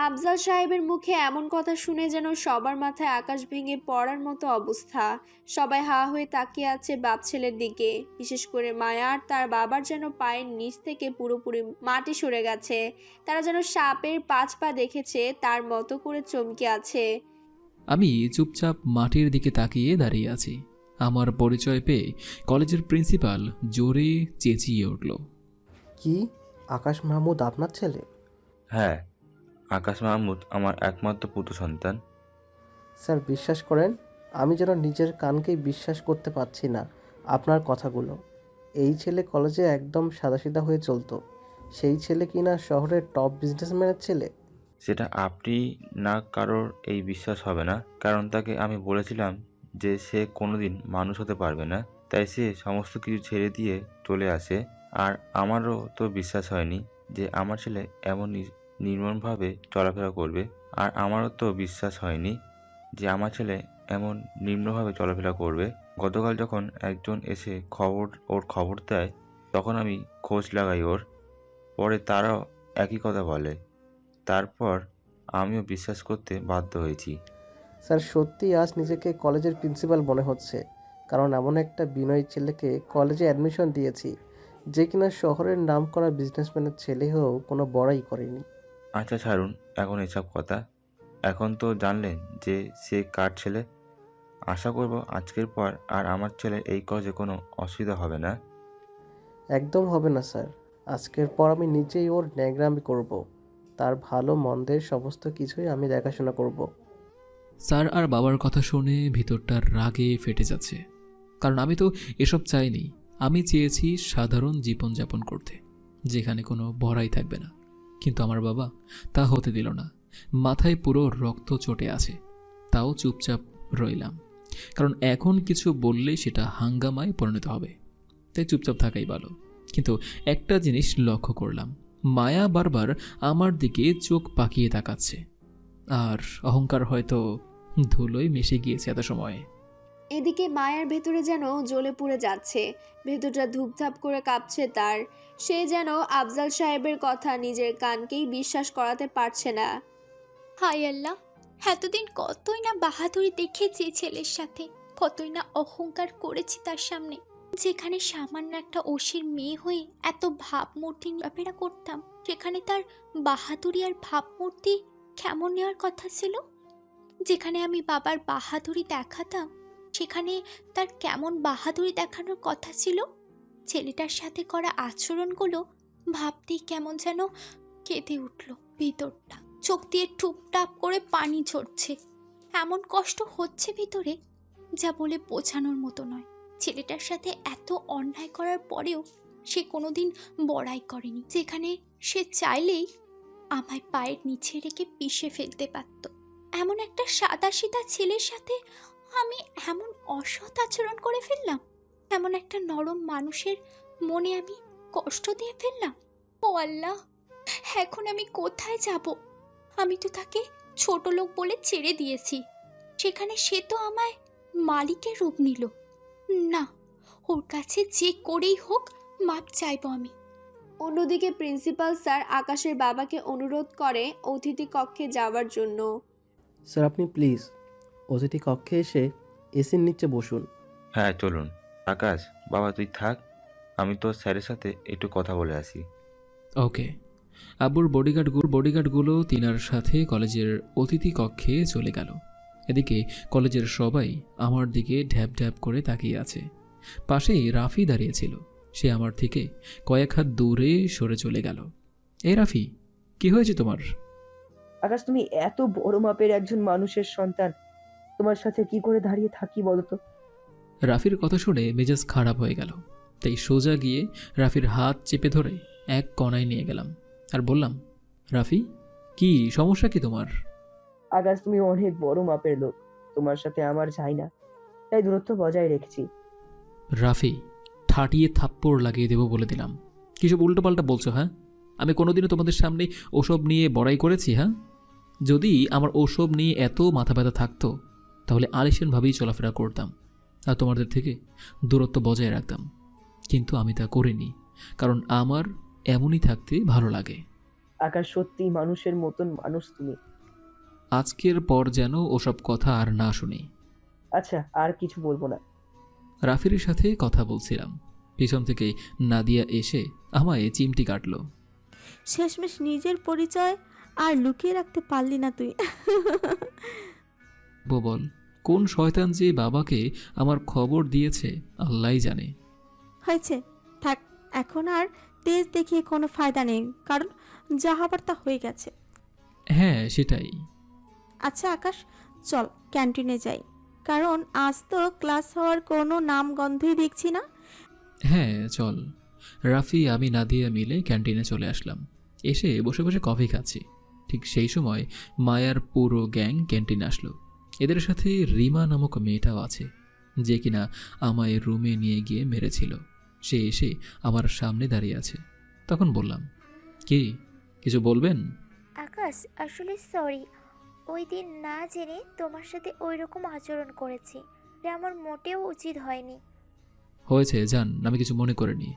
আফজাল সাহেবের মুখে এমন কথা শুনে যেন সবার মাথায় আকাশ ভেঙে পড়ার মতো অবস্থা। সবাই হা হয়ে তাকিয়ে আছে বাপ ছেলের দিকে। বিশেষ করে মায়া আর তার বাবার যেন পায়ের নিচ থেকে পুরোপুরি মাটি সরে গেছে। তারা যেন সাপের 5 পা দেখেছে তার মতো করে চমকে আছে। আমি চুপচাপ মাটির দিকে তাকিয়ে দাঁড়িয়ে আছি। আমার পরিচয় পেয়ে কলেজের প্রিন্সিপাল জোরে চেঁচিয়ে উঠল, কি, আকাশ মাহমুদ আপনার ছেলে? হ্যাঁ, আকাশ মাহমুদ আমার একমাত্র পুত্র সন্তান। স্যার বিশ্বাস করেন, আমি যেন নিজের কানকেই বিশ্বাস করতে পারছি না আপনার কথাগুলো। এই ছেলে কলেজে একদম সাদাসিধা হয়ে চলতো, সেই ছেলে কিনা শহরের টপ বিজনেসম্যানের ছেলে। সেটা আপনি না কারোর এই বিশ্বাস হবে না, কারণ তাকে আমি বলেছিলাম যে সে কোনোদিন মানুষ হতে পারবে না, তাই সে সমস্ত কিছু ছেড়ে দিয়ে চলে আসে। আর আমারও তো বিশ্বাস হয়নি যে আমার ছেলে এমন নির্মমভাবে চলাফেরা করবে। আর আমারও তো বিশ্বাস হয়নি যে আমার ছেলে এমন নিম্নভাবে চলাফেরা করবে। গতকাল যখন একজন এসে ওর খবর দেয়, তখন আমি খোঁজ লাগাই ওর। পরে তারাও একই কথা বলে। তারপর আমিও বিশ্বাস করতে বাধ্য হয়েছি। স্যার সত্যি আজ নিজেকে কলেজের প্রিন্সিপাল মনে হচ্ছে, কারণ এমন একটা বিনয়ী ছেলেকে কলেজে অ্যাডমিশন দিয়েছি যে কিনা শহরের নামকরা বিজনেসম্যানের ছেলে হয়েও কোনো বড়াই করেনি। আচ্ছা ছাড়ুন এখন এসব কথা। এখন তো জানলেন যে সে কার ছেলে। আশা করব আজকের পর আর আমার ছেলের এই কলেজে কোনো অসুবিধা হবে না। একদম হবে না স্যার, আজকের পর আমি নিজেই ওর ন্যাংরামি করব, তার ভালো মন্দের সমস্ত কিছুই আমি দেখাশোনা করব। স্যার আর বাবার কথা শুনে ভিতরটা রাগে ফেটে যাচ্ছে। কারণ আমি তো এসব চাইনি। আমি চেয়েছি সাধারণ জীবনযাপন করতে, যেখানে কোনো বড়াই থাকবে না। কিন্তু আমার বাবা তা হতে দিল না। মাথায় পুরো রক্ত চটে আছে, তাও চুপচাপ রইলাম। কারণ এখন কিছু বললেই সেটা হাঙ্গামায় পরিণত হবে, তাই চুপচাপ থাকাই ভালো। কিন্তু একটা জিনিস লক্ষ্য করলাম, মায়া বারবার আমার দিকে চোখ পাকিয়ে তাকাচ্ছে। আর অহংকার হয়তো ধুলোয় মিশে গিয়েছে এত সময়ে। এদিকে মায়ার ভেতরে যেন জ্বলে পুড়ে যাচ্ছে। ভেতরটা ধূপধাপ করে কাঁপছে তার। সে যেন আফজাল সাহেবের কথা নিজের কানকেই বিশ্বাস করাতে পারছে না। হায় আল্লাহ, এতদিন কতই না বাহাদুরি দেখেছি ছেলের সাথে, কতই না অহংকার করেছি তার সামনে। যেখানে সামান্য একটা অসির মেয়ে হয়ে এত ভাবমূর্তি চলাফেরা করতাম, সেখানে তার বাহাদুরি আর ভাবমূর্তি কেমন নেওয়ার কথা ছিল। যেখানে আমি বাবার বাহাদুরি দেখাতাম, সেখানে তার কেমন বাহাদুরি দেখানোর কথা ছিল। ছেলেটার সাথে করা আচরণগুলো ভাবতেই কেমন যেন কেঁদে উঠল ভিতরটা। চোখ দিয়ে টুপটাপ করে পানি ঝরছে। এমন কষ্ট হচ্ছে ভিতরে যা বলে বোঝানোর মতো নয়। ছেলেটার সাথে এত অন্যায় করার পরেও সে কোনোদিন বড়াই করেনি। যেখানে সে চাইলেই আমায় পায়ের নিচে রেখে পিষে ফেলতে পারত। এমন একটা সাদাসিধা ছেলের সাথে আমি এমন অসৎ আচরণ করে ফেললাম। এমন একটা নরম মানুষের মনে আমি কষ্ট দিয়ে ফেললাম। ও আল্লাহ, এখন আমি কোথায় যাব? আমি তো তাকে ছোট লোক বলে ছেড়ে দিয়েছি, সেখানে সে তো আমায় মালিকের রূপ নিল। না, ওর কাছে যে করেই হোক মাপ চাইব আমি। অন্যদিকে প্রিন্সিপাল স্যার আকাশের বাবাকে অনুরোধ করে অতিথি কক্ষে যাওয়ার জন্য। স্যার আপনি প্লিজ অতিথি কক্ষে এসে এসির নিচে বসুন। হ্যাঁ চলুন। আকাশ, বাবা তুই থাক, আমি তো স্যারের সাথে একটু কথা বলে আসি। ওকে। আব্বুর বডিগার্ডগুলো তিনার সাথে কলেজের অতিথি কক্ষে চলে গেল। এদিকে কলেজের সবাই আমার দিকে ঢ্যাপ ঢ্যাপ করে তাকিয়ে আছে। পাশেই রাফি দাঁড়িয়েছিল। সে আমার থেকে কয়েক হাত দূরে সরে চলে গেল। এই রাফি, কি হয়েছে তোমার? আকাশ, তুমি এত বড় মাপের একজন মানুষের সন্তান, তোমার সাথে কি করে দাঁড়িয়ে থাকি বলতো? রাফির কথা শুনে মেজাজ খারাপ হয়ে গেল, তাই সোজা গিয়ে রাফির হাত চেপে ধরে এক কণায় নিয়ে গেলাম আর বললাম, রাফি কি সমস্যা কি তোমার? আকাশ, তুমি অনেক বড় মাপের লোক, তোমার সাথে আমার যায় না, তাই দূরত্ব বজায় রেখেছি। রাফি, ঠাটিয়ে থাপ্পড় লাগিয়ে দেবো বলে দিলাম। কিসব উল্টোপাল্টা বলছো? হ্যাঁ, আমি কোনোদিনও তোমাদের সামনে ওসব নিয়ে বড়াই করেছি? হ্যাঁ, যদি আমার ওসব নিয়ে এত মাথা ব্যথা থাকতো তাহলে আলিশানভাবেই চলাফেরা করতাম আর তোমাদের থেকে দূরত্ব বজায় রাখতাম। কিন্তু আমি তা করিনি, কারণ আমার এমনই থাকতে ভালো লাগে। আকাশ সত্যিই মানুষের মতন মানুষ তুমি। আজকের পর যেন ওসব কথা আর না শুনি। আচ্ছা, আর কিছু বলবো না। রাফির সাথে কথা বলছিলাম, পিছন থেকে নাদিয়া এসে আমায় চিমটি কাটল। শেষমেশ নিজের পরিচয় আর লুকিয়ে রাখতে পারলি না তুই। বল, কোন শয়তান যে বাবাকে আমার খবর দিয়েছে আল্লাহই জানে। হয়েছে, থাক, এখন আর তেজ দেখিয়ে কোনো ফায়দা নেই, কারণ যা হবার তা হয়ে গেছে। হ্যাঁ সেটাই। আচ্ছা আকাশ, চল ক্যান্টিনে যাই, কারণ আজ তো ক্লাস হওয়ার কোনো নামগন্ধই দেখছি না। হ্যাঁ চল। রাফি আমি নাদিয়া মিলে ক্যান্টিনে চলে আসলাম। এসে বসে বসে কফি খাচ্ছি। ঠিক সেই সময় মায়ার পুরো গ্যাং ক্যান্টিনে আসলো। এদের সাথে রিমা নামক মেয়েটাও আছে, যে কিনা আমায় রুমে নিয়ে গিয়ে মেরেছিল। সে এসে আমার সামনে দাঁড়িয়ে আছে। তখন বললাম, কি কিছু বলবেন? আকাশ, আসলে সরি, ওই দিন না জেনে তোমার সাথে ওই রকম আচরণ করেছি। এটা আমার মোটেও উচিত হয়নি। হয়েছে জান, আমি কিছু মনে করিনি।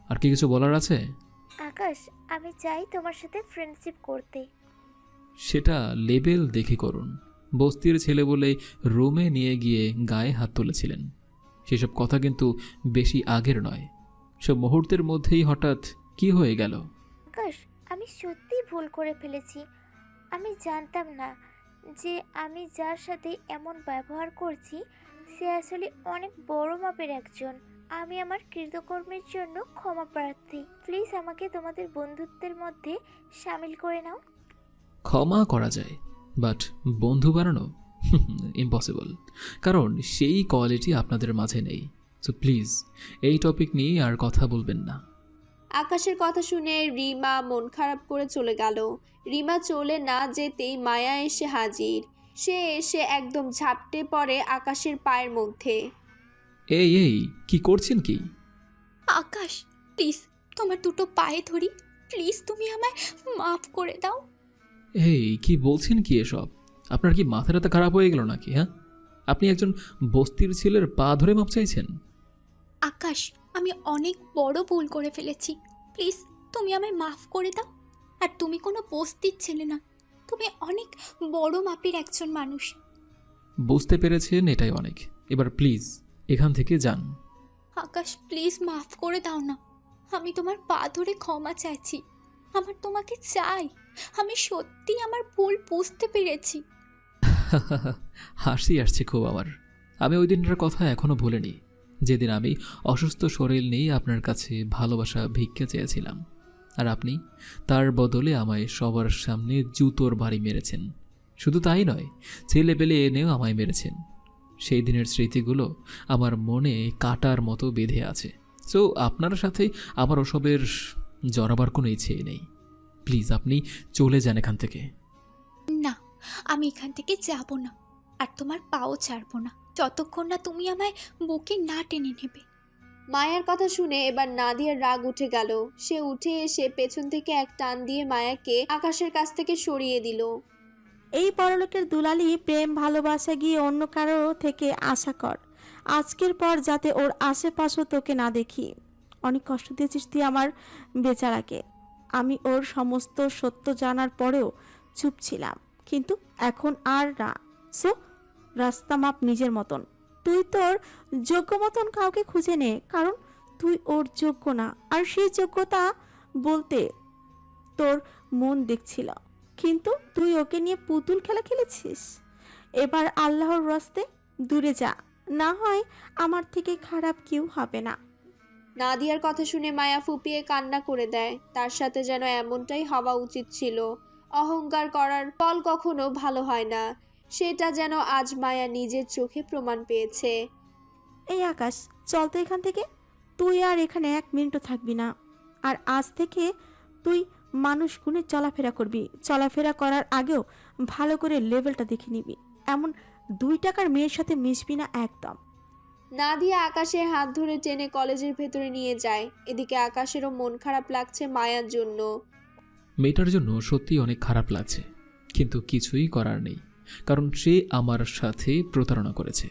আর কি কিছু বলার আছে? আকাশ, আমি চাই তোমার সাথে ফ্রেন্ডশিপ করতে। সেটা লেবেল দেখে করুন। বস্তির ছেলে বলে রুমে নিয়ে গিয়ে গায়ে হাত তুলেছিলেন। সেসব কথা কিন্তু বেশি আগের নয়। সব মুহূর্তের মধ্যেই হঠাৎ কি হয়ে গেল? আকাশ, আমি সত্যিই ভুল করে ফেলেছি। আমি জানতাম না যে আমি যার সাথে এমন ব্যবহার করছি সে আসলে অনেক বড় মাপের একজন। আমি আমার কৃতকর্মের জন্য ক্ষমা প্রার্থী। প্লিজ আমাকে তোমাদের বন্ধুত্বের মধ্যে সামিল করে নাও। ক্ষমা করা যায়, বাট বন্ধু বানানো ইম্পসিবল। কারণ সেই কোয়ালিটি আপনাদের মাঝে নেই। সো প্লিজ এই টপিক নিয়ে আর কথা বলবেন না। আকাশের কথা শুনে রিমা মন খারাপ করে চলে গেল। রিমা চলে না যেতেই মায়া এসে হাজির। সে এসে একদম ঝাপটে পড়ে আকাশের পায়ের মধ্যে। এই এই কি করছেন কি? আকাশ, প্লিজ তোমার দুটো পায়ে ধরি, প্লিজ তুমি আমায় মাফ করে দাও। এই কি বলছেন কি এসব? আপনার কি মাথা টাথা খারাপ হয়ে গেল নাকি? হ্যাঁ, আপনি একজন বস্তির ছেলের পা ধরে মাপ চাইছেন? আকাশ, আমি অনেক বড় ভুল করে ফেলেছি, প্লিজ তুমি আমায় মাফ করে দাও। আর তুমি কোনো বস্তির ছেলে না, তুমি অনেক বড় মাপের একজন মানুষ। বুঝতে পেরেছেন, এটাই অনেক। এবার প্লিজ এখান থেকে যান। আকাশ, প্লিজ মাফ করে দাও না, আমি তোমার পা ধরে ক্ষমা চাইছি। আমার তোমাকে চাই, আমি সত্যি আমার ভুল বুঝতে পেরেছি। হাসি আসছে খুব আমার। আমি ওই দিনটার কথা এখনো ভুলিনি, যেদিন আমি অসুস্থ শরীর নিয়ে আপনার কাছে ভালোবাসা ভিক্ষা চেয়েছিলাম, আর আপনি তার বদলে আমায় সবার সামনে জুতোর বাড়ি মেরেছেন। শুধু তাই নয়, ছেলে পেলে এনেও আমায় মেরেছেন। সেই দিনের স্মৃতিগুলো আমার মনে কাটার মতো বেঁধে আছে। সো আপনার সাথে আমার ওসবের জড়াবার কোনো ইচ্ছে নেই। প্লিজ আপনি চলে যান এখান থেকে। না, আমি এখান থেকে যাব না, আর তোমার পাও ছাড়বো না যতক্ষণ না তুমি আমায় বুকে না টেনে নেবে। মায়ার কথা শুনে এবার নাদিয়ার রাগ উঠে গেল। সে উঠে এসে পেছন থেকে এক টান দিয়ে মায়াকে আকাশের কাছ থেকে সরিয়ে দিল। এই পরলোকের দুলালি প্রেম ভালোবাসা গিয়ে অন্য কারো থেকে আশা কর। আজকের পর যাতে ওর আশেপাশও তোকে না দেখি। অনেক কষ্ট দিয়েছিস তুই আমার বেচারাকে। আমি ওর সমস্ত সত্য জানার পরেও চুপ ছিলাম, কিন্তু এখন আর না। সো রাস্তা মাপ নিজের মতন। তুই তোর যোগ্য মতন কাউকে খুঁজে নে, কারণ তুই ওর যোগ্য না। আর সেই যোগ্যতা বলতে তোর মন দেখছিল, কিন্তু তুই ওকে নিয়ে পুতুল খেলা খেলেছিস। এবার আল্লাহর রাস্তে দূরে যা, না হয় আমার থেকে খারাপ কেউ হবে না। নাদিয়ার কথা শুনে মায়া ফুপিয়ে কান্না করে দেয়। তার সাথে যেন এমনটাই হওয়া উচিত ছিল। অহংকার করার ফল কখনো ভালো হয় না, সেটা যেন আজ মায়া নিজের চোখে প্রমাণ পেয়েছে। এই আকাশ, চল তো এখান থেকে। তুই আর এখানে এক মিনিটও থাকবি না। আর আজ থেকে তুই মানুষ গুণে চলাফেরা করবি। চলাফেরা করার আগেও ভালো করে লেভেলটা দেখে নিবি। এমন 2 টাকার মেয়ের সাথে মিশবি না একদম। নাদিয়া আকাশের হাত ধরে টেনে কলেজের ভেতরে নিয়ে যায়। এদিকে আকাশেরও মন খারাপ লাগছে মায়ার জন্য। মেয়েটার জন্য সত্যি অনেক খারাপ লাগছে, কিন্তু কিছুই করার নেই। কারণ সে আমার সাথে প্রতারণা করেছে,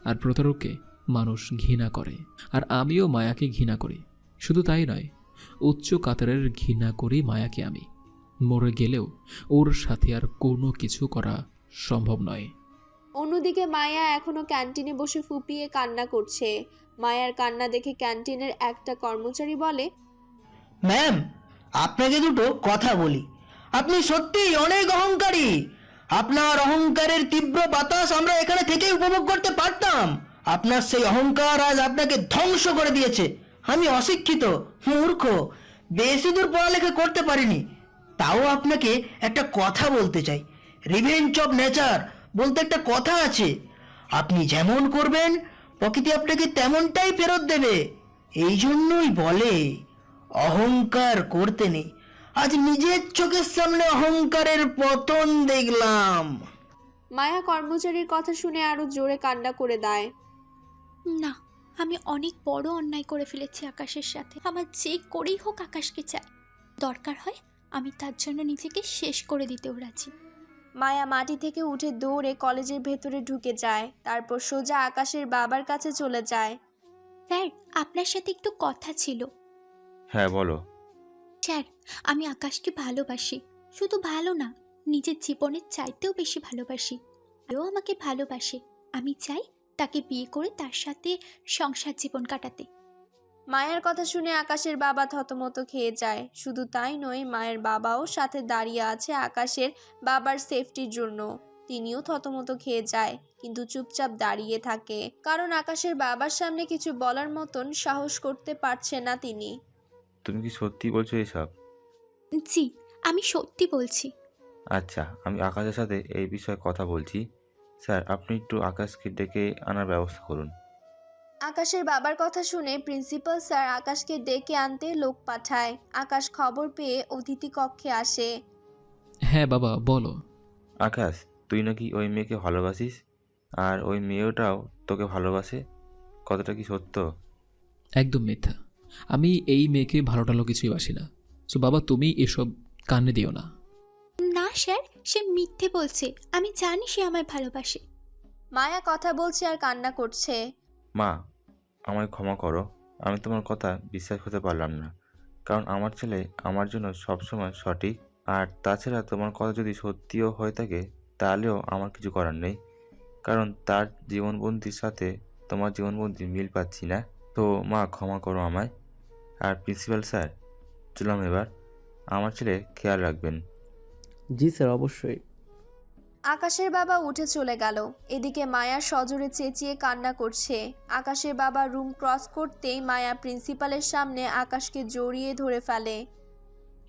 আর প্রতারককে মানুষ ঘৃণা করে। আর আমিও মায়াকে ঘৃণা করি। শুধু তাই নয়, উচ্চ কাতারের ঘৃণা করি মায়াকে আমি। মরে গেলেও ওর সাথে আর কোনো কিছু করা সম্ভব নয়। অন্যদিকে মায়া এখনো ক্যান্টিনে বসে ফুপিয়ে কান্না করছে। মায়ার কান্না দেখে ক্যান্টিনের একটা কর্মচারী বলে, ম্যাম, আপনাকে দুটো কথা বলি। আপনি সত্যিই অনেক অহংকারী। আপনার অহংকারের তীব্র বাতাস আমরা এখানে থেকেই উপভোগ করতে পারতাম। আপনার সেই অহংকার আজ আপনাকে ধ্বংস করে দিয়েছে। আমি অশিক্ষিত, মূর্খ, বেশি দূর পড়ালেখা করতে পারিনি, তাও আপনাকে একটা কথা বলতে চাই। রিভেঞ্জ অফ নেচার বলতে একটা কথা আছে। আপনি যেমন করবেন প্রকৃতি আপনাকে তেমনটাই ফেরত দেবে। এই জন্যই বলে অহংকার করতে নেই। আজ নিজের চোখের সামনে অহংকারের পতন দেখলাম। মায়া কর্মচারীর কথা শুনে আরো জোরে কান্না করে দেয়। না, আমি অনেক বড় অন্যায় করে ফেলেছি আকাশের সাথে। আমার যে করেই হোক আকাশকে চাই। দরকার হয় আমি তার জন্য নিজেকে শেষ করে দিতেও রাজি। মায়া মাটি থেকে উঠে দৌড়ে কলেজের ভেতরে ঢুকে যায়, তারপর সোজা আকাশের বাবার কাছে চলে যায়। স্যার, আপনার সাথে একটু কথা ছিল। হ্যাঁ বলো। স্যার, আমি আকাশকে ভালোবাসি। শুধু ভালো না, নিজের জীবনের চাইতেও বেশি ভালোবাসি। ও আমাকে ভালোবাসে। আমি চাই তাকে বিয়ে করে তার সাথে সংসার জীবন কাটাতে। মায়ের কথা শুনে আকাশের বাবা থতমত খেয়ে যায়। শুধু তাই নয়, মায়ের বাবাও সাথে দাঁড়িয়ে আছে আকাশের বাবার সেফটির জন্য। তিনিও থতমত খেয়ে যায়, কিন্তু চুপচাপ দাঁড়িয়ে থাকে, কারণ আকাশের বাবার সামনে কিছু বলার মতন সাহস করতে পারছে না তিনি। তুমি কি সত্যি বলছো এসব? জি, আমি সত্যি বলছি। আচ্ছা, আমি আকাশের সাথে এই বিষয়ে কথা বলছি। স্যার, আপনি একটু আকাশকে ডেকে আনার ব্যবস্থা করুন। আকাশের বাবার কথা শুনে প্রিন্সিপাল স্যার আকাশকে ডেকে আনতে লোক পাঠায়। আকাশ খবর পেয়ে অতিথি কক্ষে আসে। হ্যাঁ বাবা, বলো। আকাশ, তুই নাকি ওই মেয়েকে ভালোবাসিস, আর ওই মেয়েটাও তোকে ভালোবাসে, কথাটা কি সত্য? একদম মিথ্যা। আমি এই মেয়েকে ভালো টালো কিছুই বাসি না। সো বাবা, তুমি এসব কানে দিও না। না স্যার, সে মিথ্যে বলছে। আমি জানি সে আমায় ভালোবাসে। মায়া কথা বলছে আর কান্না করছে। মা, আমায় ক্ষমা করো। আমি তোমার কথা বিশ্বাস করতে পারলাম না, কারণ আমার ছেলে আমার জন্য সবসময় সঠিক। আর তাছাড়া তোমার কথা যদি সত্যিও হয়ে থাকে, তাহলেও আমার কিছু করার নেই, কারণ তার জীবনবন্দির সাথে তোমার জীবনবন্দির মিল পাচ্ছি না। তো মা, ক্ষমা করো আমায়। আর প্রিন্সিপাল স্যার, চললাম এবার। আমার ছেলে খেয়াল রাখবেন। জি স্যার, অবশ্যই। আকাশের বাবা উঠে চলে গেল। এদিকে মায়া সজোরে চেঁচিয়ে কান্না করছে। আকাশের বাবা রুম ক্রস করতেই মায়া প্রিন্সিপালের সামনে আকাশকে জড়িয়ে ধরে ফেলে।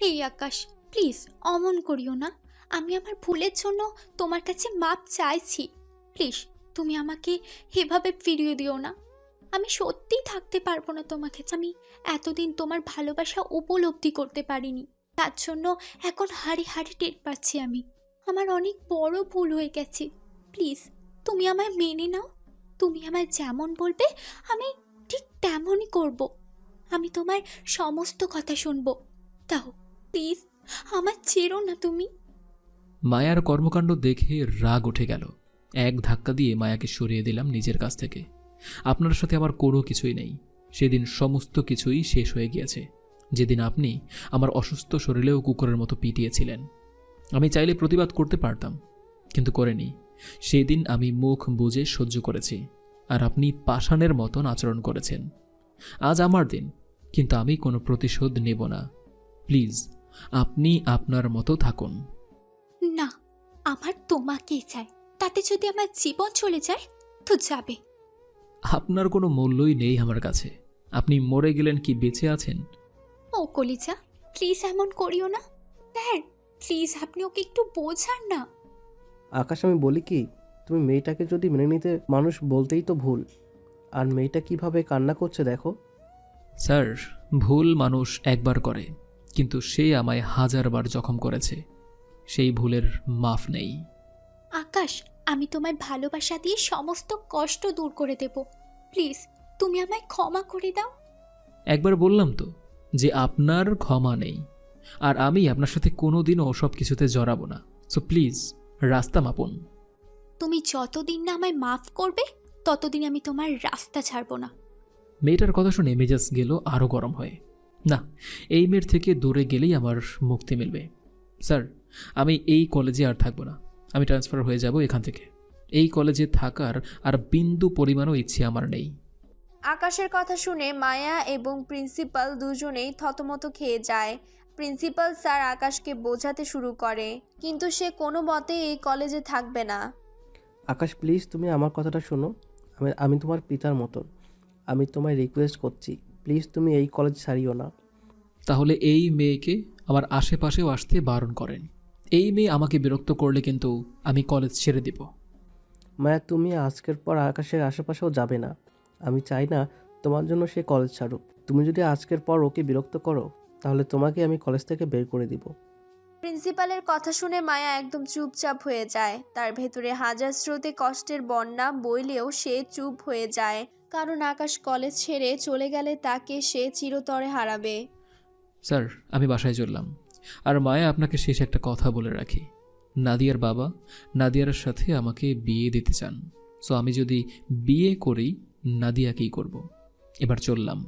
এই আকাশ, প্লিজ অমন করিও না। আমি আমার ভুলের জন্য তোমার কাছে মাপ চাইছি। প্লিজ তুমি আমাকে এভাবে ফিরিয়ে দিও না। আমি সত্যিই থাকতে পারবো না তোমাকে। আমি এতদিন তোমার ভালোবাসা উপলব্ধি করতে পারিনি, তার জন্য এখন হাড়ে হাড়ে টের পাচ্ছি আমি। আমার অনেক বড় ভুল হয়ে গেছে। প্লিজ তুমি আমায় মেনে নাও। তুমি আমায় যেমন বলবে আমি ঠিক তেমনই করব। আমি তোমার সমস্ত কথা শুনবো। তাও প্লিজ আমার ছেড়ো না তুমি। মায়ার কর্মকাণ্ড দেখে রাগ উঠে গেল। এক ধাক্কা দিয়ে মায়াকে সরিয়ে দিলাম নিজের কাছ থেকে। আপনার সাথে আমার কোনো কিছুই নেই। সেদিন সমস্ত কিছুই শেষ হয়ে গিয়েছে, যেদিন আপনি আমার অসুস্থ শরীরেও কুকুরের মতো পিটিয়েছিলেন। আমি চাইলে প্রতিবাদ করতে পারতাম, কিন্তু করিনি। সেদিন আমি মুখ বুজে সহ্য করেছি, আর আপনি পাষাণের মতন আচরণ করেছেন। আজ আমার দিন, কিন্তু আমি কোনো প্রতিশোধ নেব না। প্লিজ, আপনি আপনার মতো থাকুন। না, আমার তোমাকেই চাই। তাতে যদি আমার জীবন চলে যায় তো যাবে। আপনার কোনো মূল্যই নেই আমার কাছে। আপনি মরে গেলেন কি বেঁচে আছেন? ও কলিজা, প্লিজ এমন করিও না। স্যার প্লিজ, আপনি ওকে একটু বোঝান না। আকাশ, আমি বলি কি, তুমি মেয়েটাকে যদি মেনে নিতে, মানুষ বলতেই তো ভুল। আর মেয়েটা কিভাবে কান্না করছে দেখো। স্যার, ভুল মানুষ একবার করে, কিন্তু সে আমায় 1000 বার জখম করেছে। সেই ভুলের মাফ নেই। আকাশ, আমি তোমায় ভালোবাসা দিয়ে সমস্ত কষ্ট দূর করে দেব। প্লিজ তুমি আমায় ক্ষমা করে দাও। একবার বললাম তো যে আপনার ক্ষমা নেই, আর আমি আপনার সাথে কোনোদিনও সব কিছুতে জড়াবো না। সো প্লিজ রাস্তা মাপুন। তুমি যতদিন না আমায় মাফ করবে ততদিন আমি তোমার রাস্তা ছাড়বো না। মেয়েটার কথা শুনে মেজাজ গেল আরও গরম হয়ে। না, এই মেয়ের থেকে দূরে গেলেই আমার মুক্তি মিলবে। স্যার, আমি এই কলেজে আর থাকবো না। আমি ট্রান্সফার হয়ে যাব এখান থেকে। এই কলেজে থাকার আর বিন্দু পরিমাণও ইচ্ছে আমার নেই। আকাশের কথা শুনে মায়া এবং প্রিন্সিপাল দুজনেই থতমত খেয়ে যায়। প্রিন্সিপাল স্যার আকাশকে বোঝাতে শুরু করে, কিন্তু সে কোনো মতে এই কলেজে থাকবে না। আকাশ প্লিজ, তুমি আমার কথাটা শোনো। আমি তোমার পিতার মতন। আমি তোমায় রিকোয়েস্ট করছি, প্লিজ তুমি এই কলেজ ছাড়িও না। তাহলে এই মেয়েকে আমার আশেপাশেও আসতে বারণ করেন। এই মেয়ে আমাকে বিরক্ত করলে কিন্তু আমি কলেজ ছেড়ে দেব। মায়া, তুমি আজকের পর আকাশের আশেপাশেও যাবে না। আমি চাই না তোমার জন্য সে কলেজ ছাড়ুক। তুমি যদি আজকের পর ওকে বিরক্ত করো, তাহলে তোমাকে আমি কলেজ থেকে বের করে দিব। প্রিন্সিপালের কথা শুনে মায়া একদম চুপচাপ হয়ে যায়। তার ভেতরে হাজার স্রোতে কষ্টের বন্যা বইলেও সে চুপ হয়ে যায়, কারণ আকাশ কলেজ ছেড়ে চলে গেলে তাকে সে চিরতরে হারাবে। স্যার, আমি বাসায় চললাম। আর মায়া, আপনাকে শেষ একটা কথা বলে রাখি। নাদিয়ার বাবা নাদিয়ার সাথে আমাকে বিয়ে দিতে চান। সো আমি যদি বিয়ে করি, নাদিয়াকেই করব। এবার চললাম।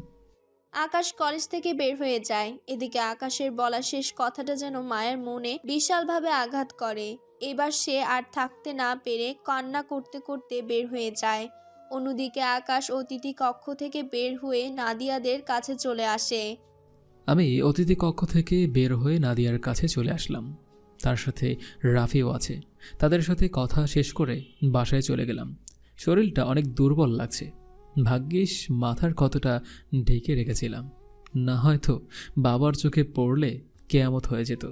আকাশ কলেজ থেকে বের হয়ে যায়। এদিকে আকাশের বলা শেষ কথাটা যেন মায়ের মনে বিশালভাবে আঘাত করে। এবার সে আর থাকতে না পেরে কান্না করতে করতে বের হয়ে যায়। অন্যদিকে আকাশ অতিথি কক্ষ থেকে বের হয়ে নাদিয়াদের কাছে চলে আসে। আমি অতিথি কক্ষ থেকে বের হয়ে নাদিয়ার কাছে চলে আসলাম। তার সাথে রাফিও আছে। তাদের সাথে কথা শেষ করে বাসায় চলে গেলাম। শরীরটা অনেক দুর্বল লাগছে। ভাগ্যিস মাথার কতটা ঢেকে রেখেছিলাম, না হয়তো বাবার চোখে পড়লে কেয়ামত হয়ে যেত।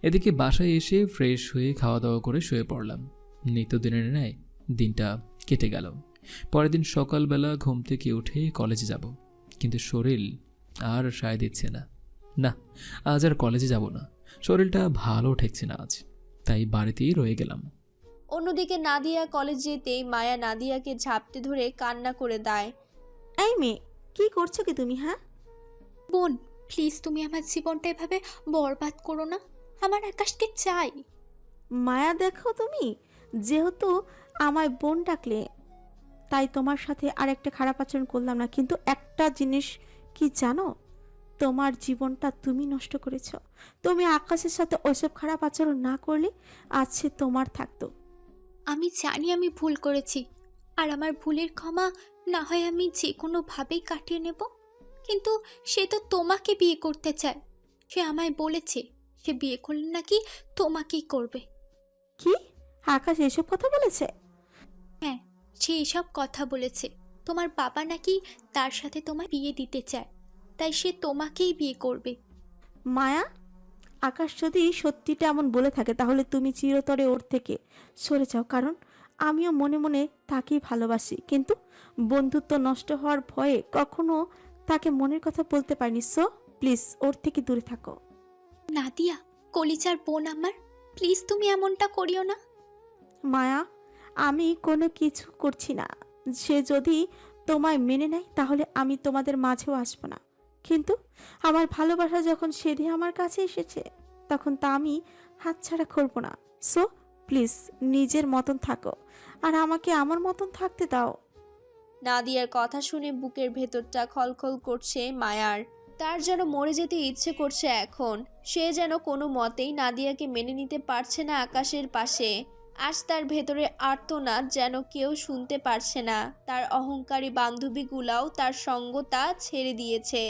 এদিকে বাসায় এসে ফ্রেশ হয়ে খাওয়া দাওয়া করে শুয়ে পড়লাম। নিত্যদিনের ন্যায় দিনটা কেটে গেল। পরের দিন সকালবেলা ঘুম থেকে উঠে কলেজে যাব, কিন্তু শরীর আর সায় দিচ্ছে না। না, আজ আর কলেজে যাব না। শরীরটা ভালো ঠেকছে না আজ, তাই বাড়িতেই রয়ে গেলাম। অন্যদিকে নাদিয়া কলেজ যেতেই মায়া নাদিয়াকে ঝাপটে ধরে কান্না করে দেয়। এই মেয়ে, কি করছো কি তুমি? হ্যাঁ বোন, প্লিজ তুমি আমার জীবনটা এভাবে বরবাদ করো না। আমার আকাশকে চাই। মায়া, দেখো তুমি যেহেতু আমায় বোন ডাকলে, তাই তোমার সাথে আর একটা খারাপ আচরণ করলাম না। কিন্তু একটা জিনিস কি জানো, তোমার জীবনটা তুমি নষ্ট করেছো। তুমি আকাশের সাথে ওইসব খারাপ আচরণ না করলে আজ সে তোমার থাকতো। আমি জানি আমি ভুল করেছি, আর আমার ভুলের ক্ষমা না হয় আমি যে কোনোভাবেই কাটিয়ে নেব। কিন্তু সে তো তোমাকে বিয়ে করতে চায়। সে আমায় বলেছে সে বিয়ে করলে নাকি তোমাকেই করবে। কি, আকাশ এসব কথা বলেছে? হ্যাঁ, সে এসব কথা বলেছে। তোমার বাবা নাকি তার সাথে তোমায় বিয়ে দিতে চায়, তাই সে তোমাকেই বিয়ে করবে। মায়া, আকাশ যদি সত্যিটা এমন বলে থাকে, তাহলে তুমি চিরতরে ওর থেকে সরে যাও। কারণ আমিও মনে মনে তাকেই ভালোবাসি, কিন্তু বন্ধুত্ব নষ্ট হওয়ার ভয়ে কখনো তাকে মনের কথা বলতে পারিনি। সো প্লিজ ওর থেকে দূরে থাকো। নাদিয়া, কলিজার বোন আমার, প্লিজ তুমি এমনটা করিও না। মায়া, আমি কোনো কিছু করছি না। সে যদি তোমায় মেনে নেয়, তাহলে আমি তোমাদের মাঝেও আসবো না। কিন্তু আমার ভালোবাসা যখন সেধে আমার কাছে এসেছে, তখন তা আমি হাতছাড়া করবো না। সো প্লিজ নিজের মতন থাকো, আর আমাকে আমার মতন থাকতে দাও। নাদিয়ার কথা শুনে বুকের ভেতরটা খলখল করছে মায়ার। তার যেন মরে যেতে ইচ্ছে করছে এখন। সে যেন কোনো মতেই নাদিয়াকে মেনে নিতে পারছে না আকাশের পাশে। আজ তার ভেতরে আর্তনাদ যেন কেউ শুনতে পারছে না। তার অহংকারী বান্ধবীগুলাও তার সঙ্গতা ছেড়ে দিয়েছে।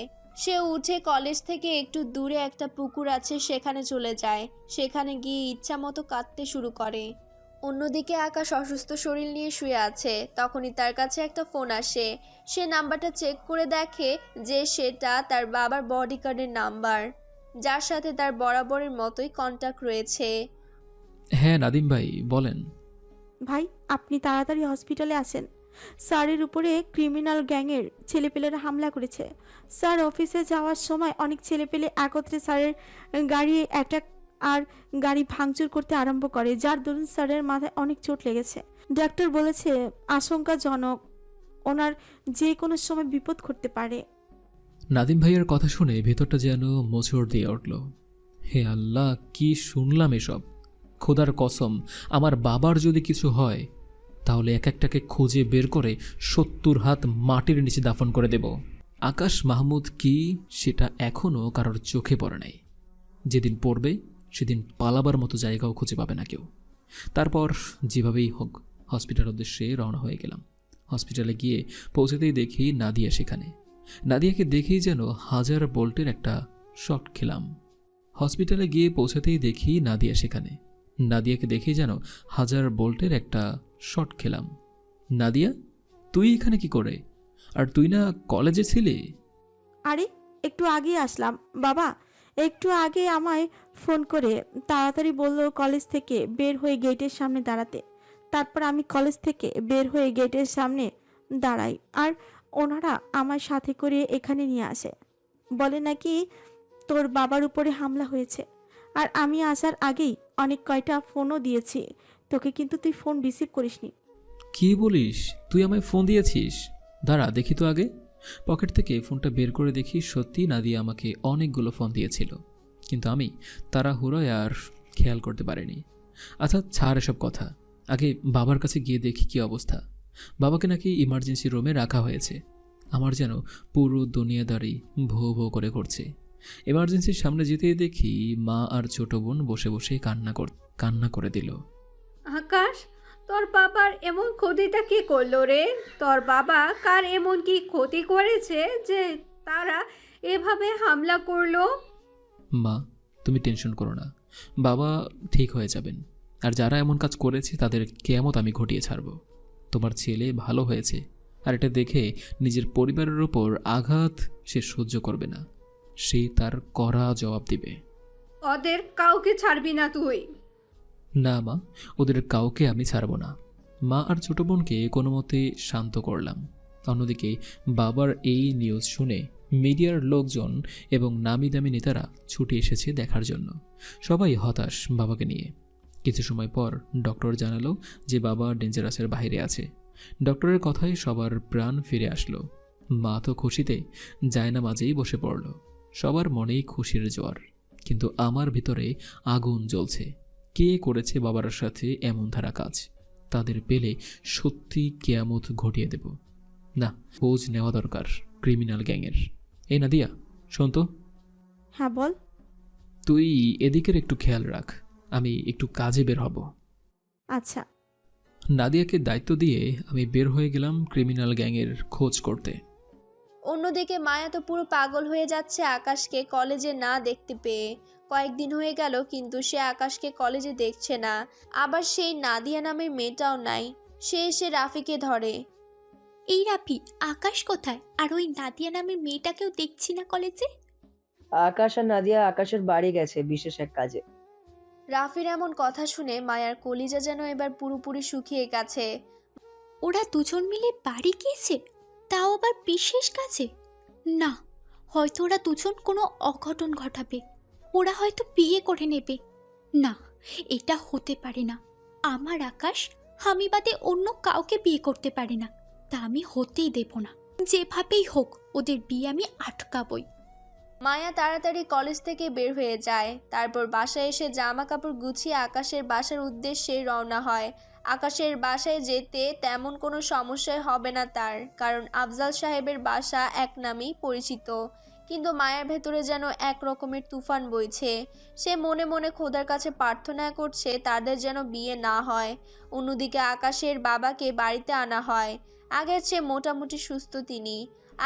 সে উঠে কলেজ থেকে একটু দূরে একটা পুকুর আছে সেখানে চলে যায়। সেখানে গিয়ে ইচ্ছা মতো কাঁদতে শুরু করে। অন্যদিকে আকাশ অসুস্থ শরীর নিয়ে শুয়ে আছে। তখনই তার কাছে একটা ফোন আসে। সে নাম্বারটা চেক করে দেখে যে সেটা তার বাবার বডিগার্ডের নাম্বার, যার সাথে তার বরাবরের মতোই কন্ট্যাক্ট রয়েছে। হ্যাঁ নাদিম ভাই, বলেন। ভাই, আপনি তাড়াতাড়ি হসপিটালে আসেন। স্যারের উপরে ক্রিমিনাল গ্যাংয়ের ছেলেপেলেরা হামলা করেছে। স্যার অফিসে যাওয়ার সময় অনেক ছেলেপেলে একত্রে স্যারের গাড়ি অ্যাটাক আর গাড়ি ভাঙচুর করতে আরম্ভ করে, যার দরুন স্যারের মাথায় অনেক চোট লেগেছে। ডাক্তার বলেছে আশঙ্কাজনক, ওনার যে কোনো সময় বিপদ ঘটতে পারে। নাদিম ভাইয়ের কথা শুনে ভেতরটা যেন মোচড় দিয়ে উঠল। হে আল্লাহ, কি শুনলাম এসব! খোদার কসম, আমার বাবার যদি কিছু হয় তাহলে এক একটাকে খুঁজে বের করে 70 হাত মাটির নিচে দাফন করে দেব। আকাশ মাহমুদ কি, সেটা এখনও কারোর চোখে পড়ে নাই। যেদিন পড়বে সেদিন পালাবার মতো জায়গাও খুঁজে পাবে না কেউ। তারপর যেভাবেই হোক হসপিটাল উদ্দেশ্যে রওনা হয়ে গেলাম। হসপিটালে গিয়ে পৌঁছাতেই দেখি নাদিয়া সেখানে। নাদিয়াকে দেখেই যেন 1000 ভোল্টের একটা শট খেলাম। হসপিটালে গিয়ে পৌঁছাতেই দেখি নাদিয়া সেখানে। নাদিয়াকে দেখেই যেন 1000 ভোল্টের একটা শট খেলাম। নাদিয়া, তুই এখানে কি করে? আর তুই না কলেজে ছিলি? আরে একটু আগেই আসলাম বাবা। একটু আগে আমায় ফোন করে তাড়াতাড়ি বলল কলেজ থেকে বের হয়ে গেটের সামনে দাঁড়াতে। তারপর আমি কলেজ থেকে বের হয়ে গেটের সামনে দাঁড়াই, আর ওনারা আমার সাথে করে এখানে নিয়ে আসে। বলে নাকি তোর বাবার উপরে হামলা হয়েছে। আর আমি আসার আগেই অনেক কয়টা ফোনও দিয়েছি তোকে, কিন্তু তুই ফোন রিসিভ করিসনি। কি বলিস? তুই আমায় ফোন দিয়েছিস? দাঁড়া দেখি তো আগে। পকেট থেকে ফোনটা বের করে দেখি সত্যি নাদিয়া আমাকে অনেকগুলো ফোন দিয়েছিল, কিন্তু আমি তাড়াহুড়োয় আর খেয়াল করতে পারিনি। আচ্ছা ছাড় এসব কথা, আগে বাবার কাছে গিয়ে দেখি কি অবস্থা। বাবাকে নাকি ইমার্জেন্সি রুমে রাখা হয়েছে। আমার যেন পুরো দুনিয়াদারি ভো ভো করে ঘুরছে। এমার্জেন্সির সামনে যেতেই দেখি মা আর ছোট বোন বসে বসে কান্না করে দিল। আকাশ, তোর বাবার এমন ক্ষতিটা কি করলো রে? তোর বাবা কার এমন কি ক্ষতি করেছে যে তারা এভাবে হামলা করলো? মা, তুমি টেনশন করো না, বাবা ঠিক হয়ে যাবেন। আর যারা এমন কাজ করেছে তাদের কিয়ামত আমি ঘটিয়ে ছাড়ব। তোমার ছেলে ভালো হয়েছে, আর এটা দেখে নিজের পরিবারের ওপর আঘাত সে সহ্য করবে না, সে তার কড়া জবাব দিবে। ওদের কাউকে ছাড়বি না তুই? না মা, ওদের কাউকে আমি ছাড়ব না। মা আর ছোট বোনকে কোনো মতে শান্ত করলাম। অন্যদিকে বাবার এই নিউজ শুনে মিডিয়ার লোকজন এবং নামি দামি নেতারা ছুটে এসেছে দেখার জন্য। সবাই হতাশ বাবাকে নিয়ে। কিছু সময় পর ডক্টর জানালো যে বাবা ডেঞ্জারাসের বাইরে আছে। ডক্টরের কথায় সবার প্রাণ ফিরে আসলো। মা তো খুশিতে জায়নামাজেই বসে পড়ল। সবার মনেই খুশির জোয়ার, কিন্তু আমার ভিতরে আগুন জ্বলছে। কে করেছে বাবার সাথে এমন ধারা কাজ? তাদের পেলে সত্যি কিয়ামত ঘটিয়ে দেব। না, খোঁজ নেওয়া দরকার ক্রিমিনাল গ্যাংয়ের। এই নাদিয়া, শোন তো। হ্যাঁ বল। তুই এদিকের একটু খেয়াল রাখ, আমি একটু কাজে বের হব। আচ্ছা। নাদিয়াকে দায়িত্ব দিয়ে আমি বের হয়ে গেলাম ক্রিমিনাল গ্যাংয়ের খোঁজ করতে। অন্যদিকে মায়া তো পুরো পাগল হয়ে যাচ্ছে আকাশকে কলেজে না দেখতে পেয়ে। কয়েকদিন হয়ে গেল কিন্তু সে আকাশকে কলেজে দেখছে না। আবার সেই নাদিয়া নামের মেয়েটাও নাই। সে এসে রাফিকে ধরে। এই রাফি, আকাশ কোথায়? আর ওই নাদিয়া নামের মেয়েটাকেও দেখছি না কলেজে। আকাশ আর নাদিয়া আকাশের বাড়ি গেছে বিশেষ এক কাজে। রাফির এমন কথা শুনে মায়ার কলিজা যেন এবার পুরোপুরি শুকিয়ে গেছে। ওরা দুজন মিলে বাড়ি গিয়েছে, তাও আবার বিশেষ কাজে? না, হয়তো ওরা দুজন কোনো অঘটন ঘটাবে। ওরা হয়তো বিয়ে করে নেবে। না, এটা হতে পারে না। আমার আকাশ আমি বাদে অন্য কাউকে বিয়ে করতে পারে না, তা আমি হতেই দেব না। যেভাবেই হোক ওদের বিয়ে আমি আটকাবই। মায়া তাড়াতাড়ি কলেজ থেকে বের হয়ে যায়। তারপর বাসায় এসে জামা কাপড় গুছিয়ে আকাশের বাসার উদ্দেশ্যে রওনা হয়। আকাশের বাসায় যেতে তেমন কোনো সমস্যাই হবে না তার, কারণ আফজাল সাহেবের বাসা এক নামেই পরিচিত। কিন্তু মায়ার ভেতরে যেন এক রকমের তুফান বইছে। সে মনে মনে খোদার কাছে প্রার্থনা করছে তাদের যেন বিয়ে না হয়। অন্যদিকে আকাশের বাবাকে বাড়িতে আনা হয়। আগের চেয়ে মোটামুটি সুস্থ তিনি।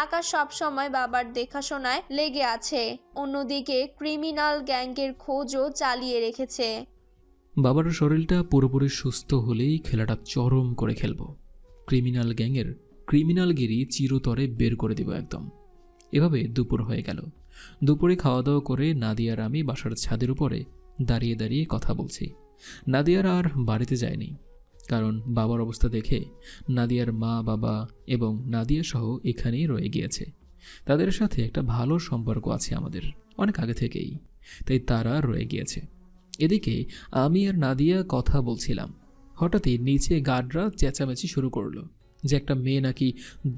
আকাশ সবসময় বাবার দেখাশোনায় লেগে আছে। অন্যদিকে ক্রিমিনাল গ্যাংয়ের খোঁজও চালিয়ে রেখেছে। বাবার শরীরটা পুরোপুরি সুস্থ হলেই খেলাটা চরম করে খেলব। ক্রিমিনাল গ্যাংয়ের ক্রিমিনালগিরি চিরতরে বের করে দেব একদম। এভাবে দুপুর হয়ে গেল। দুপুরে খাওয়া দাওয়া করে নাদিয়ার আমি বাসার ছাদের উপরে দাঁড়িয়ে দাঁড়িয়ে কথা বলছি। নাদিয়ার আর বাড়িতে যায়নি, কারণ বাবার অবস্থা দেখে নাদিয়ার মা বাবা এবং নাদিয়া সহ এখানেই রয়ে গিয়েছে। তাদের সাথে একটা ভালো সম্পর্ক আছে আমাদের অনেক আগে থেকেই, তাই তারা রয়ে গিয়েছে। এদিকে আমি আর নাদিয়া কথা বলছিলাম, হঠাৎই নিচে গার্ডরা চেঁচামেচি শুরু করলো যে একটা মেয়ে নাকি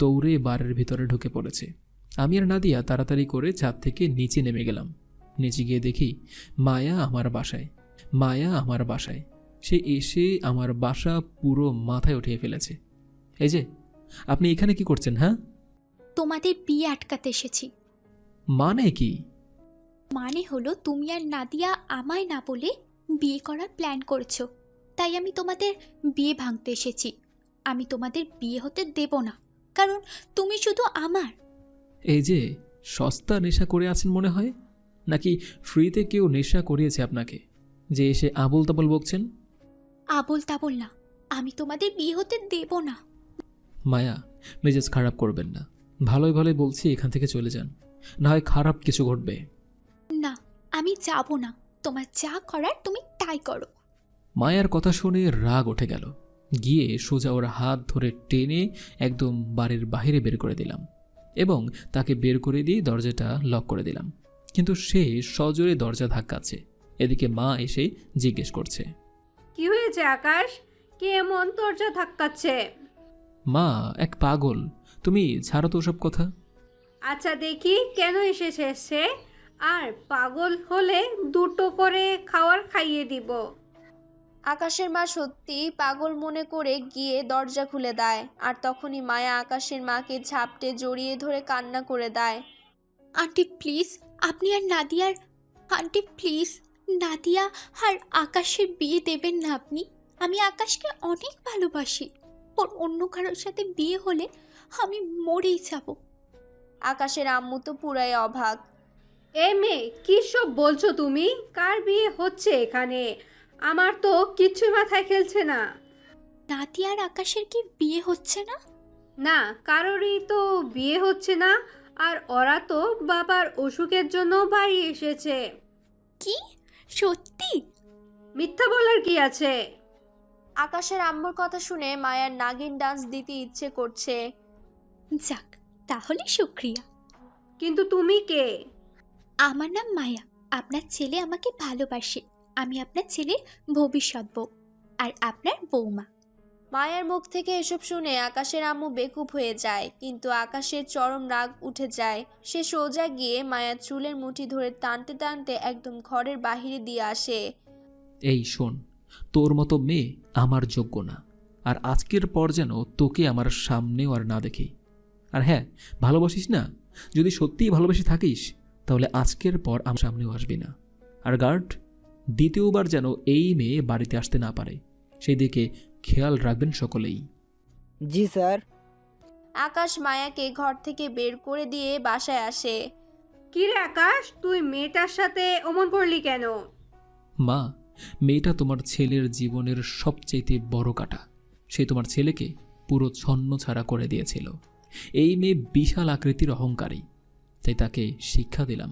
দৌড়ে বারের ভিতরে ঢুকে পড়েছে। আমি আর নাদিয়া তাড়াতাড়ি করে ছাদ থেকে নিচে নেমে গেলাম। নিচে গিয়ে দেখি মায়া আমার বাসায়। সে এসে আমার বাসা পুরো মাথায় উঠিয়ে ফেলেছে। এই যে আপনি এখানে কি করছেন? হ্যাঁ, তোমাদের বিয়ে আটকাতে এসেছি। মানে কি? মানে হলো তুমি আর নাদিয়া আমায় না বলে বিয়ে করার প্ল্যান করেছো, তাই আমি তোমাদের বিয়ে ভাঙতে এসেছি। আমি তোমাদের বিয়ে হতে দেব না, কারণ তুমি শুধু আমার। এই যে সস্তা নেশা করে আছেন মনে হয়, নাকি ফ্রিতে কেউ নেশা করিয়েছে আপনাকে যে এসে আবোল তাবোল বকছেন? আবোল তাবোল না, আমি তোমাদের বিয়ে হতে দেব না। মায়া, মেজাজ খারাপ করবেন না। ভালোই ভালোই বলছি, এখান থেকে চলে যান, না হয় খারাপ কিছু ঘটবে। না, আমি যাব না। তোমার যা করার তুমি তাই করো। মায়ার কথা শুনে রাগ উঠে গেল। গিয়ে সোজা ওর হাত ধরে টেনে একদম বাড়ির বাইরে বের করে দিলাম এবং তাকে বের করে দিয়ে দরজাটা লক করে দিলাম। কিন্তু সে সজোরে দরজা ধাক্কাচ্ছে। এদিকে মা এসে জিজ্ঞেস করছে, কি হয়েছে আকাশ? কে এমন দরজা ধাক্কাচ্ছে? মা, এক পাগল। তুমি ছাড়ো তো ওসব কথা। আচ্ছা দেখি কেন এসেছে সে, আর পাগল হলে দুটো করে খাওয়ার খাইয়ে দিব। আকাশের মা সত্যি পাগল মনে করে গিয়ে দরজা খুলে দেয়, আর তখনই মায়া আকাশের মাকে ঝাপটে জড়িয়ে ধরে কান্না করে দেয়। আন্টি প্লিজ, আপনি আর নাদিয়ার, আন্টি প্লিজ, নাদিয়া আর আকাশের বিয়ে দেবেন না আপনি। আমি আকাশকে অনেক ভালোবাসি। ওর অন্য কারোর সাথে বিয়ে হলে আমি মরেই যাব। আকাশের আম্মু তো পুরাই অবাক। এ মেয়ে, কী সব বলছো তুমি? কার বিয়ে হচ্ছে এখানে? আমার তো কিচ্ছুই মাথায় খেলছে না। নাদিয়া আর আকাশের কি বিয়ে হচ্ছে না? না, কারোরই তো বিয়ে হচ্ছে না। আর ওরা তো বাবার অসুখের জন্য বাড়ি এসেছে। কি সত্যি? মিথ্যা বলার কি আছে? আকাশের আম্মুর কথা শুনে মায়ার নাগিন ডান্স দিতে ইচ্ছে করছে। যাক, তাহলে শুক্রিয়া। কিন্তু তুমি কে? আমার নাম মায়া। আপনার ছেলে আমাকে ভালোবাসে। আমি আপনার ছেলের ভবিষ্যৎ বউ আর আপনার বৌমা। মায়ার মুখ থেকে এসব শুনে আকাশের আম্মু বেকুব হয়ে যায়, কিন্তু আকাশের চরম রাগ উঠে যায়। সে সোজা গিয়ে মায়ার চুলের মুঠি ধরে টানতে টানতে একদম ঘরের বাহিরে দিয়ে আসে। এই শোন, তোর মতো মেয়ে আমার যোগ্য না, আর আজকের পর যেন তোকে আমার সামনেও আর না দেখি। আর হ্যাঁ, ভালোবাসিস না? যদি সত্যিই ভালোবেসে থাকিস তাহলে আজকের পর আমার সামনেও আসবি না। আর গার্ড, দ্বিতীয়বার যেন এই মেয়ে বাড়িতে আসতে না পারে সেই দিকে খেয়াল রাখবেন সকলেই। জি স্যার। আকাশ মায়াকে ঘর থেকে বের করে দিয়ে বাসায় আসে। কিরে আকাশ, তুই মেয়েটার সাথে অমন করলি কেন? মা, মেয়েটা তোমার ছেলের জীবনের সবচেয়ে বড় কাটা। সে তোমার ছেলেকে পুরো ছন্ন ছাড়া করে দিয়েছিল। এই মেয়ে বিশাল আকৃতির অহংকারী, তাই তাকে শিক্ষা দিলাম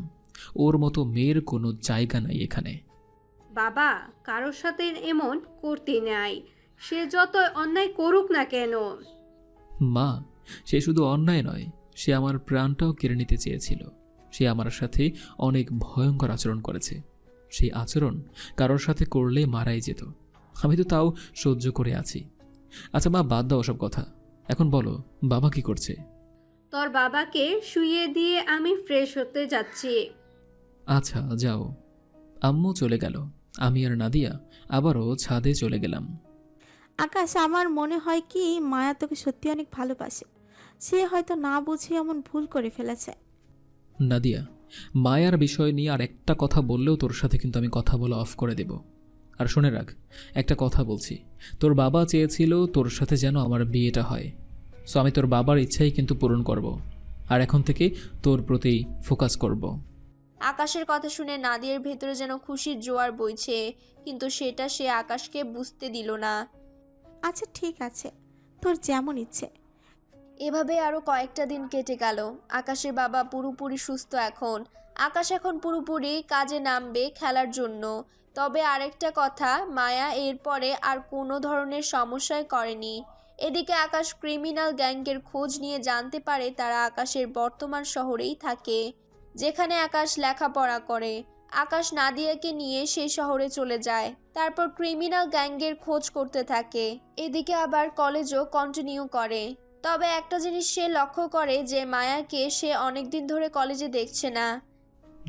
ওর মতো মেয়ের কোনো জায়গা নাই এখানে। বাবা, কারোর সাথে এমন করতে নাই, সে যত অন্যায় করুক না কেন। মা, সে শুধু অন্যায় নয়, সে আমার প্রাণটাও কেড়ে নিতে চেয়েছিল। সে আমার সাথে অনেক ভয়ঙ্কর আচরণ করেছে। সেই আচরণ কারোর সাথে করলে মারাই যেত। আমি তো তাও সহ্য করে আছি। আচ্ছা মা, বাদ দাও ওসব কথা। এখন বলো, বাবা কি করছে? তোর বাবাকে শুইয়ে দিয়ে আমি ফ্রেশ হতে যাচ্ছি। আচ্ছা যাও। আম্মু চলে গেল। আমি আর নাদিয়া আবারও ছাদে চলে গেলাম। আকাশ, আমার মনে হয় কি মায়া তোকে সত্যি অনেক ভালোবাসে। সে হয়তো না বুঝে এমন ভুল করে ফেলেছে। নাদিয়া, মায়ার বিষয় নিয়ে আর একটা কথা বললেও তোর সাথে কিন্তু আমি কথা বলা অফ করে দেব। আর শুনে রাখ, একটা কথা বলছি, তোর বাবা চেয়েছিল তোর সাথে যেন আমার বিয়েটা হয়। সো আমি তোর বাবার ইচ্ছাই কিন্তু পূরণ করব। আর এখন থেকে তোর প্রতি ফোকাস করব। আকাশের কথা শুনে নাদিয়ার ভেতরে যেন খুশির জোয়ার বইছে, কিন্তু সেটা সে আকাশকে বুঝতে দিল না। আচ্ছা ঠিক আছে, তোর যেমন ইচ্ছে। এভাবে আরো কয়েকটা দিন কেটে গেল। আকাশের বাবা পুরোপুরি সুস্থ এখন। আকাশ এখন পুরোপুরি কাজে নামবে খেলার জন্য। তবে আরেকটা কথা, মায়া এরপরে আর কোনো ধরনের সমস্যায় করেনি। এদিকে আকাশ ক্রিমিনাল গ্যাংয়ের খোঁজ নিয়ে জানতে পারে তারা আকাশের বর্তমান শহরেই থাকে, যেখানে আকাশ লেখাপড়া করে। আকাশ নাদিয়াকে নিয়ে সেই শহরে চলে যায়, তারপর ক্রিমিনাল গ্যাংয়ের খোঁজ করতে থাকে। এদিকে আবার কলেজও কন্টিনিউ করে। তবে একটা জিনিস সে লক্ষ্য করে যে মায়াকে সে অনেকদিন ধরে কলেজে দেখছে না।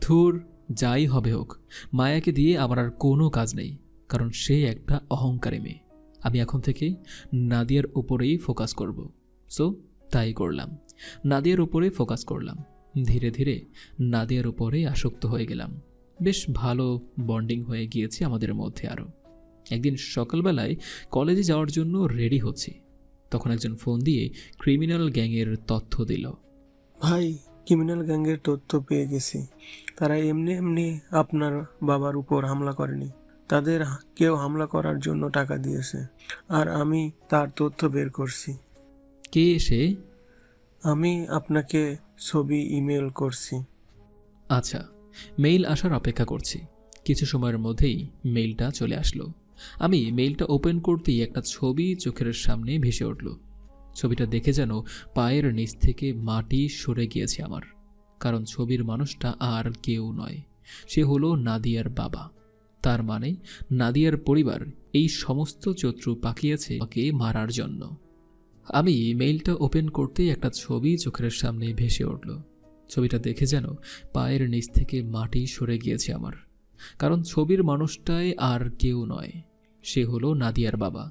ধুর, যাই হবে হোক, মায়াকে দিয়ে আমার আর কোনো কাজ নেই, কারণ সে একটা অহংকারী মেয়ে। আমি এখন থেকে নাদিয়ার উপরেই ফোকাস করব। সো তাই করলাম, নাদিয়ার উপরেই ফোকাস করলাম। ধীরে ধীরে নাদিয়ার উপরে আসক্ত হয়ে গেলাম। বেশ ভালো বন্ডিং হয়ে গিয়েছে আমাদের মধ্যে আরও। একদিন সকালবেলায় কলেজে যাওয়ার জন্য রেডি হচ্ছি, তখন একজন ফোন দিয়ে ক্রিমিনাল গ্যাংয়ের তথ্য দিল। ভাই, ক্রিমিনাল গ্যাংয়ের তথ্য পেয়ে গেছি। তারা এমনি এমনি আপনার বাবার উপর হামলা করেনি, তাদের কেউ হামলা করার জন্য টাকা দিয়েছে, আর আমি তার তথ্য বের করছি। কে সে? আমি আপনাকে ছবি ইমেল করছি। আচ্ছা, মেইল আসার অপেক্ষা করছি। কিছু সময়ের মধ্যেই মেইলটা চলে আসলো। আমি মেইলটা ওপেন করতেই একটা ছবি চোখের সামনে ভেসে উঠল। ছবিটা দেখে যেন পায়ের নিচ থেকে মাটি সরে গিয়েছে আমার, কারণ ছবির মানুষটা আর কেউ নয়, সে হলো নাদিয়ার বাবা। তার মানে নাদিয়ার পরিবার এই সমস্ত চত্রু পাকিয়েছে ওকে মারার জন্য। আমি মেইলটা ওপেন করতেই একটা ছবি চোখের সামনে ভেসে উঠল। ছবিটা দেখে যেন পায়ের নিচ থেকে মাটি সরে গিয়েছে আমার, কারণ ছবির মানুষটাই আর কেউ নয়, সে হলো নাদিয়ার বাবা।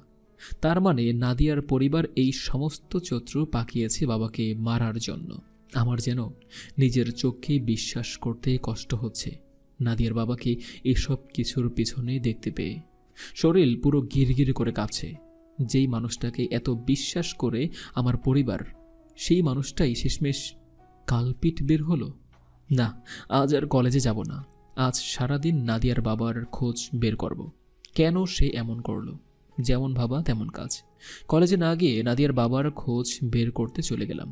তার মানে নাদিয়ার পরিবার এই সমস্ত চত্রু পাকিয়েছে বাবাকে মারার জন্য। আমার যেন নিজের চোখেই বিশ্বাস করতে কষ্ট হচ্ছে নাদিয়ার বাবাকে এসব কিছুর পিছনে দেখতে পেয়ে। শরীর পুরো গিরগির করে কাঁপছে। যেই মানুষটাকে এত বিশ্বাস করে আমার পরিবার, সেই মানুষটাই শেষমেশ কালপিট বের হলো। না, আজ আর কলেজে যাব না। আজ সারাদিন নাদিয়ার বাবার খোঁজ বের করব। কেন সে এমন করলো? যেমন ভাবা তেমন কাজ। কলেজে না গিয়ে নাদিয়ার বাবার খোঁজ বের করতে চলে গেলাম।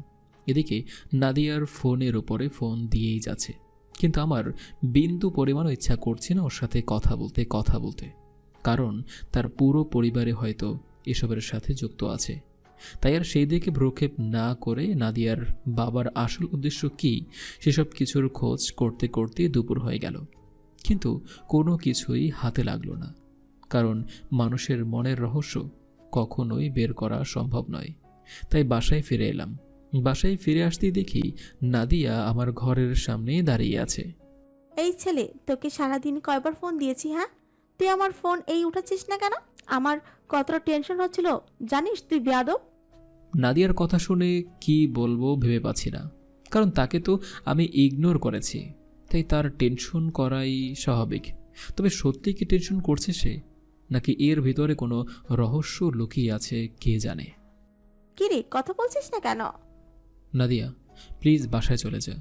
এদিকে নাদিয়ার ফোনের উপরে ফোন দিয়েই যাচ্ছে, কিন্তু আমার বিন্দু পরিমাণও ইচ্ছা করছে না ওর সাথে কথা বলতে, কারণ তার পুরো পরিবারে হয়তো এসবের সাথে যুক্ত আছে। তাই আর সেই দিকে ভ্রুক্ষেপ না করে নাদিয়ার বাবার আসল উদ্দেশ্য কী সেসব কিছুর খোঁজ করতে করতে দুপুর হয়ে গেল, কিন্তু কোনো কিছুই হাতে লাগলো না। কারণ মানুষের মনের রহস্য কখনোই বের করা সম্ভব নয়। তাই বাসায় ফিরে এলাম। বাসায় ফিরে আসতেই দেখি নাদিয়া আমার ঘরের সামনে দাঁড়িয়ে আছে। এই ছেলে, তোকে সারাদিন কয়বার ফোন দিয়েছি? হ্যাঁ, তুই আমার ফোন এই উঠাচ্ছিস না কেন? আমার কতটা টেনশন হচ্ছিল জানিস তুই বেয়াদব। নাদিয়ার কথা শুনে কি বলবো ভেবে পাচ্ছি না, কারণ তাকে তো আমি ইগনোর করেছি, তাই তার টেনশন করাই স্বাভাবিক। তবে সত্যি কি টেনশন করছে সে, নাকি এর ভিতরে কোনো রহস্য লুকিয়ে আছে কে জানে। কি রে, কথা বলছিস না কেন? নাদিয়া, প্লিজ বাসায় চলে যা।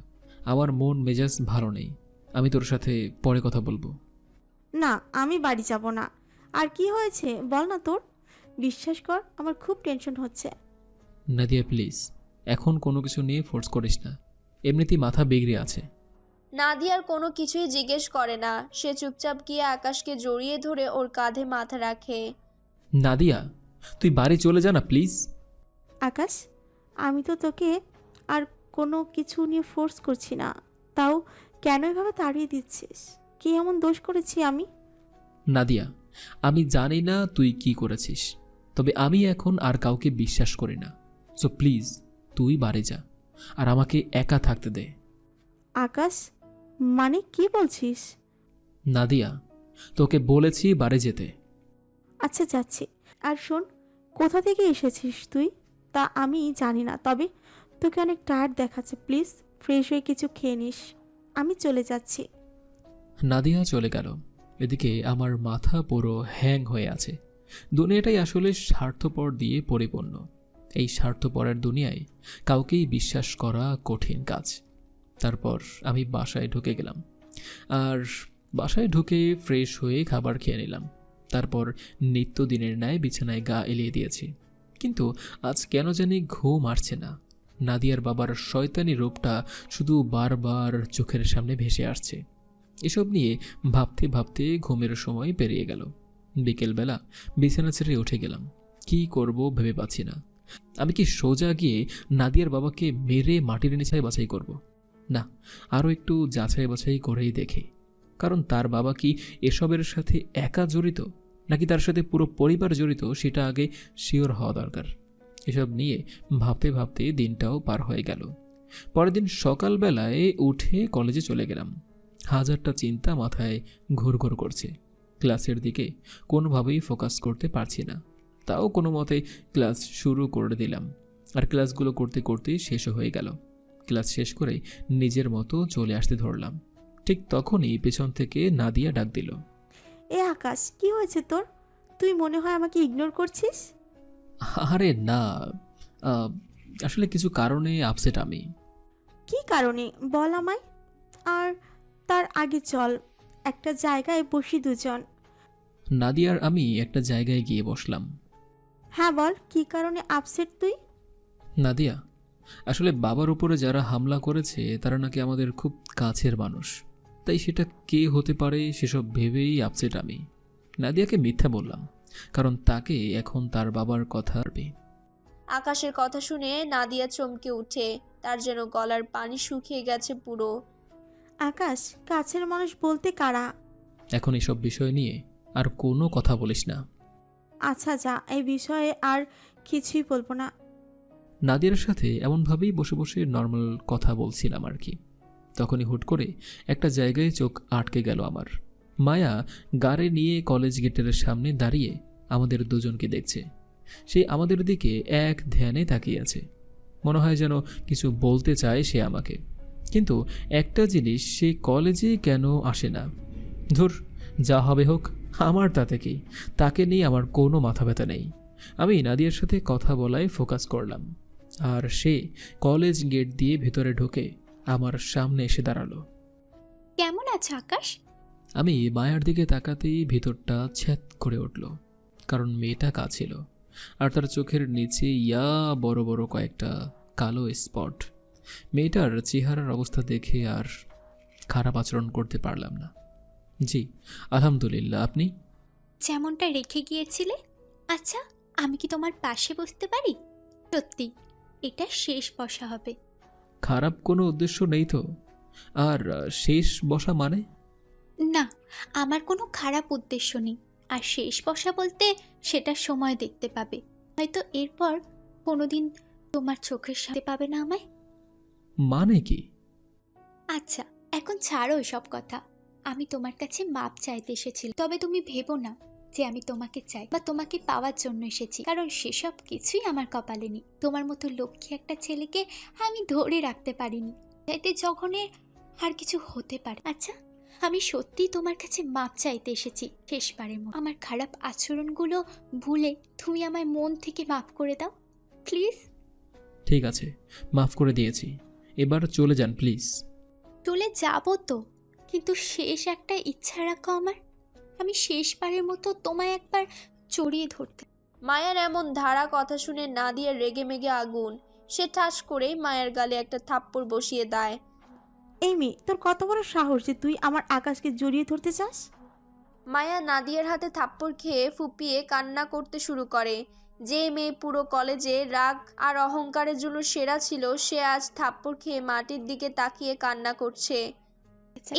আমার মন মেজাজ ভালো নেই। আমি তোর সাথে পরে কথা বলবো। না, আমি বাড়ি যাব না। আর কি হয়েছে বল না তোর? বিশ্বাস কর, আমার খুব টেনশন হচ্ছে। নাদিয়া প্লিজ, এখন কোনো কিছু নিয়ে ফোর্স করিস না, এমনিতেই মাথা বিগড়ে আছে। নাদিয়ার কোনো কিছুই জিজ্ঞেস করে না, সে চুপচাপ গিয়ে আকাশকে জড়িয়ে ধরে ওর কাঁধে মাথা রাখে। নাদিয়া, তুই বাড়ি চলে যা না প্লিজ। আকাশ, আমি তো তোকে আর কোনো কিছু নিয়ে ফোর্স করছি না, তাও কেন এভাবে তাড়িয়ে দিচ্ছিস? কি এমন দোষ করেছি আমি? নাদিয়া, আমি জানি না তুই কি করেছিস, তবে আমি এখন আর কাউকে বিশ্বাস করি না। সো প্লিজ তুই বাড়ি যা, আর আমাকে একা থাকতে দে। আকাশ, মানে কি বলছিস? নাদিয়া, তোকে বলেছি বাড়ি যেতে। আচ্ছা যাচ্ছি। আর শোন, কোথা থেকে এসেছিস তুই তা আমি জানি না, তবে তোকে অনেক টায়ার্ড দেখাচ্ছে। প্লিজ ফ্রেশ হয়ে কিছু খেয়ে নিস, আমি চলে যাচ্ছি। নাদিয়া চলে গেল। এদিকে আমার মাথা পুরো হ্যাং হয়ে আছে। দুনিয়াটাই আসলে স্বার্থপর দিয়ে পরিপূর্ণ। এই স্বার্থপরের দুনিয়ায় কাউকেই বিশ্বাস করা কঠিন কাজ। তারপর আমি বাসায় ঢুকে গেলাম, আর বাসায় ঢুকে ফ্রেশ হয়ে খাবার খেয়ে নিলাম। তারপর নিত্যদিনের ন্যায় বিছানায় গা এলিয়ে দিয়েছি, কিন্তু আজ কেন জানি ঘুম আসছে না। নাদিয়ার বাবার শয়তানি রূপটা শুধু বারবার চোখের সামনে ভেসে আসছে। এসব নিয়ে ভাবতে ভাবতে ঘুমের সময় পেরিয়ে গেল। বিকেলবেলা বিছানা ছেড়ে উঠে গেলাম। কি করব ভেবে পাচ্ছি না। আমি কি সোজা গিয়ে নাদিয়ার বাবাকে মেরে মাটির নিচে বাছাই করব? না, আরও একটু যাচাই বাছাই করেই দেখি, কারণ তার বাবা কি এসবের সাথে একা জড়িত নাকি তার সাথে পুরো পরিবার জড়িত সেটা আগে শিওর হওয়া দরকার। এসব নিয়ে ভাবতে ভাবতে দিনটাও পার হয়ে গেল। পরের দিন সকালবেলায় উঠে কলেজে চলে গেলাম। হাজারটা চিন্তা মাথায় ঘুরঘুর করছে। ক্লাসের দিকে কোনোভাবেই ফোকাস করতে পারছি না, তাও কোনো মতে ক্লাস শুরু করে দিলাম, আর ক্লাসগুলো করতে করতে শেষও হয়ে গেল। ক্লাস শেষ করে নিজের মতো চলে আসতে ধরলাম। ঠিক তখনই পেছন থেকে নাদিয়া ডাক দিল। এ আকাশ, কি হয়েছে তোর? তুই মনে হয় আমাকে ইগনোর করছিস। আরে না, আহ, আসলে কিছু কারণে আপসেট আমি। কি কারণে বল আমায়। আর তার আগে চল একটা জায়গায় বসি দুজন। নাদিয়ার আমি একটা জায়গায় গিয়ে বসলাম। হ্যাঁ বল, কি কারণে আপসেট তুই? নাদিয়া, আসলে বাবার উপরে যারা হামলা করেছে তারা নাকি আমাদের খুব কাছের মানুষ, তাই সেটা কে হতে পারে সেসব ভেবেই আপসেট আমি। নাদিয়াকে মিথ্যা বললাম, কারণ তাকে এখন তার বাবার কথা পারবে। আকাশের কথা শুনে নাদিয়া চমকে উঠে, তার যেন গলার পানি শুকিয়ে গেছে পুরো। আকাশ, কাছের মানুষ বলতে কারা? এখন এসব বিষয় নিয়ে আর কোনো কথা বলিস না। আচ্ছা যা, এই বিষয়ে আর কিছুই বলবো না। নাদিয়ার সাথে এমনভাবেই বসে বসে নর্মাল কথা বলছিলাম আর কি। তখনই হুট করে একটা জায়গায় চোখ আটকে গেল আমার। মায়া গাড়ি নিয়ে কলেজ গেটের সামনে দাঁড়িয়ে আমাদের দুজনকে দেখছে। সে আমাদের দিকে এক ধ্যানে তাকিয়ে আছে, মনে হয় যেন কিছু বলতে চায় সে আমাকে। কিন্তু একটা জিনিস, সে কলেজে কেন আসে না? ধুর, যা হবে হোক, আমার তাতে কি, তাকে নিয়ে আমার কোনো মাথা ব্যথা নেই। আমি নাদিয়ার সাথে কথা বলায় ফোকাস করলাম, আর সে কলেজ গেট দিয়ে ভেতরে ঢোকে আমার সামনে এসে দাঁড়ালো। কেমন আছে আকাশ? আমি মায়ার দিকে তাকাতেই ভিতরটা ছ্যাত করে উঠল, কারণ মেয়েটা কাছিল আর তার চোখের নিচে বড় বড় কয়েকটা কালো স্পট। মেয়েটার চেহারার অবস্থা দেখে আর খারাপ আচরণ করতে পারলাম না। জি আলহামদুলিল্লাহ, আপনি? যেমনটা রেখে গিয়েছিলে। আচ্ছা, আমি কি তোমার পাশে বসতে পারি? সত্যি, এটা শেষ বসা হবে। খারাপ কোনো উদ্দেশ্য নেই তো? আর শেষ বসা মানে? না, আমার কোনো খারাপ উদ্দেশ্য নেই। আর শেষ বসা বলতে সেটা সময় দেখতে পাবে, হয়তো এরপর কোনোদিন তোমার চোখের সামনে পাবে না আমায়। মানে কি? আচ্ছা, এখন ছাড়ো সব কথা। আমি তোমার কাছে মাপ চাইতে এসেছি, তবে তুমি ভেবো না যে আমি তোমাকে চাই বা তোমাকে পাওয়ার জন্য এসেছি, কারণ সেসব কিছুই আমার কপালে নেই। তোমার মতো লক্ষ্মী একটা ছেলেকে আমি ধরে রাখতে পারিনি, এতে জঘনের আর কিছু হতে পারে। আচ্ছা, আমি সত্যি তোমার কাছে মাপ চাইতে এসেছি শেষবারের মতো। আমার খারাপ আচরণগুলো ভুলে তুমি আমায় মন থেকে মাফ করে দাও প্লিজ। ঠিক আছে, মাফ করে দিয়েছি, এবার চলে যান প্লিজ। চলে যাবো তো, কিন্তু শেষ একটা ইচ্ছা রাখো আমার। আমি শেষবারের মতো তোমায় একবার জড়িয়ে ধরতে। মায়ার এমন ধারা কথা শুনে নাদিয়া রেগে মেগে আগুন। সে ঠাস করে মায়ের গালে একটা থাপ্পড় বসিয়ে দেয়। এই মেয়ে, তোর কত বড় সাহস যে তুই আমার আকাশকে জড়িয়ে ধরতে চাস? মায়া নাদিয়ার হাতে থাপ্পড় খেয়ে ফুপিয়ে কান্না করতে শুরু করে। যে মেয়ে পুরো কলেজে রাগ আর অহংকারের জন্য সেরা ছিল, সে আজ থাপ্পড় খেয়ে মাটির দিকে তাকিয়ে কান্না করছে।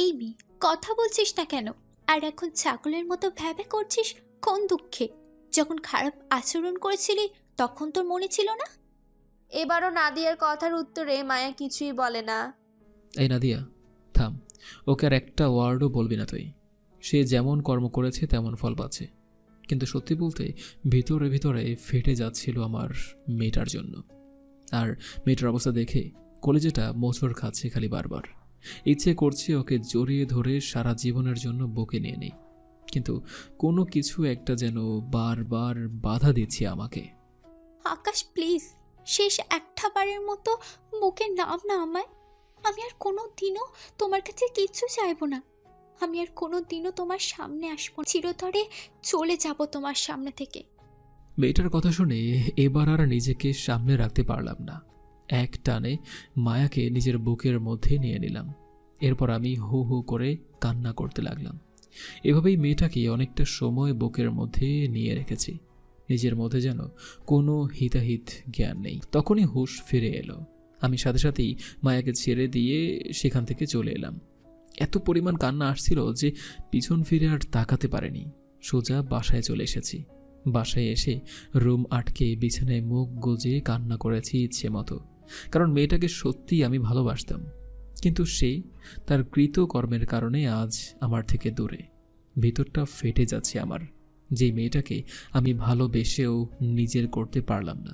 এই মেয়ে, কথা বলছিস না কেন? আর এখন ছাগলের মতো ভ্যাবে করছিস কোন দুঃখে? যখন খারাপ আচরণ করেছিলি তখন তোর মনে ছিল না? এবারও নাদিয়ার কথার উত্তরে মায়া কিছুই বলে না। এই নাদিয়া, থাম, ওকে আর একটা ওয়ার্ডও বলবি না তুই। সে যেমন কর্ম করেছে তেমন ফল পাচ্ছে। কিন্তু সত্যি বলতে ভিতরে ভিতরে ফেটে যাচ্ছিল আমার মেয়েটার জন্য। আর মেয়েটার অবস্থা দেখে কলেজেটা মোচড় খাচ্ছে খালি বারবার। ইচ্ছে করছে ওকে জড়িয়ে ধরে সারা জীবনের জন্য বুকে নিয়ে নেই, কিন্তু কোনো কিছু একটা যেন বারবার বাধা দিচ্ছে আমাকে। আকাশ প্লিজ, শেষ একটা বারের মতো মুখে নাম না আমায়। আমি আর কোনো দিনও তোমার কাছে কিচ্ছু চাইবো না। আমি আর কোনো দিনও তোমার সামনে আসবো, চিরতরে চলে যাব তোমার সামনে থেকে। মেয়েটার কথা শুনে এবার আর নিজেকে সামনে রাখতে পারলাম না। এক টানে মায়াকে নিজের বুকের মধ্যে নিয়ে নিলাম। এরপর আমি হু হু করে কান্না করতে লাগলাম। এভাবেই মেয়েটাকে অনেকটা সময় বুকের মধ্যে নিয়ে রেখেছি। নিজের মধ্যে যেন কোনো হিতাহিত জ্ঞান নেই। তখনই হুঁশ ফিরে এলো। আমি সাথে সাথেই মায়াকে ছেড়ে দিয়ে সেখান থেকে চলে এলাম। এত পরিমাণ কান্না আসছিল যে পিছন ফিরে আর তাকাতে পারেনি। সোজা বাসায় চলে এসেছি। বাসায় এসে রুম আটকে বিছানায় মুখ গুজে কান্না করেছি ইচ্ছে মতো, কারণ মেয়েটাকে সত্যিই আমি ভালোবাসতাম। কিন্তু সে তার কৃতকর্মের কারণে আজ আমার থেকে দূরে। ভিতরটা ফেটে যাচ্ছে আমার, যে মেয়েটাকে আমি ভালোবেসেও নিজের করতে পারলাম না।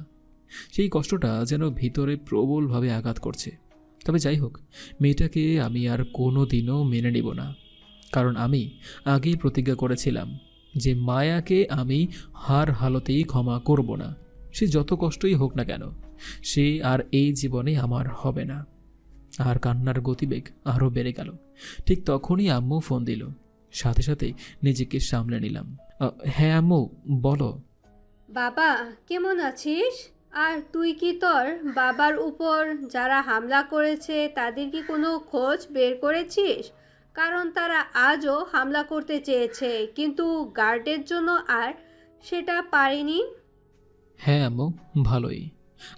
সেই কষ্টটা যেন ভিতরে প্রবলভাবে আঘাত করছে। তবে যাই হোক, মেয়েটাকে আমি আর কোনো দিনও মেনে নিব না, কারণ আমি আগেই প্রতিজ্ঞা করেছিলাম যে মায়াকে আমি হার হালতেই ক্ষমা করব না। সে যত কষ্টই হোক না কেন, সে আর এই জীবনে আমার হবে না। আর কান্নার গতিবেগ আরও বেড়ে গেল। ঠিক তখনই আম্মু ফোন দিল। সাথে সাথে নিজেকে সামলে নিলাম। হ্যাঁ আম্মু, বলো। বাবা কেমন আছিস? আর তুই কি তোর বাবার উপর যারা হামলা করেছে তাদের কি কোনো খোঁজ বের করেছিস? কারণ তারা আজও হামলা করতে চেয়েছে, কিন্তু গার্ডের জন্য আর সেটা পারেনি। হ্যাঁ আম্মু, ভালোই।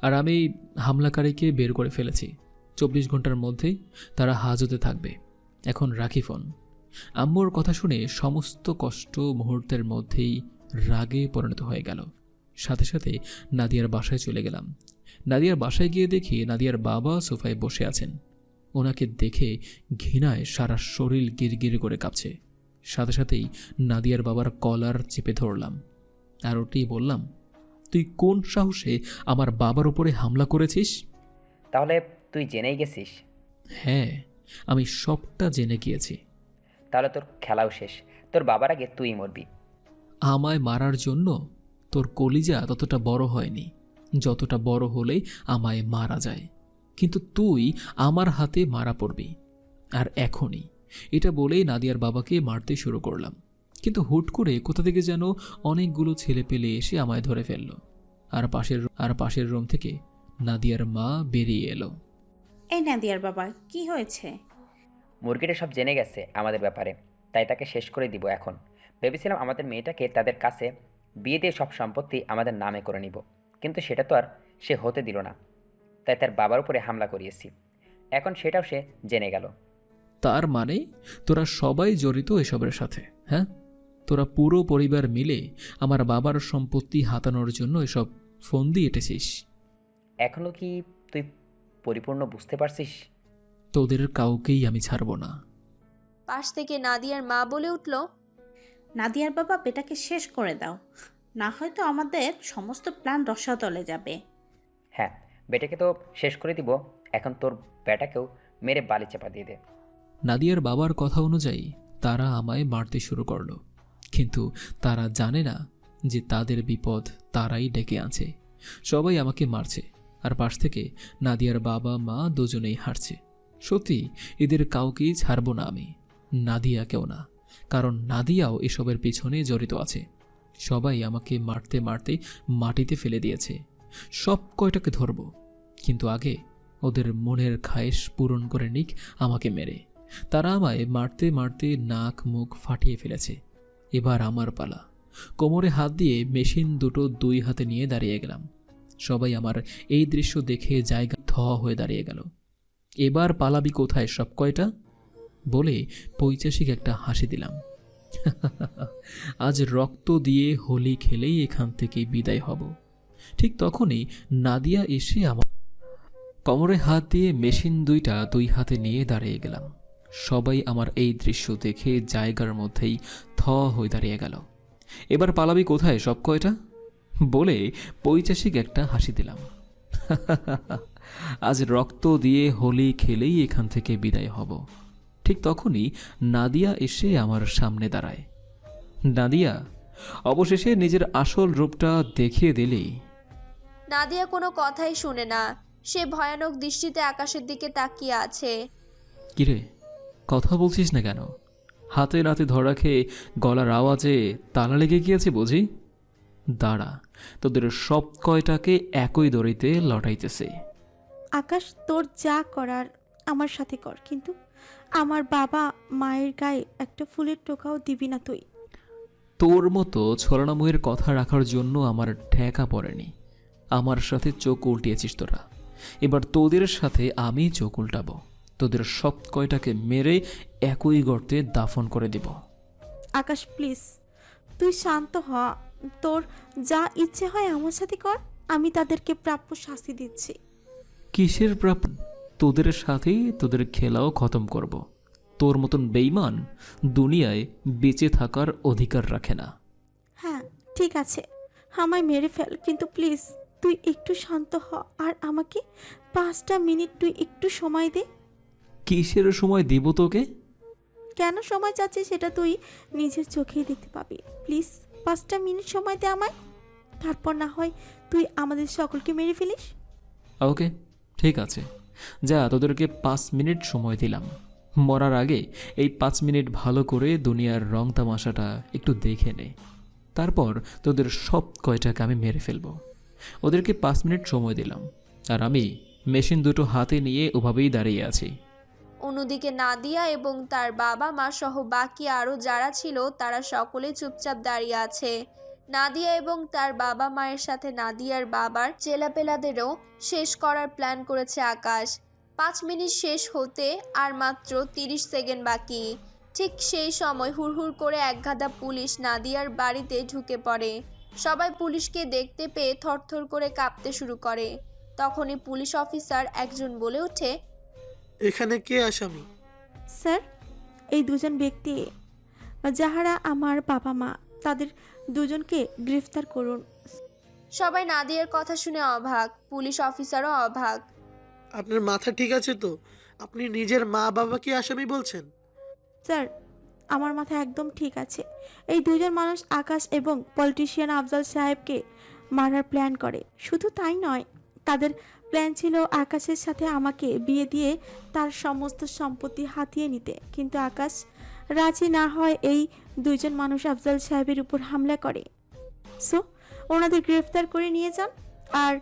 আর আমি হামলাকারীকে বের করে ফেলেছি। 24 ঘন্টার মধ্যেই তারা হাজতে থাকবে। এখন রাখি ফোন। আম্মুর কথা শুনে সমস্ত কষ্ট মুহূর্তের মধ্যেই রাগে পরিণত হয়ে গেল। সাথে সাথে নাদিয়ার বাসায় চলে গেলাম। নাদিয়ার বাসায় গিয়ে দেখি নাদিয়ার বাবা সোফায় বসে আছেন। ওনাকে দেখে ঘৃণায় সারা শরীর গিরগির করে কাঁপছে। সাথে সাথেই নাদিয়ার বাবার কলার চেপে ধরলাম আর ওটি বললাম, তুই কোন সাহসে আমার বাবার উপরে হামলা করেছিস? তাহলে তুই জেনেই গেছিস? হ্যাঁ, আমি সবটা জেনে গিয়েছি। তাহলে তোর খেলাও শেষ। তোর বাবার আগে তুই মরবি। আমায় মারার জন্য তোর কলিজা ততটা বড় হয়নি যতটা বড় হলে আমায় মারা যায়। কিন্তু তুই আমার হাতে মারা পড়বি, আর এখনই। এটা বলেই নাদিয়ার বাবাকে মারতে শুরু করলাম। কিন্তু হুট করে কোথা থেকে যেন অনেকগুলো ছেলে পেলে এসে আমায় ধরে ফেলল। আর পাশের রুম থেকে নাদিয়ার মা বেরিয়ে এলো। এই নাদিয়ার বাবা, কি হয়েছে? মুরগিটা সব জেনে গেছে আমাদের ব্যাপারে, তাই তাকে শেষ করে দিব। এখন ভেবেছিলাম আমাদের মেয়েটাকে তাদের কাছে বিয়ে দিয়ে সব সম্পত্তি আমাদের নামে করে নিব, কিন্তু সেটা তো আর সে হতে দিল না। তাই তার বাবার উপরে হামলা করিয়েছি। এখন সেটাও সে জেনে গেল। তার মানে তোরা সবাই জড়িত এসবের সাথে? হ্যাঁ, তোরা পুরো পরিবার মিলে আমার বাবার সম্পত্তি হাতানোর জন্য এসব ফোন দিয়ে এঁটেছিস। এখনও কি তুই পরিপূর্ণ বুঝতে পারছিস? তোদের কাউকেই আমি ছাড়ব না। পাশ থেকে নাদিয়ার মা বলে উঠল, নাদিয়ার বাবা, বেটাকে শেষ করে দাও, না হয়তো আমাদের সমস্ত প্ল্যান রসাতলে যাবে। হ্যাঁ, বেটাকে তো শেষ করে দিব। এখন তোর বেটাকেও মেরে বালি চাপা দিয়ে দে। নাদিয়ার বাবার কথা অনুযায়ী তারা আমায় মারতে শুরু করলো, কিন্তু তারা জানে না যে তাদের বিপদ তারাই ডেকে আনছে। সবাই আমাকে মারছে, আর পাশ থেকে নাদিয়ার বাবা মা দুজনেই হারছে। সত্যি এদের কাউকেই ছাড়ব না আমি, নাদিয়াকেও না, কারণ নাদিয়াও এসবের পিছনে জড়িত আছে। সবাই আমাকে মারতে মারতে মাটিতে ফেলে দিয়েছে। সব কয়টাকে ধরব, কিন্তু আগে ওদের মনের খায়েশ পূরণ করে নিক আমাকে মেরে। তারা আমায় মারতে মারতে নাক মুখ ফাটিয়ে ফেলেছে। এবার আমার পালা। কোমরে হাত দিয়ে মেশিন দুটো দুই হাতে নিয়ে দাঁড়িয়ে গেলাম। সবাই আমার এই দৃশ্য দেখে জায়গা থ হয়ে দাঁড়িয়ে গেল। এবার পালাবি কোথায় সব কয়টা বলে পৈচাসিক একটা হাসি দিলাম। আজ রক্ত দিয়ে হোলি খেলেই এখান থেকে বিদায় হব। ঠিক তখনই নাদিয়া এসে আমার কোমরে হাত দিয়ে মেশিন দুইটা দুই হাতে নিয়ে দাঁড়িয়ে গেলাম। সবাই আমার এই দৃশ্য দেখে জায়গার মধ্যেই থ হয়ে দাঁড়িয়ে গেল। এবার পালাবি কোথায় সব কয়টা বলে পৈচাসিক একটা হাসি দিলাম। আজ রক্ত দিয়ে হোলি খেলেই এখান থেকে বিদায় হব। ঠিক তখনই নাদিয়া এসে আমার সামনে দাঁড়ায়। নাদিয়া অবশেষে নিজের আসল রূপটা দেখিয়ে দিলেই। নাদিয়া কোনো কথাই শুনে না। সে ভয়ানক দৃষ্টিতে আকাশের দিকে তাকিয়ে আছে। কিরে, কথা বলছিস না কেন? হাতে নাতে ধরা খেয়ে গলার আওয়াজে তালা লেগে গিয়েছে বুঝি? দাঁড়া, তোদের সব কয়টাকে একই দড়িতে লটাইতেছে। আকাশ, তোর যা করার আমার সাথে কর, কিন্তু আমার বাবা মায়ের গায়ে একটা ফুলের টোকাও দিবি না তুই। তোর মতো ছলনাময়ের কথা রাখার জন্য আমার ঠেকা পড়েনি। আমার সাথে চোখ উল্টিয়েছিস তোরা, এবার তোদের সাথে আমি চোখ উল্টাবো। তোদের সব কয়টাকে মেরে একই গর্তে দাফন করে দিব। আকাশ প্লিজ, তুই শান্ত হ। তোর যা ইচ্ছে হয় আমার সাথে কর, আমি তাদেরকে প্রাপ্য শাস্তি দিচ্ছি। কিসের প্রাপ্য? তোদের সাথেই তোদের খেলাও খতম করব। তোর মতন বেঈমান দুনিয়ায় বেঁচে থাকার অধিকার রাখে না। হ্যাঁ ঠিক আছে, আমায় মেরে ফেল, কিন্তু প্লিজ তুই একটু শান্ত হ আর আমাকে 5টা মিনিট তুই একটু সময় দে। কিসের সময় দিব তোকে? কেন সময় চাচ্ছি সেটা তুই নিজের চোখেই দেখতে পাবি। প্লিজ 5টা মিনিট সময় দে আমায়, তারপর না হয় তুই আমাদের সকলকে মেরে ফেলিস। ওকে, ঠিক আছে, যা, তোদেরকে 5 মিনিট সময় দিলাম। মরার আগে এই 5 মিনিট ভালো করে দুনিয়ার রং তামাশাটা একটু দেখে নে, তারপর তোদের সব কয়টাকে আমি মেরে ফেলবো। ওদেরকে 5 মিনিট সময় দিলাম, আর আমি মেশিন দুটো হাতে নিয়ে ওভাবেই দাঁড়িয়ে আছি। অন্যদিকে নাদিয়া এবং তার বাবা মা সহ বাকি আরও যারা ছিল তারা সকলে চুপচাপ দাঁড়িয়ে আছে। নাদিয়া এবং তার বাবা মায়ের সাথে নাদিয়ার বাবার চেলাপেলাদেরও শেষ করার প্ল্যান করেছে আকাশ। 5 মিনিট শেষ হতে আর মাত্র 30 সেকেন্ড বাকি। ঠিক সেই সময় হুড়হুড় করে একগাদা পুলিশ নাদিয়ার বাড়িতে ঢুকে পড়ে। সবাই পুলিশকে দেখতে পেয়ে থরথর করে কাঁপতে শুরু করে। তখনই পুলিশ অফিসার একজন বলে ওঠে, এখানে কে আসামি? স্যার, এই দুজন ব্যক্তি যাহারা আমার বাবা মা, তাদের দুজনকে গ্রেফতার করুন। সবাই নাদিয়ার কথা শুনে অবাক, পুলিশ অফিসারও অবাক। আপনার মাথা ঠিক আছে তো? আপনি নিজের মা বাবাকে আসামি বলছেন? স্যার, আমার মাথা একদম ঠিক আছে। এই দুজন মানুষ আকাশ এবং পলিটিশিয়ান আফজাল সাহেবকে মারার প্ল্যান করে। শুধু তাই নয়, তাদের প্ল্যান ছিল আকাশের সাথে আমাকে বিয়ে দিয়ে তার সমস্ত সম্পত্তি হাতিয়ে নিতে, কিন্তু আকাশ রাজি না হয় এই দুইজন মানুষ আফজাল সাহেবের উপর হামলা করে। সো ওনাদের গ্রেফতার করে নিয়ে যান, আর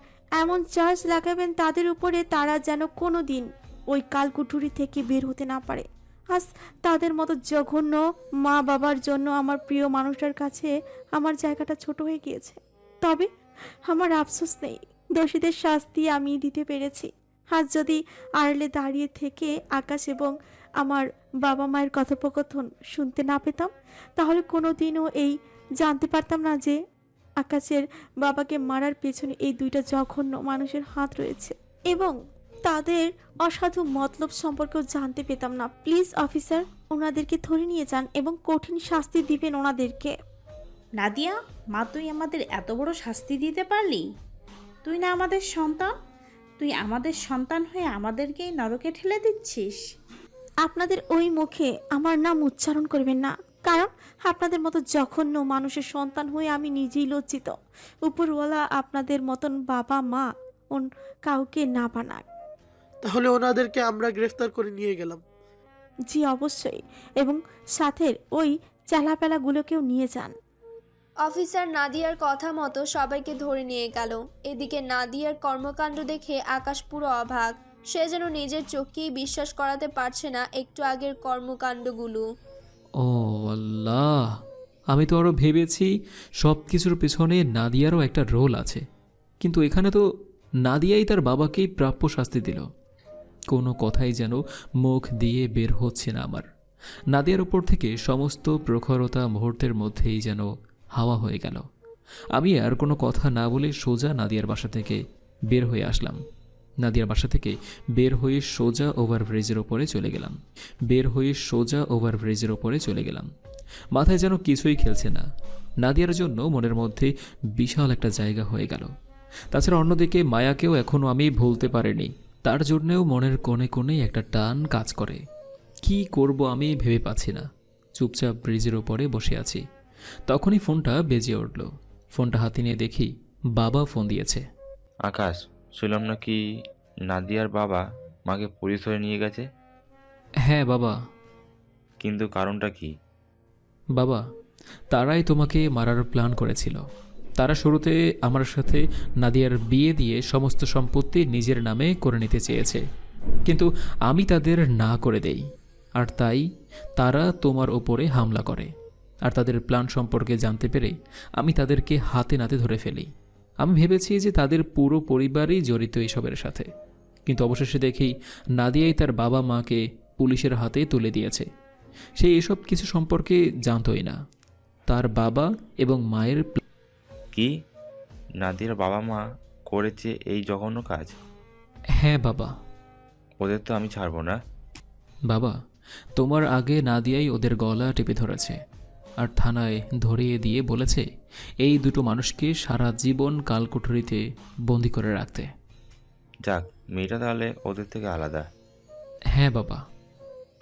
এমন চার্জ লাগাবেন তাদের উপরে তারা যেন কোনো দিন ওই কালকুঠুরি থেকে বের হতে না পারে। আজ তাদের মতো জঘন্য মা বাবার জন্য আমার প্রিয় মানুষটার কাছে আমার জায়গাটা ছোট হয়ে গিয়েছে। তবে আমার আফসোস নেই, দোষীদের শাস্তি আমি দিতে পেরেছি। আজ যদি আড়ালে দাঁড়িয়ে থেকে আকাশ এবং আমার বাবা মায়ের কথোপকথন শুনতে না পেতাম, তাহলে কোনো দিনও এই জানতে পারতাম না যে আকাশের বাবাকে মারার পেছনে এই দুইটা জঘন্য মানুষের হাত রয়েছে, এবং তাদের অসাধু মতলব সম্পর্কেও জানতে পেতাম না। প্লিজ অফিসার, ওনাদেরকে ধরে নিয়ে যান এবং কঠিন শাস্তি দিবেন ওনাদেরকে। নাদিয়া, মা, তুই আমাদের এত বড় শাস্তি দিতে পারলি? তুই না আমাদের সন্তান? তুই আমাদের সন্তান হয়ে আমাদেরকেই নরকে ঠেলে দিচ্ছিস? আপনাদের ওই মুখে আমার নাম উচ্চারণ করবেন না, কারণ আপনাদের মতো জঘন্য মানুষের সন্তান হয়ে আমি নিজেই লজ্জিত। উপরওয়ালা আপনাদের মতন বাবা মা কাউকে না বানায়। তাহলে ওনাদেরকে আমরা গ্রেফতার করে নিয়ে গেলাম। জি অবশ্যই, এবং সাথে ওই চালাপেলাগুলোকেও নিয়ে যান। অফিসার নাদিয়ার কথা মতো সবাইকে ধরে নিয়ে গেল। এদিকে নাদিয়ার কর্মকাণ্ড দেখে আকাশ পুরো অবাক। সে যেন নিজের চোখকেই বিশ্বাস করাতে পারছে না একটু আগের কর্মকাণ্ডগুলো। ও আল্লাহ, আমি তো আরও ভেবেছি সব কিছুর পেছনে নাদিয়ারও একটা রোল আছে, কিন্তু এখানে তো নাদিয়াই তার বাবাকেই প্রাপ্য শাস্তি দিল। কোনো কথাই যেন মুখ দিয়ে বের হচ্ছে না আমার। নাদিয়ার ওপর থেকে সমস্ত প্রখরতা মুহূর্তের মধ্যেই যেন হাওয়া হয়ে গেল। আমি আর কোনো কথা না বলে সোজা নাদিয়ার বাসা থেকে বের হয়ে আসলাম। নাদিয়ার বাসা থেকে বের হয়ে সোজা ওভারব্রিজের ওপরে চলে গেলাম। মাথায় যেন কিছুই খেলছে না। নাদিয়ার জন্য মনের মধ্যে বিশাল একটা জায়গা হয়ে গেল। তাছাড়া অন্যদিকে মায়াকেও এখনও আমি ভুলতে পারিনি। তার জন্যেও মনের কোণে কোণে একটা টান কাজ করে। কি করব আমি ভেবে পাচ্ছি না। চুপচাপ ব্রিজের ওপরে বসে আছি। তখনই ফোনটা বেজে উঠল। ফোনটা হাতে নিয়ে দেখি বাবা ফোন দিয়েছে। আকাশ, শুনলাম নাকি নাদিয়ার বাবা মাকে পুলিশ ধরে নিয়ে গেছে? হ্যাঁ বাবা। কিন্তু কারণটা কি? বাবা, তারাই তোমাকে মারার প্ল্যান করেছিল। তারা শুরুতে আমার সাথে নাদিয়ার বিয়ে দিয়ে সমস্ত সম্পত্তি নিজের নামে করে নিতে চেয়েছে, কিন্তু আমি তাদের না করে দেই, আর তাই তারা তোমার ওপরে হামলা করে। আর তাদের প্ল্যান সম্পর্কে জানতে পেরে আমি তাদেরকে হাতে নাতে ধরে ফেলি। আমি ভেবেছি যে তাদের পুরো পরিবারই জড়িত এইসবের সাথে, কিন্তু অবশেষে দেখি নাদিয়াই তার বাবা মাকে পুলিশের হাতে তুলে দিয়েছে। সে এসব কিছু সম্পর্কে জানতই না। তার বাবা এবং মায়ের কি নাদিয়ার বাবা মা করেছে এই জঘন্য কাজ? হ্যাঁ বাবা। ওদের তো আমি ছাড়বো না। বাবা, তোমার আগে নাদিয়াই ওদের গলা টিপে ধরেছে আর থানায় ধরিয়ে দিয়ে বলেছে এই দুটো মানুষকে সারা জীবন কালকুঠুরিতে বন্দি করে রাখতে। যাক, মেয়েটা তাহলে ওদের থেকে আলাদা। হ্যাঁ বাবা।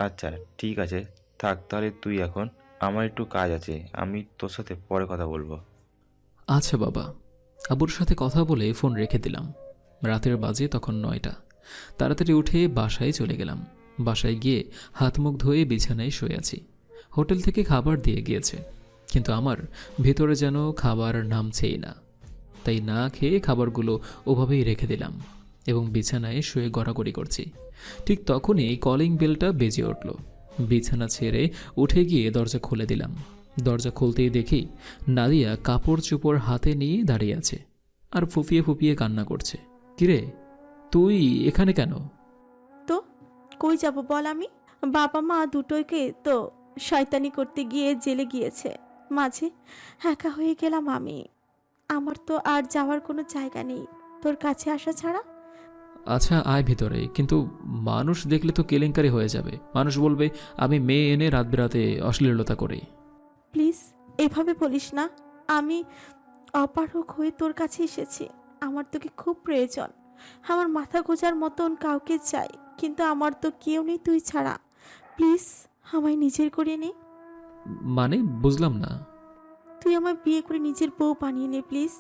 আচ্ছা ঠিক আছে, থাক তাহলে তুই এখন। আমার একটু কাজ আছে, আমি তোর সাথে পরে কথা বলবো। আচ্ছা বাবা। আব্বুর সাথে কথা বলে ফোন রেখে দিলাম। রাতের বাজে তখন 9টা। তাড়াতাড়ি উঠে বাসায় চলে গেলাম। বাসায় গিয়ে হাত মুখ ধুয়ে বিছানায় শুয়ে আছি। হোটেল থেকে খাবার দিয়ে গিয়েছে, কিন্তু আমার ভেতরে যেন খাবার নামছেই না। তাই না খেয়ে খাবারগুলো ওভাবেই রেখে দিলাম এবং বিছানায় শুয়ে গড়াগড়ি করছি। ঠিক তখনই কলিং বেলটা বেজে উঠল। বিছানা ছেড়ে উঠে গিয়ে দরজা খুলে দিলাম। দরজা খুলতেই দেখি নাদিয়া কাপড় চোপড় হাতে নিয়ে দাঁড়িয়ে আছে আর ফুপিয়ে ফুপিয়ে কান্না করছে। কিরে, তুই এখানে কেন? তো কই যাব বল? আমি বাবা মা দুটোকে তো শয়তানি করতে গিয়ে জেলে গিয়েছে, মাঝে একা হয়ে গেলাম আমি। আমার তো আর যাওয়ার কোনো জায়গা নেই তোর কাছে আসা ছাড়া। আচ্ছা আয় ভিতরে, কিন্তু মানুষ দেখলে তো কেলেঙ্কারি হয়ে যাবে। মানুষ বলবে আমি মেয়ে এনে রাত বেরাতে অশ্লীলতা করি। প্লিজ এভাবে বলিস না। আমি অপারক হয়ে তোর কাছে এসেছি। আমার তোকে খুব প্রয়োজন। আমার মাথা গোজার মতন কাউকে চাই, কিন্তু আমার তো কেউ নেই তুই ছাড়া। প্লিজ আমায় নিজের করে নে। মানে বুঝলাম না। তুই আমায় বিয়ে করে নিজের বউ বানিয়ে নে প্লিজ।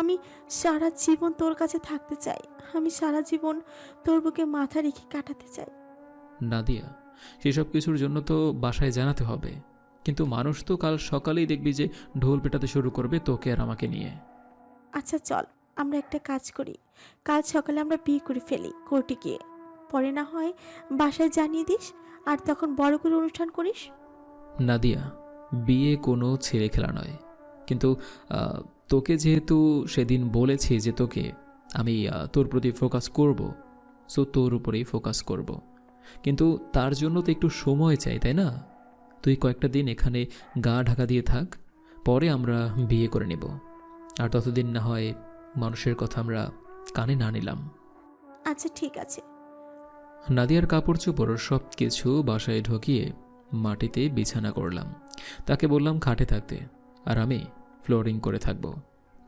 আমি সারা জীবন তোর কাছে থাকতে চাই। আমি সারা জীবন তোর বুকে মাথা রেখে কাটাতে চাই। নাদিয়া, সেসব কিছুর জন্য তো বাসায় জানাতে হবে, কিন্তু মানুষ তো কাল সকালেই দেখবি যে ঢোল পেটাতে শুরু করবে তোকে আর আমাকে নিয়ে। আচ্ছা চল, আমরা একটা কাজ করি। কাল সকালে আমরা বিয়ে করে ফেলি কোর্টে গিয়ে। পরে না হয় বাসায় জানিয়ে দিস, আর তখন বড় করে অনুষ্ঠান করিস। নাদিয়া, বিয়ে কোনো ছেলে খেলা নয়, কিন্তু তোকে যেহেতু সেদিন বলেছি যে তোকে আমি তোর প্রতি ফোকাস করব, সো তোর উপরেই ফোকাস করব। কিন্তু তার জন্য তো একটু সময় চাই, তাই না? তুই কয়েকটা দিন এখানে গা ঢাকা দিয়ে থাক, পরে আমরা বিয়ে করে নেব। আর ততদিন না হয় মানুষের কথা আমরা কানে না নিলাম। আচ্ছা ঠিক আছে। নাদিয়ার কাপড় চোপড় সব কিছু বাসায় ঢুকিয়ে মাটিতে বিছানা করলাম। তাকে বললাম খাটে থাকতে, আর আমি ফ্লোরিং করে থাকব।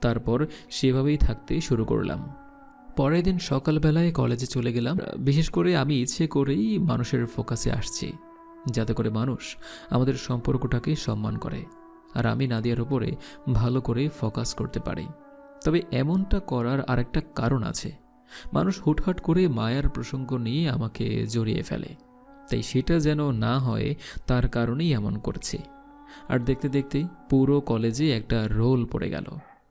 তারপর সেভাবেই থাকতে শুরু করলাম। পরের দিন সকালবেলায় কলেজে চলে গেলাম। বিশেষ করে আমি ইচ্ছে করেই মানুষের ফোকাসে আসছি, যাতে করে মানুষ আমাদের সম্পর্কটাকে সম্মান করে আর আমি নাদিয়ার উপরে ভালো করে ফোকাস করতে পারি। তবে এমনটা করার আরেকটা কারণ আছে। মানুষ হুটহাট করে মায়ার প্রসঙ্গ নিয়ে আমাকে জড়িয়ে ফেলে, তাই সেটা যেন না হয় তার কারণেই এমন করছে। আর দেখতে দেখতে পুরো কলেজে একটা রোল পড়ে গেল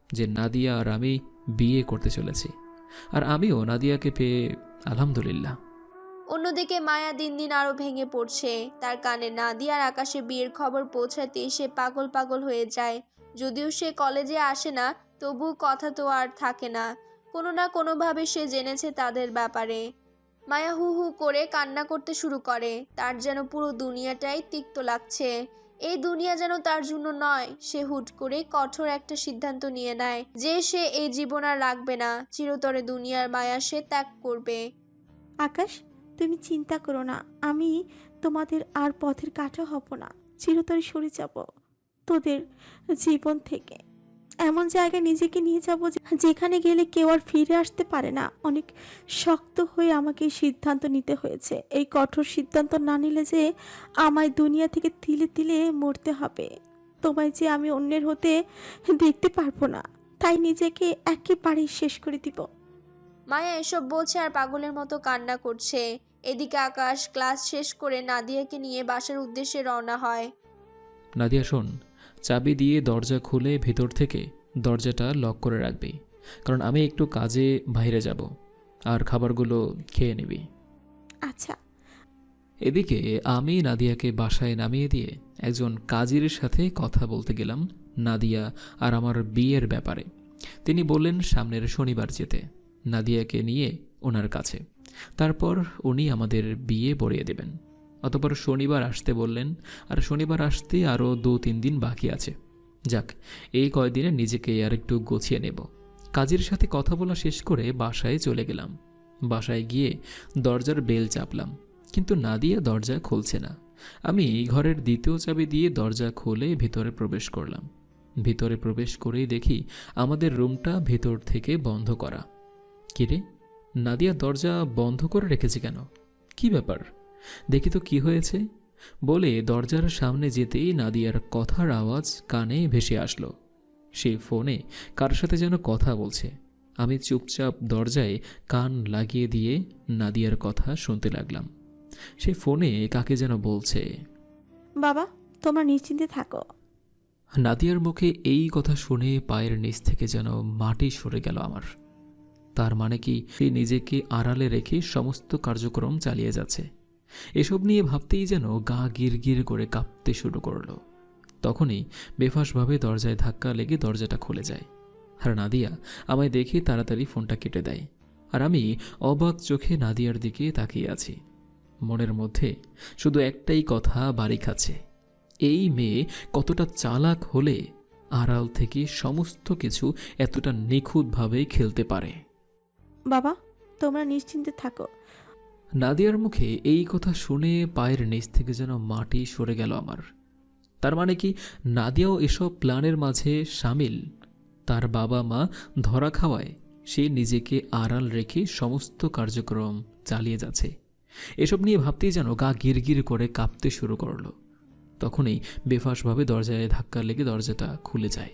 যে নাদিয়া আর আমি বিয়ে করতে চলেছি, আর আমিও নাদিয়াকে পেয়ে আলহামদুলিল্লাহ। অন্যদিকে মায়া দিন দিন আরো ভেঙে পড়ছে। তার কানে নাদিয়ার আকাশে বিয়ের খবর পৌঁছাতে সে পাগল পাগল হয়ে যায়। যদিও সে কলেজে আসে না, তবু কথা তো আর থাকে না। কোনো না কোনোভাবে সে জেনেছে তাদের ব্যাপারে। মায়া হু হু করে কান্না করতে শুরু করে। তার যেন পুরো দুনিয়াটাই তিক্ত লাগছে। এই দুনিয়া যেন তার জন্য নয়। সে হুট করে কঠোর একটা সিদ্ধান্ত নিয়ে নেয় যে সে এই জীবন আর রাখবে না। চিরতরে দুনিয়ার মায়া সে ত্যাগ করবে। আকাশ, তুমি চিন্তা করো না। আমি তোমাদের আর পথের কাটা হব না। চিরতরে সরে যাব তোদের জীবন থেকে। এমন জায়গায় নিজেকে নিয়ে যাব যেখানে গেলে কেউ আর ফিরে আসতে পারে না। অনেক শক্ত হয়ে আমাকে সিদ্ধান্ত নিতে হয়েছে। এই কঠোর সিদ্ধান্ত না নিলে যে আমায় দুনিয়া থেকে তিলে তিলে মরতে হবে। তোমায় যে আমি অন্যের হতে দেখতে পারবো না, তাই নিজেকে একেবারেই শেষ করে দিব। মায়া এসব বলছে আর পাগলের মতো কান্না করছে। এদিকে আকাশ ক্লাস শেষ করে নাদিয়াকে নিয়ে বাসার উদ্দেশ্যে রওনা হয়। নাদিয়া শোন, চাবি দিয়ে দরজা খুলে ভেতর থেকে দরজাটা লক করে রাখবি, কারণ আমি একটু কাজে বাইরে যাব, আর খাবারগুলো খেয়ে নিবি। আচ্ছা। এদিকে আমি নাদিয়াকে বাসায় নামিয়ে দিয়ে একজন কাজীর সাথে কথা বলতে গেলাম নাদিয়া আর আমার বিয়ের ব্যাপারে। তিনি বললেন সামনের শনিবার যেতে নাদিয়াকে নিয়ে ওনার কাছে, তারপর উনি আমাদের বিয়ে পড়িয়ে দেবেন। অতপর শনিবার আসতে বললেন, আর শনিবার আসতে আরও 2-3 দিন বাকি আছে। যাক, এই কয়দিনে নিজেকে আর একটু গুছিয়ে নেব। কাজীর সাথে কথা বলা শেষ করে বাসায় চলে গেলাম। বাসায় গিয়ে দরজার বেল চাপলাম, কিন্তু নাদিয়া দরজা খুলছে না। আমি ঘরের দ্বিতীয় চাবি দিয়ে দরজা খুলে ভিতরে প্রবেশ করলাম। ভিতরে প্রবেশ করেই দেখি আমাদের রুমটা ভেতর থেকে বন্ধ করা। কিরে, নাদিয়া দরজা বন্ধ করে রেখেছে কেন? কি ব্যাপার? দেখি তো কি হয়েছে। বলে দরজার সামনে যেতেই নাদিয়ার কথার আওয়াজ কানে ভেসে আসলো। সে ফোনে কার সাথে যেন কথা বলছে। আমি চুপচাপ দরজায় কান লাগিয়ে দিয়ে নাদিয়ার কথা শুনতে লাগলাম। সে ফোনে কাকে যেন বলছে। বাবা, তোমরা নিশ্চিন্তে থাকো। নাদিয়ার মুখে এই কথা শুনে পায়ের নিচ থেকে যেন মাটি সরে গেল আমার। তার মানে কি সে নিজেকে আড়ালে রেখে সমস্ত কার্যক্রম চালিয়ে যাচ্ছে? এসব নিয়ে ভাবতেই যেন গা গিরগির করে কাঁপতে শুরু করলো। তখনই বেফাঁসভাবে দরজায় ধাক্কা লেগে দরজাটা খুলে যায়। আর নাদিয়া আমায় দেখে তাড়াতাড়ি ফোনটা কেটে দেয়। আর আমি অবাক চোখে নাদিয়ার দিকে তাকিয়ে আছি। মনের মধ্যে শুধু একটাই কথা বাড়ি খাচ্ছে, এই মেয়ে কতটা চালাক হলে আড়াল থেকে সমস্ত কিছু এতটা নিখুঁতভাবে খেলতে পারে। বাবা, তোমরা নিশ্চিন্তে থাকো। নাদিয়ার মুখে এই কথা শুনে পায়ের নিচ থেকে যেন মাটি সরে গেল আমার। তার মানে কি নাদিয়াও এসব প্ল্যানের মাঝে সামিল? তার বাবা মা ধরা খাওয়ায় সে নিজেকে আড়াল রেখে সমস্ত কার্যক্রম চালিয়ে যাচ্ছে। এসব নিয়ে ভাবতেই যেন গা গিরগির করে কাঁপতে শুরু করলো। তখনই বেফাঁসভাবে দরজায় ধাক্কা লেগে দরজাটা খুলে যায়।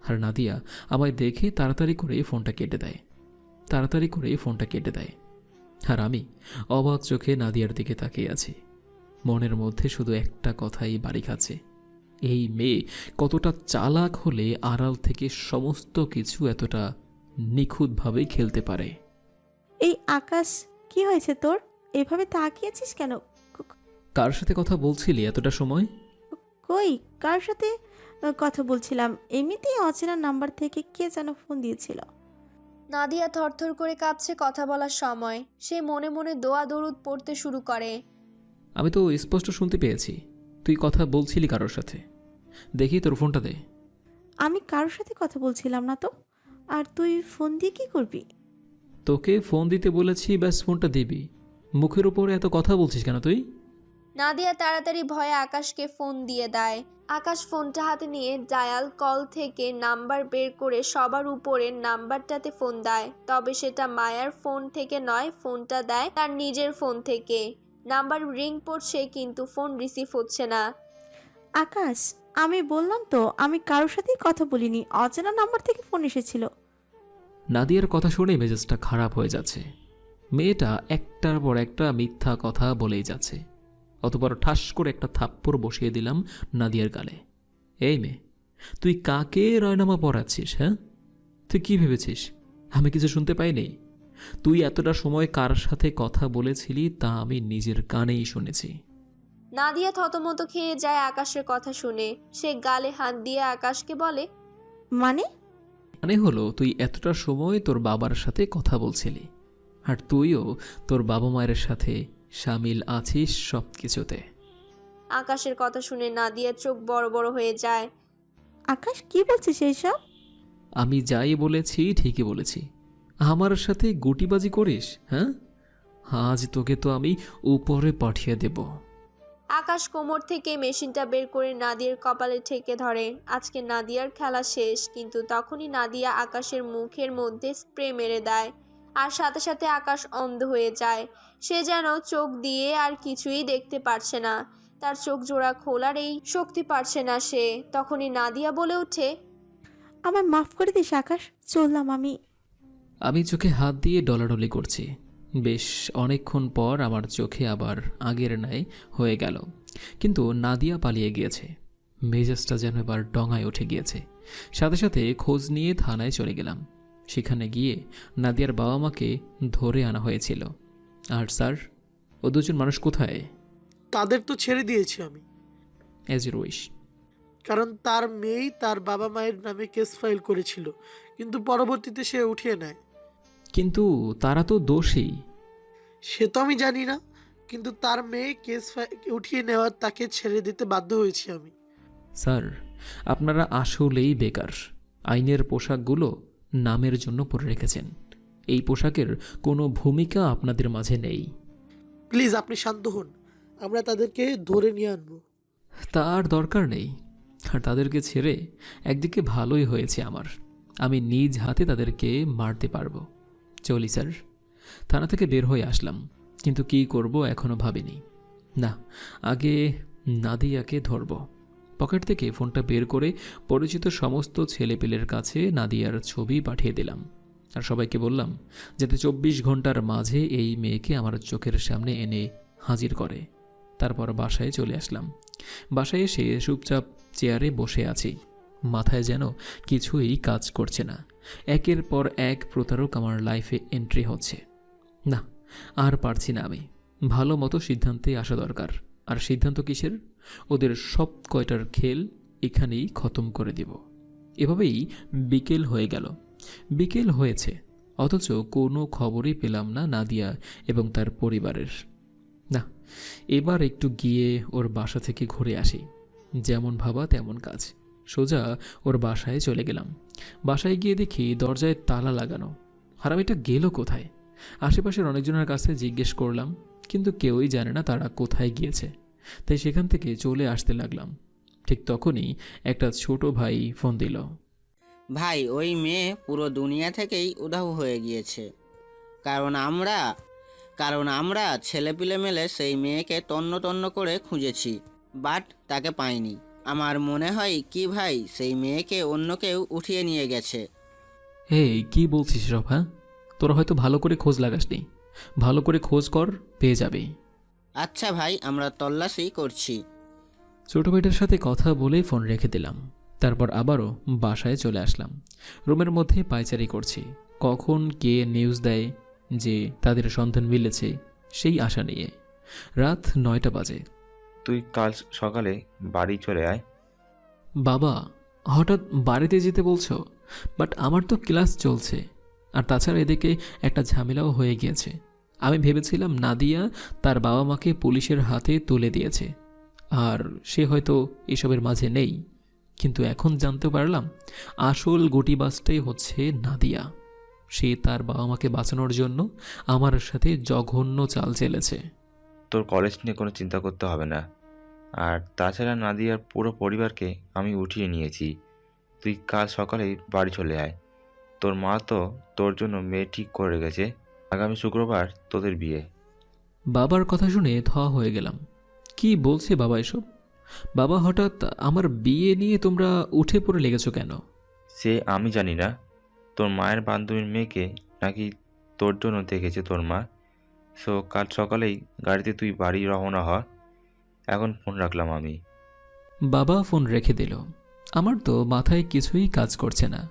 আর নাদিয়া আমায় দেখে তাড়াতাড়ি করে ফোনটা কেটে দেয়। আর আমি অবাক চোখে নাদিয়ার দিকে তাকিয়ে আছি। মনের মধ্যে শুধু একটা কথাই বাড়ি খাচ্ছে, এই মেয়ে কতটা চালাক হলে আড়াল থেকে সমস্ত কিছু এতটা নিখুঁতভাবে খেলতে পারে। এই আকাশ, কি হয়েছে তোর? এভাবে তাকিয়েছিস কেন? কার সাথে কথা বলছিলি এতটা সময়? কই, কার সাথে কথা বলছিলাম? এমনিতেই অচেনা নাম্বার থেকে কে যেন ফোন দিয়েছিল। নাদিয়া থরথর করে কাঁপছে কথা বলার সময়। সে মনে মনে দোয়া দরুদ পড়তে শুরু করে। আমি তো স্পষ্ট শুনতে পেয়েছি তুই কথা বলছিলি কারোর সাথে। দেখি তোর ফোনটা দে। আমি কারোর সাথে কথা বলছিলাম না তো। আর তুই ফোন দিয়ে কি করবি? তোকে ফোন দিতে বলেছি, ব্যাস ফোনটা দিবি। মুখের উপরে এত কথা বলছিস কেন তুই? নাদিয়া তাড়াতাড়ি ভয়ে আকাশকে ফোন দিয়ে দেয়। আকাশ ফোনটা হাতে নিয়ে ডায়াল কল থেকে নাম্বার বের করে সবার উপরের নাম্বারটাতে ফোন দেয়। তবে সেটা মায়ার ফোন থেকে নয়, ফোনটা দেয় তার নিজের ফোন থেকে। নাম্বার রিং পড়ছে কিন্তু ফোন রিসিভ হচ্ছে না। আকাশ, আমি বললাম তো আমি কারোর সাথেই কথা বলিনি, অচেনা নাম্বার থেকে ফোন এসেছিল। নাদিয়ার কথা শুনে মেজাজটা খারাপ হয়ে যাচ্ছে। মেয়েটা একটার পর একটা মিথ্যা কথা বলেই যাচ্ছে। অতপর ঠাস করে একটা থাপ্পড় বসিয়ে দিলাম নাদিয়ার গালে। এই মেয়ে, তুই কাকে রয়নামা পড়াচ্ছিস? হ্যাঁ, তুই কি ভেবেছিস আমি কিছু শুনতে পাইনি? তুই এতটা সময় কার সাথে কথা বলেছিলি তা আমি নিজের কানেই শুনেছি। নাদিয়া থতমত খেয়ে যায় আকাশের কথা শুনে। সে গালে হাত দিয়ে আকাশকে বলে, মানে হলো তুই এতটা সময় তোর বাবার সাথে কথা বলছিলি, আর তুইও তোর বাবা মায়ের সাথে শামিল আছিস সব কিছুতে। আকাশের কথা শুনে নাদিয়ার চোখ বড় বড় হয়ে যায়। আকাশ, কি বলছিস এইসব? আমি যাই বলেছি ঠিকই বলেছি। আমার সাথে গুটিবাজি করিস? হ্যাঁ, আজ তোকে তো আমি উপরে পাঠিয়ে দেব। আকাশ কোমর থেকে মেশিনটা বের করে নাদিয়ার কপালে ঠেকে ধরে। আজকে নাদিয়ার খেলা শেষ, কিন্তু তখনই নাদিয়া আকাশের মুখের মধ্যে স্প্রে মেরে দেয়। আর সাথে সাথে আকাশ অন্ধ হয়ে যায়। সে যেন চোখ দিয়ে আর কিছুই দেখতে পারছে না। তার চোখ জোড়া খোলার এই শক্তি পারছে না সে। তখনই নাদিয়া বলে ওঠে, আমার মাফ করে দিস আকাশ, চললাম আমি। আমি চোখে হাত দিয়ে ডলাডলি করছি। বেশ অনেকক্ষণ পর আমার চোখে আবার আগের ন্যায় হয়ে গেল। কিন্তু নাদিয়া পালিয়ে গিয়েছে। মেজাজটা যেন এবার ডঙায় উঠে গিয়েছে। সাথে সাথে খোঁজ নিয়ে থানায় চলে গেলাম। সেখানে গিয়ে নাদিয়ার বাবা মাকে ধরে আনা হয়েছিল। আর স্যার, ও দুজন মানুষ কোথায়? তাদের তো ছেড়ে দিয়েছি আমি, অ্যাজ ইউ উইশ। কারণ তার মেয়েই তার বাবা মায়ের নামে কেস ফাইল করেছিল, কিন্তু পরবর্তীতে সে উঠিয়ে নেয়। কিন্তু তারা তো দোষী। সে তো আমি জানি না, কিন্তু তার মেয়ে কেস উঠিয়ে নেওয়ার তাকে ছেড়ে দিতে বাধ্য হয়েছি আমি। স্যার, আপনারা আসলেই বেকার। আইনের পোশাকগুলো নামের জন্য পরে রেখেছেন। এই পোশাকের কোনো ভূমিকা আপনাদের মাঝে নেই। প্লিজ আপনি শান্ত হন, আমরা তাদেরকে ধরে নিয়ে আনবো। তার দরকার নেই। আর তাদেরকে ছেড়ে একদিকে ভালোই হয়েছে আমার। আমি নিজ হাতে তাদেরকে মারতে পারবো। চলি স্যার, থানা থেকে বের হয়ে আসলাম, কিন্তু কী করব এখনও ভাবিনি। না, আগে নাদিয়াকে ধরব। পকেট থেকে ফোনটা বের করে পরিচিত সমস্ত ছেলেপেলের কাছে নাদিয়ার ছবি পাঠিয়ে দিলাম, আর সবাইকে বললাম যাতে 24 ঘন্টার মাঝে এই মেয়েকে আমার চোখের সামনে এনে হাজির করে। তারপর বাসায় চলে আসলাম। বাসায় এসে চুপচাপ চেয়ারে বসে আছি, মাথায় যেন কিছুই কাজ করছে না। একের পর এক প্রতারক আমার লাইফে এন্ট্রি হচ্ছে। না, আর পারছি না আমি। ভালো মতো সিদ্ধান্তে আসা দরকার। আর সিদ্ধান্ত কিসের? ওদের সব কয়টার খেল এখানেই খতম করে দিব। এভাবেই বিকেল হয়ে গেল। বিকেল হয়েছে, অথচ কোনো খবরই পেলাম না নাদিয়া এবং তার পরিবারের। না, এবার একটু গিয়ে ওর বাসা থেকে ঘুরে আসি। যেমন ভাবা তেমন কাজ। সোজা ওর বাসায় চলে গেলাম। বাসায় গিয়ে দেখি দরজায় তালা লাগানো। হারামিটা গেল কোথায়? আশেপাশের অনেকজনের কাছে জিজ্ঞেস করলাম, কিন্তু কেউই জানে না তারা কোথায় গিয়েছে। তাই সেখান থেকে চলে আসতে লাগলাম। ঠিক তখনই একটা ছোট ভাই ফোন দিল। ভাই, ওই মেয়ে পুরো দুনিয়া থেকেই উধাও হয়ে গিয়েছে। কারণ আমরা ছেলেপিলে মিলে সেই মেয়েকে তন্ন তন্ন করে খুঁজেছি, বাট তাকে পাইনি। আমার মনে হয় কি ভাই, সেই মেয়েকে অন্য কেউ উঠিয়ে নিয়ে গেছে। এই কি বলছিস সব? হ্যাঁ, তোরা হয়তো ভালো করে খোঁজ লাগাসনি। ভালো করে খোঁজ কর, পেয়ে যাবে। আচ্ছা ভাই, আমরা তল্লাশি করছি। ছোট ভাইটার সাথে কথা বলে ফোন রেখে দিলাম। তারপর আবারও বাসায় চলে আসলাম। রুমের মধ্যে পায়চারি করছি, কখন কে নিউজ দেয় যে তাদের সন্ধান মিলেছে সেই আশা নিয়ে। রাত 9টা বাজে। তুই কাল সকালে বাড়ি চলে আয়। বাবা, হঠাৎ বাড়িতে যেতে বলছো? বাট আমার তো ক্লাস চলছে, আর তাছাড়া এদিকে একটা ঝামেলাও হয়ে গিয়েছে। আমি ভেবেছিলাম নাদিয়া তার বাবা মাকে পুলিশের হাতে তুলে দিয়েছে, আর সে হয়তো এসবের মাঝে নেই। কিন্তু এখন জানতে পারলাম আসল গুটিবাজটাই হচ্ছে নাদিয়া। সে তার বাবা মাকে বাঁচানোর জন্য আমার সাথে জঘন্য চাল চেলেছে। তোর কলেজ নিয়ে কোনো চিন্তা করতে হবে না। আর তাছাড়া নাদিয়ার পুরো পরিবারকে আমি উঠিয়ে নিয়েছি। তুই কাল সকালেই বাড়ি চলে আয়। তোর মা তো তোর জন্য মেয়ে ঠিক করে রেখেছে। আগামী শুক্রবার তোদের বিয়ে। বাবার কথা শুনে থা হয়ে গেলাম। কি বলছে বাবা এসব? বাবা, হঠাৎ আমার বিয়ে নিয়ে তোমরা উঠে পড়ে লেগেছো কেন? সে আমি জানি না। তোর মায়ের বান্ধবীর মেয়েকে নাকি তোর জন্য দেখেছে তোর মা। সো কাল সকালেই গাড়িতে তুই বাড়ি রওনা হ। এখন ফোন রাখলাম আমি। বাবা ফোন রেখে দিল। আমার তো মাথায় কিছুই কাজ করছে না।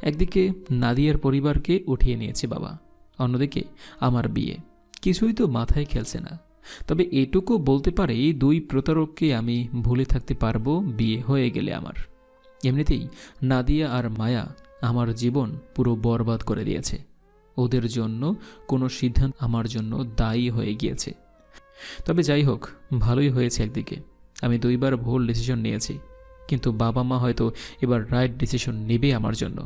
একদিকে নাদিয়ার পরিবারকে উঠিয়ে নিয়েছে বাবা, অন্যদিকে আমার বিয়ে। কিছুই তো মাথায় খেলছে না। তবে এটুকু বলতে পারি, 2 প্রতারককে আমি ভুলে থাকতে পারবো বিয়ে হয়ে গেলে আমার। এমনিতেই নাদিয়া আর মায়া আমার জীবন পুরো বরবাদ করে দিয়েছে। ওদের জন্য কোনো সিদ্ধান্ত আমার জন্য দায়ী হয়ে গিয়েছে। তবে যাই হোক, ভালোই হয়েছে। একদিকে আমি 2বার ভুল ডিসিশন নিয়েছি, কিন্তু বাবা মা হয়তো এবার রাইট ডিসিশন নেবে আমার জন্য।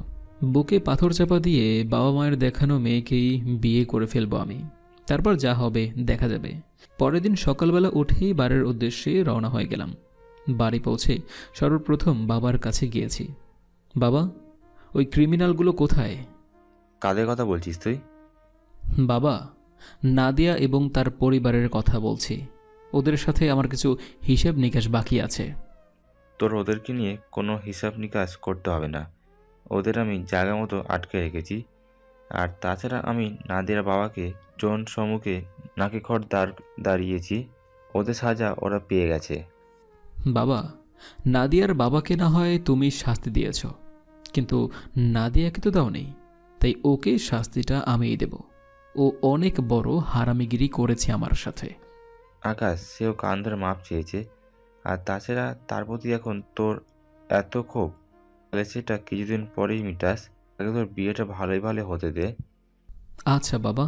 বুকে পাথর চাপা দিয়ে বাবা মায়ের দেখানো মেয়েকেই বিয়ে করে ফেলবো আমি। তারপর যা হবে দেখা যাবে। পরের দিন সকালবেলা উঠেই বাড়ির উদ্দেশ্যে রওনা হয়ে গেলাম। বাড়ি পৌঁছে সর্বপ্রথম বাবার কাছে গিয়েছি। বাবা, ওই ক্রিমিনালগুলো কোথায়? কাদের কথা বলছিস তুই? বাবা, নাদিয়া এবং তার পরিবারের কথা বলছি। ওদের সাথে আমার কিছু হিসাব নিকাশ বাকি আছে। তোর ওদেরকে নিয়ে কোনো হিসাব নিকাশ করতে হবে না। ওদের আমি জায়গা মতো আটকে রেখেছি। আর তাছাড়া আমি নাদিয়ার বাবাকে জন সম্মুখে নাকি খড় দাঁড়িয়েছি। ওদের সাজা ওরা পেয়ে গেছে। বাবা, নাদিয়ার বাবাকে না হয় তুমি শাস্তি দিয়েছ, কিন্তু নাদিয়াকে তো দাওনি। তাই ওকে শাস্তিটা আমিই দেব। ও অনেক বড় হারামিগিরি করেছে আমার সাথে। আকাশ, সেও কান ধরে মাপ চেয়েছে। আর তাছাড়া তার প্রতি এখন তোর এত ক্ষোভ, তাহলে সেটা কিছুদিন পরেই মিটাস। আগে তোর বিয়েটা ভালোই ভালো হতে দে। আচ্ছা বাবা।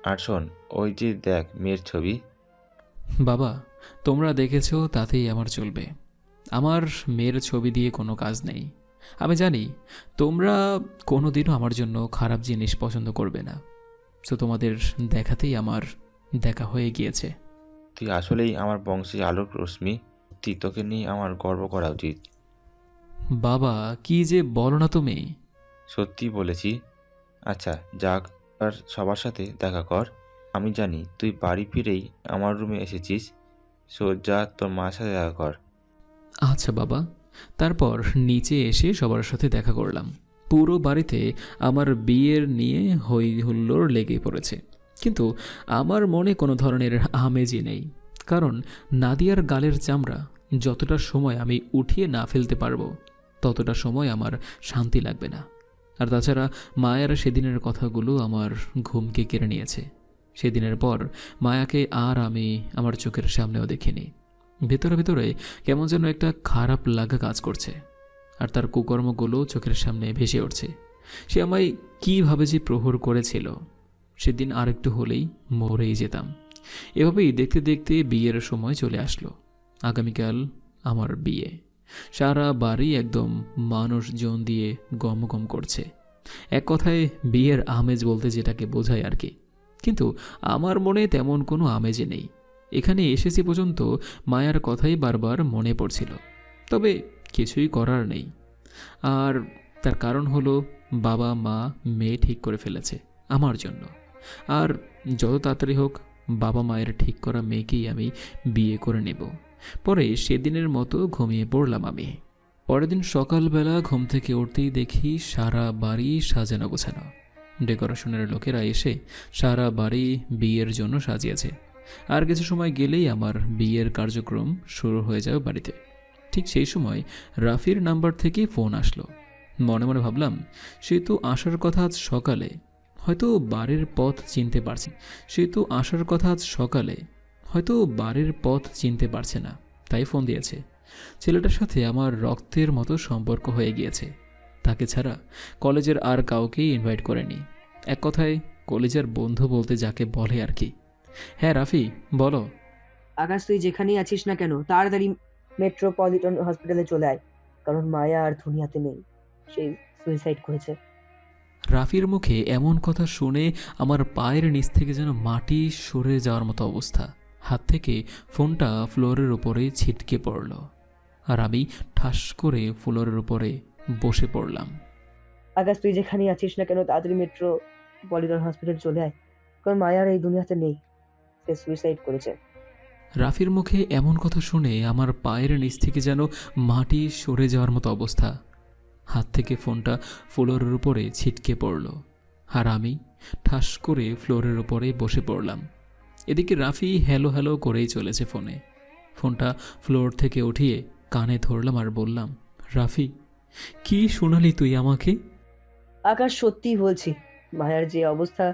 আর শোন, ওই যে দেখ মেয়ের ছবি। বাবা, তোমরা দেখেছো তাতেই আমার চলবে। আমার মেয়ের ছবি দিয়ে কোনো কাজ নেই। আমি জানি তোমরা কোনোদিনও আমার জন্য খারাপ জিনিস পছন্দ করবে না। তো তোমাদের দেখাতেই আমার দেখা হয়ে গিয়েছে। তুই আসলেই আমার বংশের আলোক রশ্মি। তুই, তোকে নিয়ে আমার গর্ব করা উচিত। বাবা, কি যে বলো না তুমি। সত্যি বলেছি। আচ্ছা যাক, আর সবার সাথে দেখা কর। আমি জানি তুই বাড়ি ফিরেই আমার রুমে এসেছিস, সো যা তোর মার সাথে দেখা কর। আচ্ছা বাবা। তারপর নিচে এসে সবার সাথে দেখা করলাম। পুরো বাড়িতে আমার বিয়ের নিয়ে হই হুল্লোড় লেগে পড়েছে, কিন্তু আমার মনে কোনো ধরনের আমেজই নেই। কারণ নাদিয়ার গালের চামড়া যতটা সময় আমি উঠিয়ে না ফেলতে পারবো, ততটা সময় আমার শান্তি লাগবে না। আর তাছাড়া মায়ার সেদিনের কথাগুলো আমার ঘুমকে কেড়ে নিয়েছে। সেদিনের পর মায়াকে আর আমি আমার চোখের সামনেও দেখিনি। ভেতরে ভেতরে কেমন যেন একটা খারাপ লাগা কাজ করছে, আর তার কুকর্মগুলো চোখের সামনে ভেসে উঠছে। সে আমায় কীভাবে যে প্রহর করেছিল, সেদিন আরেকটু হলেই মরেই যেতাম। এভাবেই দেখতে দেখতে বিয়ের সময় চলে আসলো। আগামীকাল আমার বিয়ে। সারা বাড়ি একদম মানুষজন দিয়ে গমগম করছে। এক কথায় বিয়ের আমেজ বলতে যেটাকে বোঝায় আর কি। কিন্তু আমার মনে তেমন কোনো আমেজে নেই। এখানে এসেছি পর্যন্ত মায়ার কথাই বারবার মনে পড়ছিল, তবে কিছুই করার নেই। আর তার কারণ হলো বাবা মা মেয়ে ঠিক করে ফেলেছে আমার জন্য। আর যত তাড়াতাড়ি হোক বাবা মায়ের ঠিক করা মেয়েকেই আমি বিয়ে করে নেব। পরে সেদিনের মতো ঘুমিয়ে পড়লাম আমি। পরের দিন সকালবেলা ঘুম থেকে উঠতেই দেখি সারা বাড়ি সাজানো গোছানো। ডেকোরেশনের লোকেরা এসে সারা বাড়ি বিয়ের জন্য সাজিয়েছে। আর কিছু সময় গেলেই আমার বিয়ের কার্যক্রম শুরু হয়ে যাবে বাড়িতে। ঠিক সেই সময় রাফির নাম্বার থেকে ফোন আসলো। মনে মনে ভাবলাম, সে তো আসার কথা আজ সকালে, হয়তো বাড়ির পথ চিনতে পারছে। হয়তো বাড়ির পথ চিনতে পারছে না, তাই ফোন দিয়েছে। ছেলেটার সাথে আমার রক্তের মতো সম্পর্ক হয়ে গিয়েছে। তাকে ছাড়া কলেজের আর কাউকেই ইনভাইট করেনি। এক কথায় কলেজের বন্ধু বলতে যাকে বলে আর কি। হ্যাঁ রাফি, বলো। আকাশ, তুই যেখানেই আছিস না কেন তাড়াতাড়ি মেট্রোপলিটন হসপিটালে চলে আয়, কারণ মায়া আর দুনিয়াতে নেই। সে সুইসাইড করেছে। রাফির মুখে এমন কথা শুনে আমার পায়ের নিচ থেকে যেন মাটি সরে যাওয়ার মতো অবস্থা। হাত থেকে ফোনটা ফ্লোরের উপরে ছিটকে পড়ল, আর আমি ঠাস করে ফ্লোরের উপরে বসে পড়লাম। আকাশ, তুই যেখানেই আছিস না কেন তাড়াতাড়ি মেট্রোপলিটন হসপিটাল চলে আয়, কারণ মায়া আর এই দুনিয়াতে নেই। সে সুইসাইড করেছে। রাফির মুখে এমন কথা শুনে আমার পায়ের নিচ থেকে যেন মাটি সরে যাওয়ার মতো অবস্থা। হাত থেকে ফোনটা ফ্লোরের উপরে ছিটকে পড়ল, আর আমি ঠাস করে ফ্লোরের উপরে বসে পড়লাম। এদিকে রাফি হ্যালো হ্যালো করেই চলেছে ফোনে। ফোনটা ফ্লোর থেকে উঠিয়ে কানে ধরলাম আর বললাম, রাফি, কি শোনালি তুই আমাকে? আকাশ, সত্যিই বলছি, মায়ার যে অবস্থা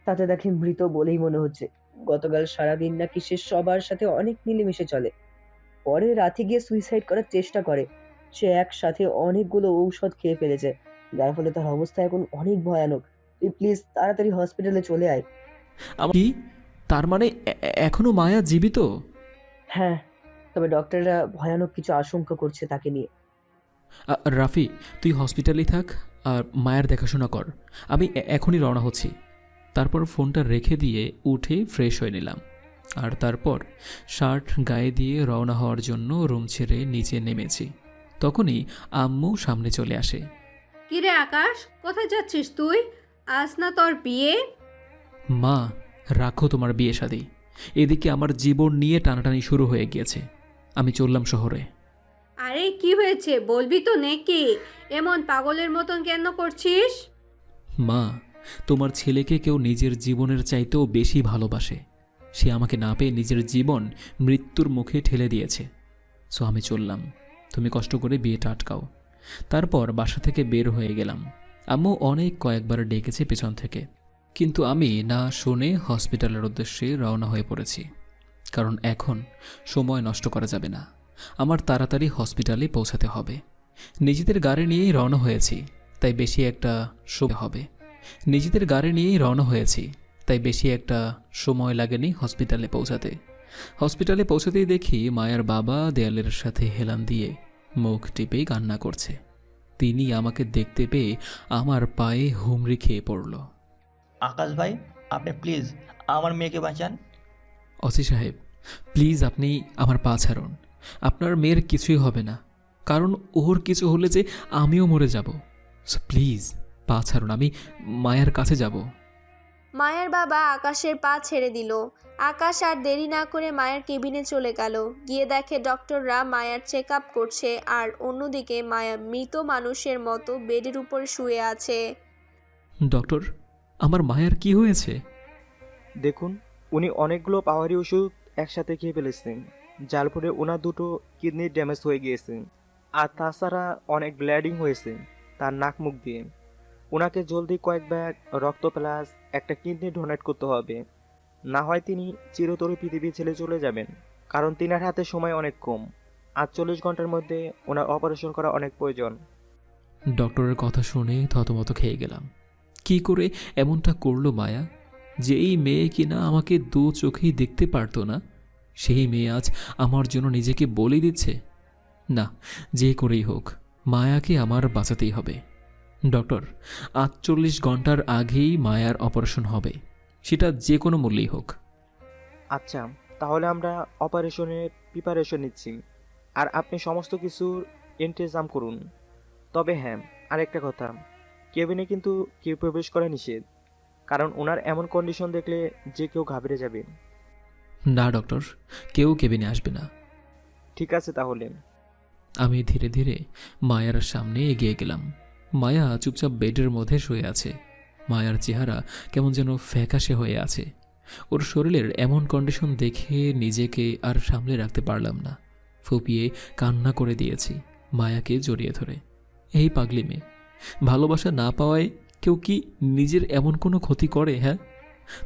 তাতে তাকে মৃত বলেই মনে হচ্ছে। গতকাল সারাদিন নাকি সে সবার সাথে অনেক মিলেমিশে চলে, পরে রাতে গিয়ে সুইসাইড করার চেষ্টা করে। সে একসাথে অনেকগুলো ঔষধ খেয়ে ফেলেছে, যার ফলে তার অবস্থা এখন অনেক ভয়ানক। তুই প্লিজ তাড়াতাড়ি হসপিটালে চলে আয়। কি? তার মানে এখনো মায়া জীবিত? হ্যাঁ, তবে ডক্টররা ভয়ানক কিছু আশঙ্কা করছে তাকে নিয়ে। রাফি, তুই হসপিটালেই থাক আর মায়ের দেখাশোনা কর। আমি এখনই রওনা হচ্ছি। তারপর ফোনটা রেখে দিয়ে উঠে ফ্রেশ হয়ে নিলাম, আর তারপর শার্ট গায়ে দিয়ে রওনা হওয়ার জন্য রুম ছেড়ে নিচে নেমেছি। তখনই আম্মু সামনে চলে আসে। কিরে আকাশ, কোথায় যাচ্ছিস তুই? আজ না তোর বিয়ে? মা, রাখো তোমার বিয়ে শাদী। এদিকে আমার জীবন নিয়ে টানাটানি শুরু হয়ে গিয়েছে। আমি চললাম শহরে। আরে কি হয়েছে বলবি তো নাকি? এমন পাগলের মতন কেন করছিস? মা, তোমার ছেলেকে কেউ নিজের জীবনের চাইতেও বেশি ভালোবাসে। সে আমাকে না পেয়ে নিজের জীবন মৃত্যুর মুখে ঠেলে দিয়েছে। সো আমি চললাম, তুমি কষ্ট করে বিয়েটা আটকাও। তারপর বাসা থেকে বের হয়ে গেলাম। আম্মু অনেক কয়েকবার ডেকেছে পেছন থেকে, কিন্তু আমি না শুনে হসপিটালের উদ্দেশ্যে রওনা হয়ে পড়েছি। কারণ এখন সময় নষ্ট করা যাবে না, আমার তাড়াতাড়ি হসপিটালে পৌঁছাতে হবে। নিজেদের গাড়ি নিয়েই রওনা হয়েছি, তাই বেশি একটা সময় লাগেনি হসপিটালে পৌঁছাতে। হসপিটালে পৌঁছাতেই দেখি মায়ার বাবা দেয়ালের সাথে হেলান দিয়ে মুখ টিপেই কান্না করছে। তিনি আমাকে দেখতে পেয়ে আমার পায়ে হুমড়ি খেয়ে পড়ল। আকাশ ভাই, আপনি প্লিজ আমার মেয়েকে বাঁচান। অসি সাহেব, প্লিজ আপনি আমার পা ছাড়ুন। আপনার মেয়ের কিছুই হবে না, কারণ ওর কিছু হলে যে আমিও মরে যাব। সো প্লিজ পা ছাড়ুন, আমি মায়ার কাছে যাব। মায়ার বাবা আকাশের পা ছেড়ে দিল। আকাশ আর দেরি না করে মায়ের কেবিনে চলে গেল। গিয়ে দেখে ডক্টররা মায়ার চেক আপ করছে, আর অন্যদিকে মায়া মৃত মানুষের মতো বেডের উপর শুয়ে আছে। ডক্টর, আমার মায়ের কি হয়েছে? দেখুন, উনি অনেকগুলো পাওয়ারি ওষুধ একসাথে খেয়ে ফেলেছেন, যার ফলে ওনার দুটো কিডনি ড্যামেজ হয়ে গিয়েছে। আর তাছাড়া অনেক ব্লিডিং হয়েছে তার নাক মুখ দিয়ে। ওনাকে জলদি কয়েক ব্যাগ রক্ত প্লাস একটা কিডনি ডোনেট করতে হবে, না হয় তিনি চিরতরে পৃথিবী ছেড়ে চলে যাবেন। কারণ তিনার হাতে সময় অনেক কম, আর 40 ঘন্টার মধ্যে ওনার অপারেশন করা অনেক প্রয়োজন। ডক্টরের কথা শুনে থতমত খেয়ে গেলাম। কি করে এমনটা করলো মায়া? যেই মেয়ে কিনা আমাকে দু চোখেই দেখতে পারতো না, সেই মেয়ে আজ আমার জন্য নিজেকে বলে দিচ্ছে। না, যে করেই হোক মায়াকে আমার বাঁচাতেই হবে। ডক্টর, 48 ঘন্টার আগেই মায়ার অপারেশন হবে, সেটা যে কোনো মূল্যেই হোক। আচ্ছা, তাহলে আমরা অপারেশনের প্রিপারেশন নিচ্ছি, আর আপনি সমস্ত কিছুর ইন্তজাম করুন। তবে হ্যাঁ, আরেকটা কথা, কেবিনে কিন্তু কেউ প্রবেশ করা নিষেধ, কারণ ওনার এমন কন্ডিশন দেখলে যে কেউ ঘাবড়ে যাবে। না ডক্টর, কেউ কেবিনে আসবে না। ঠিক আছে তাহলে। আমি ধীরে ধীরে মায়ার সামনে এগিয়ে গেলাম। মায়া চুপচাপ বেডের মধ্যে শুয়ে আছে। মায়ার চেহারা কেমন যেন ফ্যাকাশে হয়ে আছে। ওর শরীরের এমন কন্ডিশন দেখে নিজেকে আর সামলে রাখতে পারলাম না। ফুপিয়ে কান্না করে দিয়েছি মায়াকে জড়িয়ে ধরে। এই পাগলি মেয়ে, ভালোবাসা না পাওয়ায় কেউ কি নিজের এমন কোনো ক্ষতি করে? হ্যাঁ,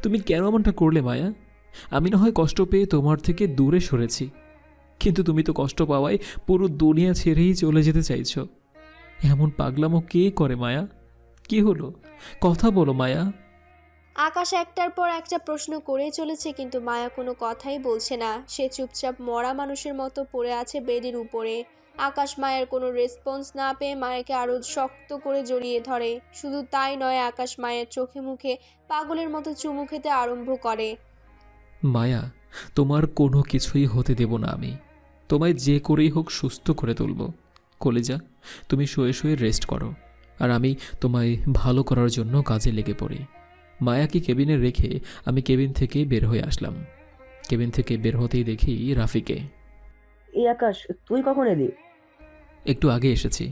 তুমি কেন এমনটা করলে মায়া? আমি না হয় কষ্ট পেয়ে তোমার থেকে দূরে সরেছি, কিন্তু তুমি তো কষ্ট পাওয়ায় পুরো দুনিয়া ছেড়েই চলে যেতে চাইছো। এমন পাগলামো কে করে মায়া? কি হলো? কথা বলো মায়া। আকাশ একটার পর একটা প্রশ্ন করেই চলেছে, কিন্তু মায়া কোনো কথাই বলছে না। সে চুপচাপ মরা মানুষের মতো পড়ে আছে বেডের উপরে। আকাশ মায়ের কোনো রেসপন্স না পেয়ে মায়াকে আরও শক্ত করে জড়িয়ে ধরে। শুধু তাই নয়, আকাশ মায়ের চোখে মুখে পাগলের মতো চুমু খেতে আরম্ভ করে। মায়া, তোমার কোনো কিছুই হতে দেব না আমি। তোমায় যে করেই হোক সুস্থ করে তুলব। কলিজা, তুমি শুয়ে শুয়ে রেস্ট করো, আর আমি তোমায় ভালো করার জন্য কাজে লেগে পড়ি। মায়াকে কেবিনে রেখে আমি কেবিন থেকে বের হয়ে আসলাম। কেবিন থেকে বের হতেই দেখি রাফিকে। এই আকাশ, তুই কখন এলি? একটু আগে এসেছি।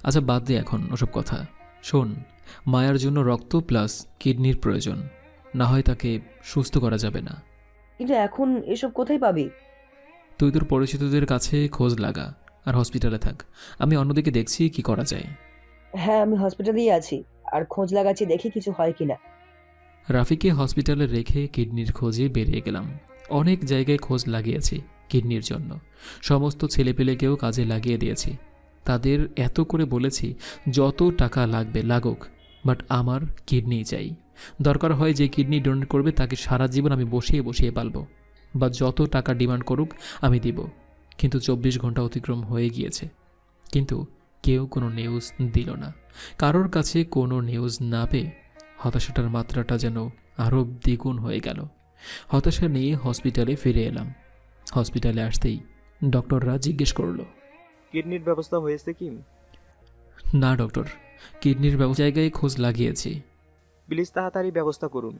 আচ্ছা বাদ দে এখন ওসব কথা। শোন, মায়ার জন্য রক্ত প্লাস কিডনির প্রয়োজন, না হয় তাকে সুস্থ করা যাবে না। কিন্তু এখন এসব কোথায় পাবি? তুই তোর পরিচিতদের কাছে খোঁজ লাগা, আর হসপিটালে থাক। আমি অন্যদিকে দেখছি কি করা যায়। হ্যাঁ, আমি হসপিটালেই আছি, আর খোঁজ লাগাচ্ছি, দেখি কিছু হয় কিনা। রাফিকে হসপিটালে রেখে কিডনির খোঁজে বেরিয়ে গেলাম। অনেক জায়গায় খোঁজ লাগিয়েছি কিডনির জন্য। সমস্ত ছেলেপেলেকেও কাজে লাগিয়ে দিয়েছি। তাদের এত করে বলেছি যত টাকা লাগবে লাগুক, বাট আমার কিডনি চাই। দরকার হয় যে কিডনি ডোনেট করবে তাকে সারা জীবন আমি বসিয়ে বসিয়ে পালবো, বা যত টাকা ডিমান্ড করুক আমি দিব। কিন্তু 24 ঘন্টা অতিক্রম হয়ে গিয়েছে, কিন্তু কেউ কোনো নিউজ দিল না। কারোর কাছে কোনো নিউজ না পেয়ে হতাশাটার মাত্রাটা যেন আরও দ্বিগুণ হয়ে গেল। হতাশা নিয়ে হসপিটালে ফিরে এলাম। হসপিটালে আসতেই ডক্টররা জিজ্ঞেস করলো, কিডনির ব্যবস্থা হয়েছে কি? না ডক্টর, কিডনির জায়গায় খোঁজ লাগিয়েছি। প্লিজ তাড়াতাড়ি ব্যবস্থা করুন,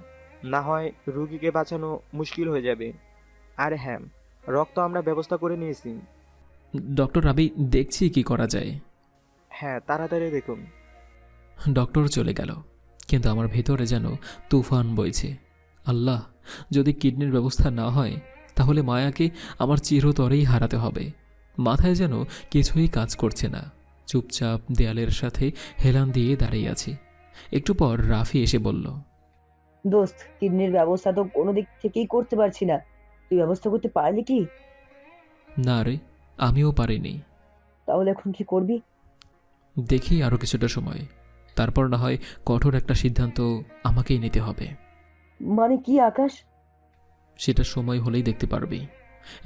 না হয় রুগীকে বাঁচানো মুশকিল হয়ে যাবে। আর হ্যাঁ, রক্ত আমরা ব্যবস্থা করে নিয়েছি। ডক্টর, আমি দেখছি কি করা যায়। হ্যাঁ, তাড়াতাড়ি দেখুন। ডক্টর চলে গেল, কিন্তু আমার ভেতরে যেন তুফান বইছে। আল্লাহ, যদি কিডনির ব্যবস্থা না হয় তাহলে মায়াকে আমার চিরতরেই হারাতে হবে। মাথায় যেন কিছুই কাজ করছে না। চুপচাপ দেয়ালের সাথে হেলান দিয়ে দাঁড়িয়ে আছি। একটু পর রাফি এসে বলল, দোস্ত, কিডনির ব্যবস্থা তো কোনো দিক থেকেই করতে পারছি না, তুই ব্যবস্থা করতে পারলি কি? না রে, আমিও পারিনি। তাহলে এখন কি করবি? দেখি আরও কিছুটা সময়, তারপর না হয় কঠোর একটা সিদ্ধান্ত আমাকেই নিতে হবে। মানে কি আকাশ? সেটা সময় হলেই দেখতে পারবি।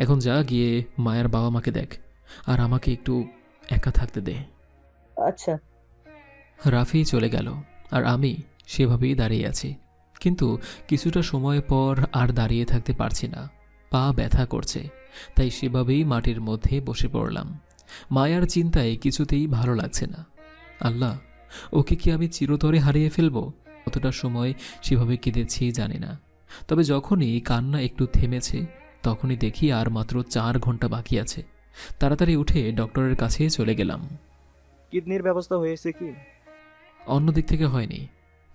এখন যা, গিয়ে মায়ের বাবা মাকে দেখ, আর আমাকে একটু একা থাকতে দে। আচ্ছা। রাফি চলে গেল, আর আমি সেভাবেই দাঁড়িয়ে আছি। কিন্তু কিছুটা সময় পর আর দাঁড়িয়ে থাকতে পারছি না, পা ব্যথা করছে। তাই সেভাবেই মাটির মধ্যে বসে পড়লাম। মায়ার চিন্তায় কিছুতেই ভালো লাগছে না। আল্লাহ, ওকে কি আমি চিরতরে হারিয়ে ফেলব? কতটা সময় সেভাবে কেঁদেছি জানি না, তবে যখনই কান্না একটু থেমেছে তখনই দেখি আর মাত্র 4 ঘন্টা বাকি আছে। তাড়াতাড়ি উঠে ডক্টরের কাছে চলে গেলাম। কিডনির ব্যবস্থা হয়েছে কি? অন্য দিক থেকে হয়নি,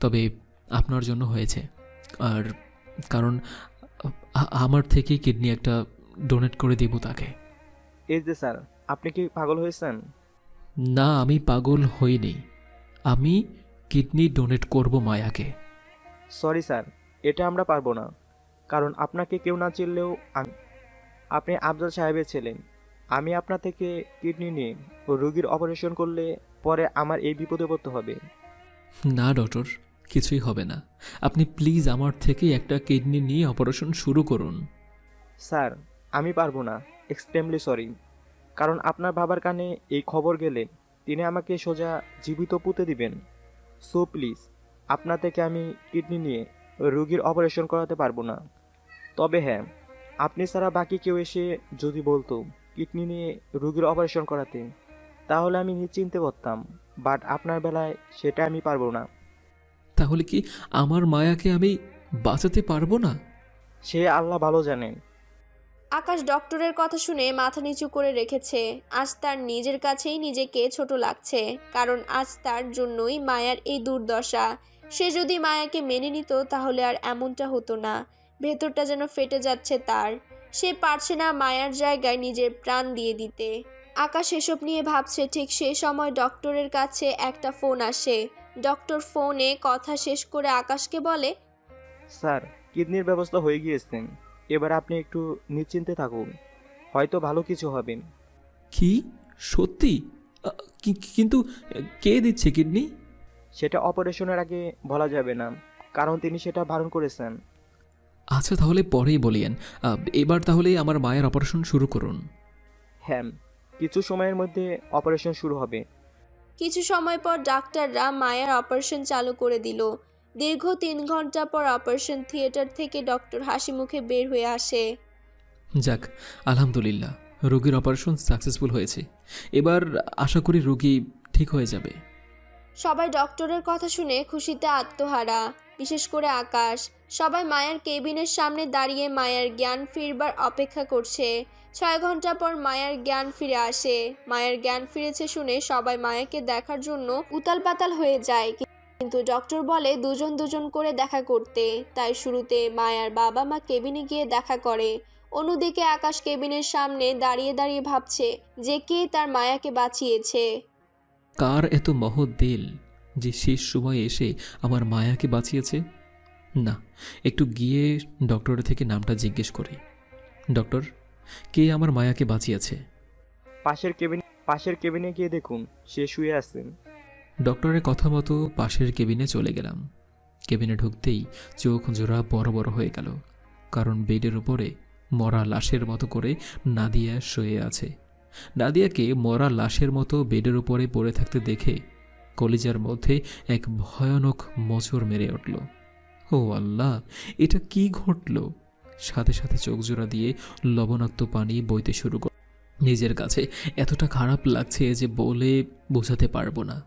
তবে আপনার জন্য হয়েছে। আর কারণ আমার থেকেই কিডনি একটা ডোনেট করে দেব তাকে। এই যে স্যার, আপনি কি পাগল হয়েছেন? না, আমি পাগল হইনি, আমি কিডনি ডোনেট করব মায়াকে। সরি স্যার, এটা আমরা পারবো না, কারণ আপনাকে কেউ না চিনলেও আপনি আফজাল সাহেবের ছেলে। আমি আপনার থেকে কিডনি নিয়ে রোগীর অপারেশন করলে পরে আমার এই বিপদে পড়তে হবে। না ডক্টর, কিছুই হবে না, আপনি প্লিজ আমার থেকে একটা কিডনি নিয়ে অপারেশন শুরু করুন। স্যার, আমি পারবো না, এক্সট্রিমলি সরি, কারণ আপনার বাবার কানে এই খবর গেলে তিনি আমাকে সোজা জীবিত পুঁতে দিবেন। সো প্লিজ, আপনার থেকে আমি কিডনি নিয়ে রোগীর অপারেশন করাতে পারবো না। তবে হ্যাঁ, আপনি ছাড়া বাকি কেউ এসে যদি বলতো কিডনি নিয়ে রোগীর অপারেশন করাতে, তাহলে আমি নিশ্চিন্তে করতাম, বাট আপনার বেলায় সেটা আমি পারবো না। তাহলে কি আমার মায়াকে আমি বাঁচাতে পারবো না? সে আল্লাহ ভালো জানেন। আকাশ ডক্টরের কথা শুনে মাথা নিচু করে রেখেছে। আজ তার নিজের কাছেই নিজেকে ছোট লাগছে, কারণ আজ তার জন্যই মায়ার এই দুর্দশা। সে যদি মায়াকে মেনে নিত তাহলে আর এমনটা হতো না। ভেতরটা যেন ফেটে যাচ্ছে তার। সে পারছে না মায়ার জায়গায় নিজের প্রাণ দিয়ে দিতে। আকাশ এসব নিয়ে ভাবছে, ঠিক সেই সময় ডক্টরের কাছে একটা ফোন আসে। ডক্টর ফোনে কথা শেষ করে আকাশকে বলে, স্যার, কিডনির ব্যবস্থা হয়ে গিয়েছে, এবার আপনি একটু নিশ্চিন্তে থাকুন, হয়তো ভালো কিছু হবে। কি সত্যি? কিন্তু কে দিচ্ছে কিডনি? সেটা অপারেশনের আগে বলা যাবে না, কারণ তিনি সেটা বারণ করেছেন। আচ্ছা, তাহলে পরেই বলিয়েন। এবার তাহলে আমার মায়ের অপারেশন শুরু করুন। হ্যাঁ, কিছু সময়ের মধ্যে অপারেশন শুরু হবে। কিছু সময় পর ডাক্তাররা মায়ার অপারেশন চালু করে দিল। দীর্ঘ 3 ঘন্টা পর অপারেশন থিয়েটার থেকে ডক্টর হাসি মুখে বের হয়ে আসে। যাক, আলহামদুলিল্লাহ, রোগীর অপারেশন সাকসেসফুল হয়েছে। এবার আশা করি রোগী ঠিক হয়ে যাবে। সবাই ডক্টরের কথা শুনে খুশিতে আত্মহারা, বিশেষ করে আকাশ। সবাই মায়ার কেবিনের সামনে দাঁড়িয়ে মায়ার জ্ঞান ফিরবার অপেক্ষা করছে। 6 ঘন্টা পর মায়ার জ্ঞান ফিরে আসে। মায়ের জ্ঞান ফিরেছে শুনে সবাই মায়াকে দেখার জন্য উতাল পাতাল হয়ে যায়, কিন্তু ডক্টর বলে দুজন দুজন করে দেখা করতে। তাই শুরুতে মায়ার বাবা মা কেবিনে গিয়ে দেখা করে। অন্যদিকে আকাশ কেবিনের সামনে দাঁড়িয়ে দাঁড়িয়ে ভাবছে যে কে তার মায়াকে বাঁচিয়েছে। কার এত মহৎ দিল যে শেষ সময় এসে আমার মায়াকে বাঁচিয়েছে? না, একটু গিয়ে ডক্টরের থেকে নামটা জিজ্ঞেস করি। ডক্টর, কে আমার মায়াকে বাঁচিয়েছে? পাশের কেবিনে গিয়ে দেখুন, সে শুয়ে আছেন। ডক্টরের কথা মতো পাশের কেবিনে চলে গেলাম। কেবিনে ঢুকতেই চোখ জোড়া বড় বড় হয়ে গেল, কারণ বেডের উপরে মরা লাশের মতো করে নাদিয়া শুয়ে আছে। নাদিয়াকে মরা লাশের মতো বেডের উপরে পড়ে থাকতে দেখে কলিজার মধ্যে এক ভয়ানক মোচড় মেরে উঠল। ও আল্লাহ, এটা কি ঘটল? সাথে সাথে চোখ জোড়া দিয়ে লবণাক্ত পানি বইতে শুরু করল। নিজের কাছে এতটা খারাপ লাগছে যে বলে বোঝাতে পারবো না,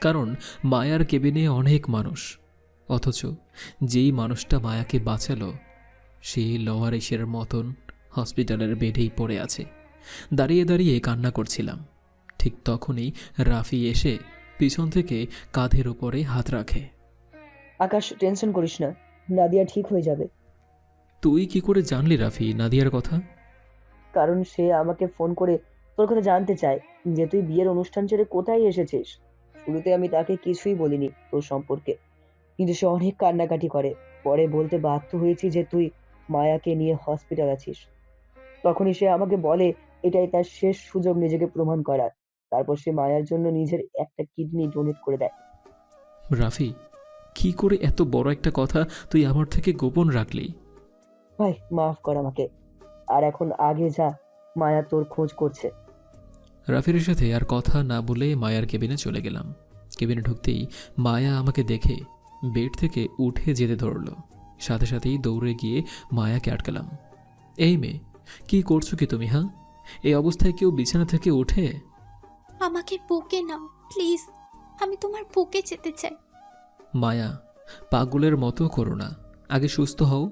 কারণ মায়ার কেবিনে অনেক মানুষ, অথচ যেই মানুষটা মায়াকে বাঁচালো সেই লওয়ারিসের মতন হসপিটালের বেডেই পড়ে আছে। দাঁড়িয়ে দাঁড়িয়ে কান্না করছিলাম। ঠিক তখনই রাফি এসে পিছন থেকে কাঁধের উপরে হাত রাখে। আকাশ, টেনশন করিস না, নাদিয়া ঠিক হয়ে যাবে। তুই কি করে জানলি রাফি নাদিয়ার কথা? কারণ সে আমাকে ফোন করে তোর কথা জানতে চায় যে তুই বিয়ের অনুষ্ঠান ছেড়ে কোথায় এসেছিস। শুরুতে আমি তাকে কিছুই বলিনি তোর সম্পর্কে, কিন্তু সে অনেক কান্নাকাটি করে। পরে বলতে বাধ্য হয়েছি যে তুই মায়াকে নিয়ে হসপিটাল আছিস। তখনই সে আমাকে বলে এটাই তার শেষ সুযোগ নিজেকে প্রমাণ করার। তারপর সে মায়ার জন্য নিজের একটা কিডনি ডোনেট করে দেয়। রাফি, কি করে এত বড় একটা কথা তুই আমার থেকে গোপন রাখলি? ভাই, মাফ কর আমাকে। আর এখন আগে যা, মায়া তোর খোঁজ করছে। রাফির সাথে আর কথা না বলে মায়ার কেবিনে চলে গেলাম। কেবিনে ঢুকতেই মায়া আমাকে দেখে বেড থেকে উঠে যেতে ধরল। সাথে সাথেই দৌড়ে গিয়ে মায়াকে আটকালাম। এই মেয়ে, কি করছো কি তুমি? হ্যাঁ, এই অবস্থায় কেউ বিছানা থেকে ওঠে? আমাকে বুকে নাও প্লিজ, আমি তোমার বুকে যেতে চাই। মায়া, পাগলের মতো করো না। আগে সুস্থ হও,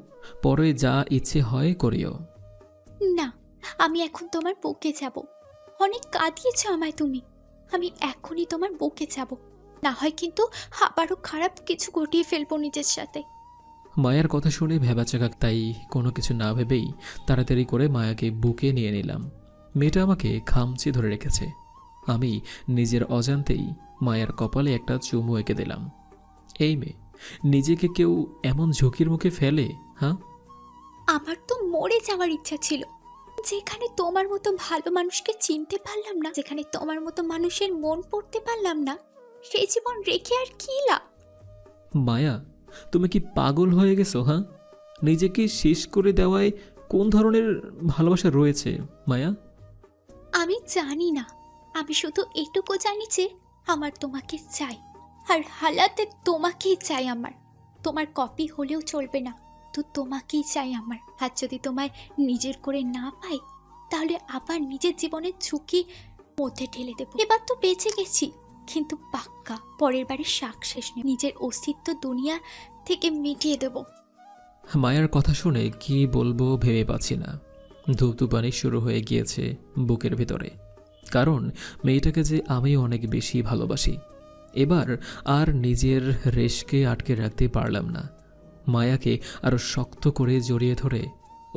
পরে যা ইচ্ছে হয় করিও। না, আমি এখন তোমার বুকে যাব। অনেক কাঁদিয়েছ আমায় তুমি। আমি এখনই তোমার বুকে যাব, না হয় কিন্তু আবারও খারাপ কিছু ঘটিয়ে ফেলবো নিজের সাথে। মায়ার কথা শুনে ভেবাচাকা, তাই কোনো কিছু না ভেবেই তাড়াতাড়ি করে মায়াকে বুকে নিয়ে নিলাম। মেয়েটা আমাকে খামচে ধরে রেখেছে। আমি নিজের অজান্তেই মায়ার কপালে একটা চুমু এঁকে দিলাম। এই মেয়ে, নিজেকে কেউ এমন ঝুঁকির মুখে ফেলে? হ্যাঁ, আমার তো মরে যাওয়ার ইচ্ছা ছিল। যেখানে তোমার মতো ভালো মানুষকে চিনতে পারলাম না, যেখানে তোমার মতো মানুষের মন পড়তে পারলাম না, সেই জীবন রেখে আর কি লাভ? মায়া, তুমি কি পাগল হয়ে গেছো? হ্যাঁ, নিজেকে শেষ করে দেওয়ায় কোন ধরনের ভালোবাসা রয়েছে মায়া? আমি জানি না, আমি শুধু এটুকু জানি যে আমার তোমাকে চাই, আর হালাতে তোমাকেই চাই আমার। তোমার কপি হলেও চলবে না, তো তোমাকেই চাই আমার। আর যদি তোমায় নিজের করে না পাই, তাহলে আবার নিজের জীবনের ঝুঁকি মধ্যে ঠেলে দেবো। এবার তো বেঁচে গেছি, কিন্তু পাক্কা পরের বারের শাক শেষ নেই। নিজের অস্তিত্ব দুনিয়া থেকে মিটিয়ে দেব। মায়ার কথা শুনে কি বলবো ভেবে পাচ্ছি না। ধূপধূপানি শুরু হয়ে গিয়েছে বুকের ভিতরে, কারণ মেয়েটাকে যে আমি অনেক বেশি ভালোবাসি। এবার আর নিজের রেশকে আটকে রাখতে পারলাম না। মায়াকে আরো শক্ত করে জড়িয়ে ধরে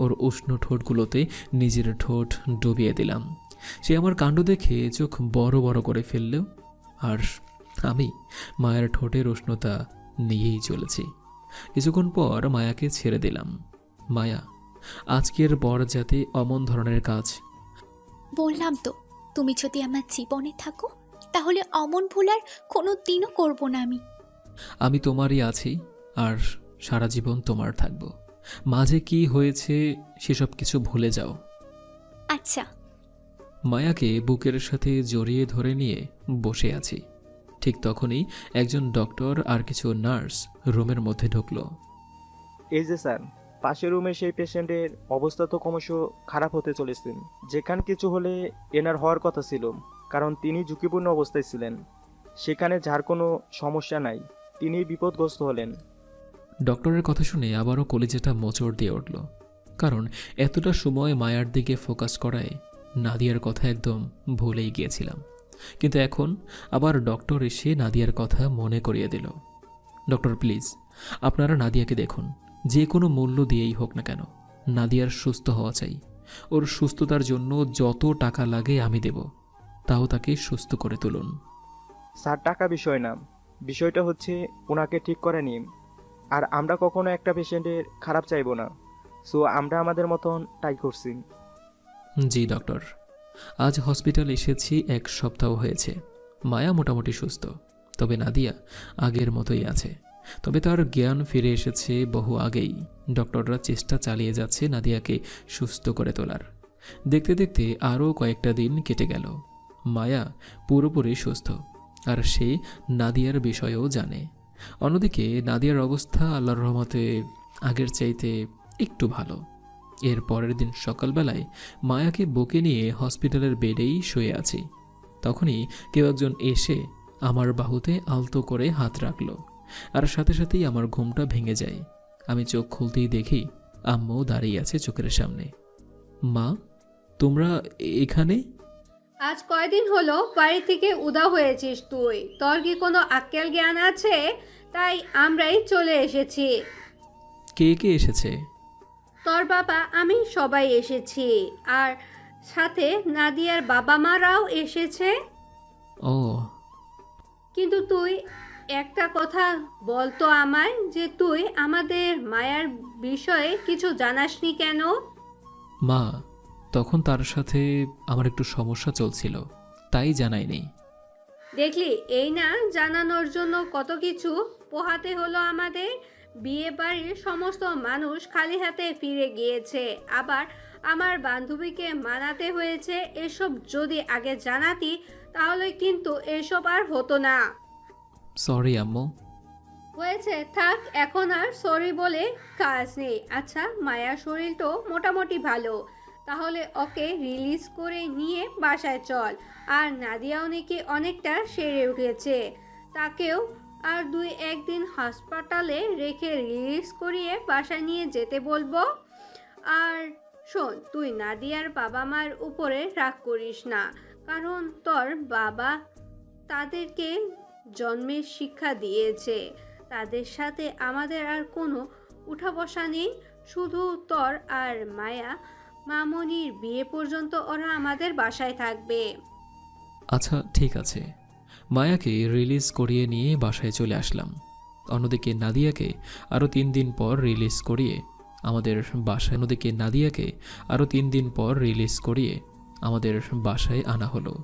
ওর উষ্ণ ঠোঁটগুলোতে নিজের ঠোঁট ডুবিয়ে দিলাম। সে আমার কাণ্ড দেখে চোখ বড় বড় করে ফেললেও, আর আমি মায়ের ঠোঁটের উষ্ণতা নিয়েই চলেছি। কিছুক্ষণ পর মায়াকে ছেড়ে দিলাম। মায়া, আজকের পর যাতে অমন ধরনের কাজ। বললাম তো, তুমি যদি আমার জীবনে থাকো, তাহলে অমন ভুল আর কোনো দিনও করবো না আমি। আমি তোমারই আছি, আর সারা জীবন তোমার থাকবো। মাঝে কি হয়েছে সেসব কিছু ভুলে যাও। আচ্ছা। মায়াকে বুকের সাথে জড়িয়ে ধরে নিয়ে বসে আছি। ঠিক তখনই একজন ডক্টর আর কিছু নার্স রুমের মধ্যে ঢুকলো। এই যে স্যার, পাশের রুমে সেই পেশেন্টের অবস্থা তো ক্রমশ খারাপ হতে চলেছে। যেখানে কিছু হলে এনার হওয়ার কথা ছিল, কারণ তিনি ঝুঁকিপূর্ণ অবস্থায় ছিলেন। সেখানে যার কোনো সমস্যা নাই, তিনি বিপদগ্রস্ত হলেন। ডক্টরের কথা শুনে আবারও কলিজাটা মোচড় দিয়ে উঠল, কারণ এতটা সময় মায়ার দিকে ফোকাস করায় নাদিয়ার কথা একদম ভুলেই গিয়েছিলাম। কিন্তু এখন আবার ডক্টর এসে নাদিয়ার কথা মনে করিয়ে দিল। ডক্টর প্লিজ, আপনারা নাদিয়াকে দেখুন, যে কোনো মূল্য দিয়েই হোক না কেন নাদিয়ার সুস্থ হওয়া চাই। ওর সুস্থতার জন্য যত টাকা লাগে আমি দেব, তাও তাকে সুস্থ করে তুলুন। স্যার, টাকা বিষয় না, বিষয়টা হচ্ছে ওনাকে ঠিক করে নিন। আর আমরা কখনো একটা পেশেন্টের খারাপ চাইবো না, সো আমরা আমাদের মতন ট্রাই করছি। জি ডক্টর, আজ হসপিটাল এসেছি 1 সপ্তাহ হয়েছে। মায়া মোটামুটি সুস্থ, তবে নাদিয়া আগের মতোই আছে। তবে তার জ্ঞান ফিরে এসেছে বহু আগেই। ডক্টররা চেষ্টা চালিয়ে যাচ্ছে নাদিয়াকে সুস্থ করে তোলার। দেখতে দেখতে আরও কয়েকটা দিন কেটে গেল। মায়া পুরোপুরি সুস্থ, আর সে নাদিয়ার বিষয়েও জানে। অন্যদিকে নাদিয়ার অবস্থা আল্লাহর রহমতে আগের চাইতে একটু ভালো। এর পরের দিন সকালবেলায় মায়াকে বুকে নিয়ে হসপিটালের বেডেই শুয়ে আছি। তখনই কেউ একজন এসে আমার বাহুতে আলতো করে হাত রাখল, আর সাথে সাথেই আমার ঘুমটা ভেঙে যায়। আমি চোখ খুলতেই দেখি আম্মু দাঁড়িয়ে আছে চোখের সামনে। মা, তোমরা এখানে? আজ কয়দিন হলো বাড়ি থেকে উদা হয়েছিস তুই? তোর কি কোনো আক্কেল জ্ঞান আছে? তাই আমরাই চলে এসেছি। কে কে এসেছে? তোর বাবা, আমি সবাই এসেছি, আর সাথে নাদিয়ার বাবা মারাও এসেছে। ও, কিন্তু তুই একটা কথা বলতো আমায়, যে তুই আমাদের মায়ার বিষয়ে কিছু জানাসনি কেন? মা, তখন তার সাথে আমার একটু সমস্যা চলছিল, তাই জানাইনি। দেখলি, এই না জানানোর জন্য কত কিছু পোহাতে হলো আমাদের। বিয়ে বাড়ির সমস্ত মানুষ খালি হাতে ফিরে গিয়েছে, আবার আমার বান্ধবীকে মানাতে হয়েছে। এসব যদি আগে জানাতি, তাহলে কিন্তু এসব আর হতো না। সরি আম্মু। হয়েছে, থাক, এখন আর সরি বলে কাজ নেই। আচ্ছা, মায়ার শরীর তো মোটামুটি ভালো, তাহলে ওকে রিলিজ করে নিয়ে বাসায় চল। আর নাদিয়াও নাকি অনেকটা সেরে উঠেছে, তাকেও আর 2-1 দিন হাসপাতালে রেখে রিলিজ করিয়ে বাসায় নিয়ে যেতে বলবো। আর শোন, তুই নাদিয়ার বাবা মার উপরে রাগ করিস না, কারণ তোর বাবা তাদেরকে জন্মের শিক্ষা দিয়েছে। তাদের সাথে আমাদের আর কোনো উঠা বসা নেই, শুধু তোর আর মায়া মামনির বিয়ে পর্যন্ত ওরা আমাদের বাসায় থাকবে। আচ্ছা ঠিক আছে। মায়াকে রিলিজ করিয়ে নিয়ে বাসায় চলে আসলাম। অন্যদিকে নাদিয়াকে আরও 3 দিন পর রিলিজ করিয়ে আমাদের বাসায় আনা হলো।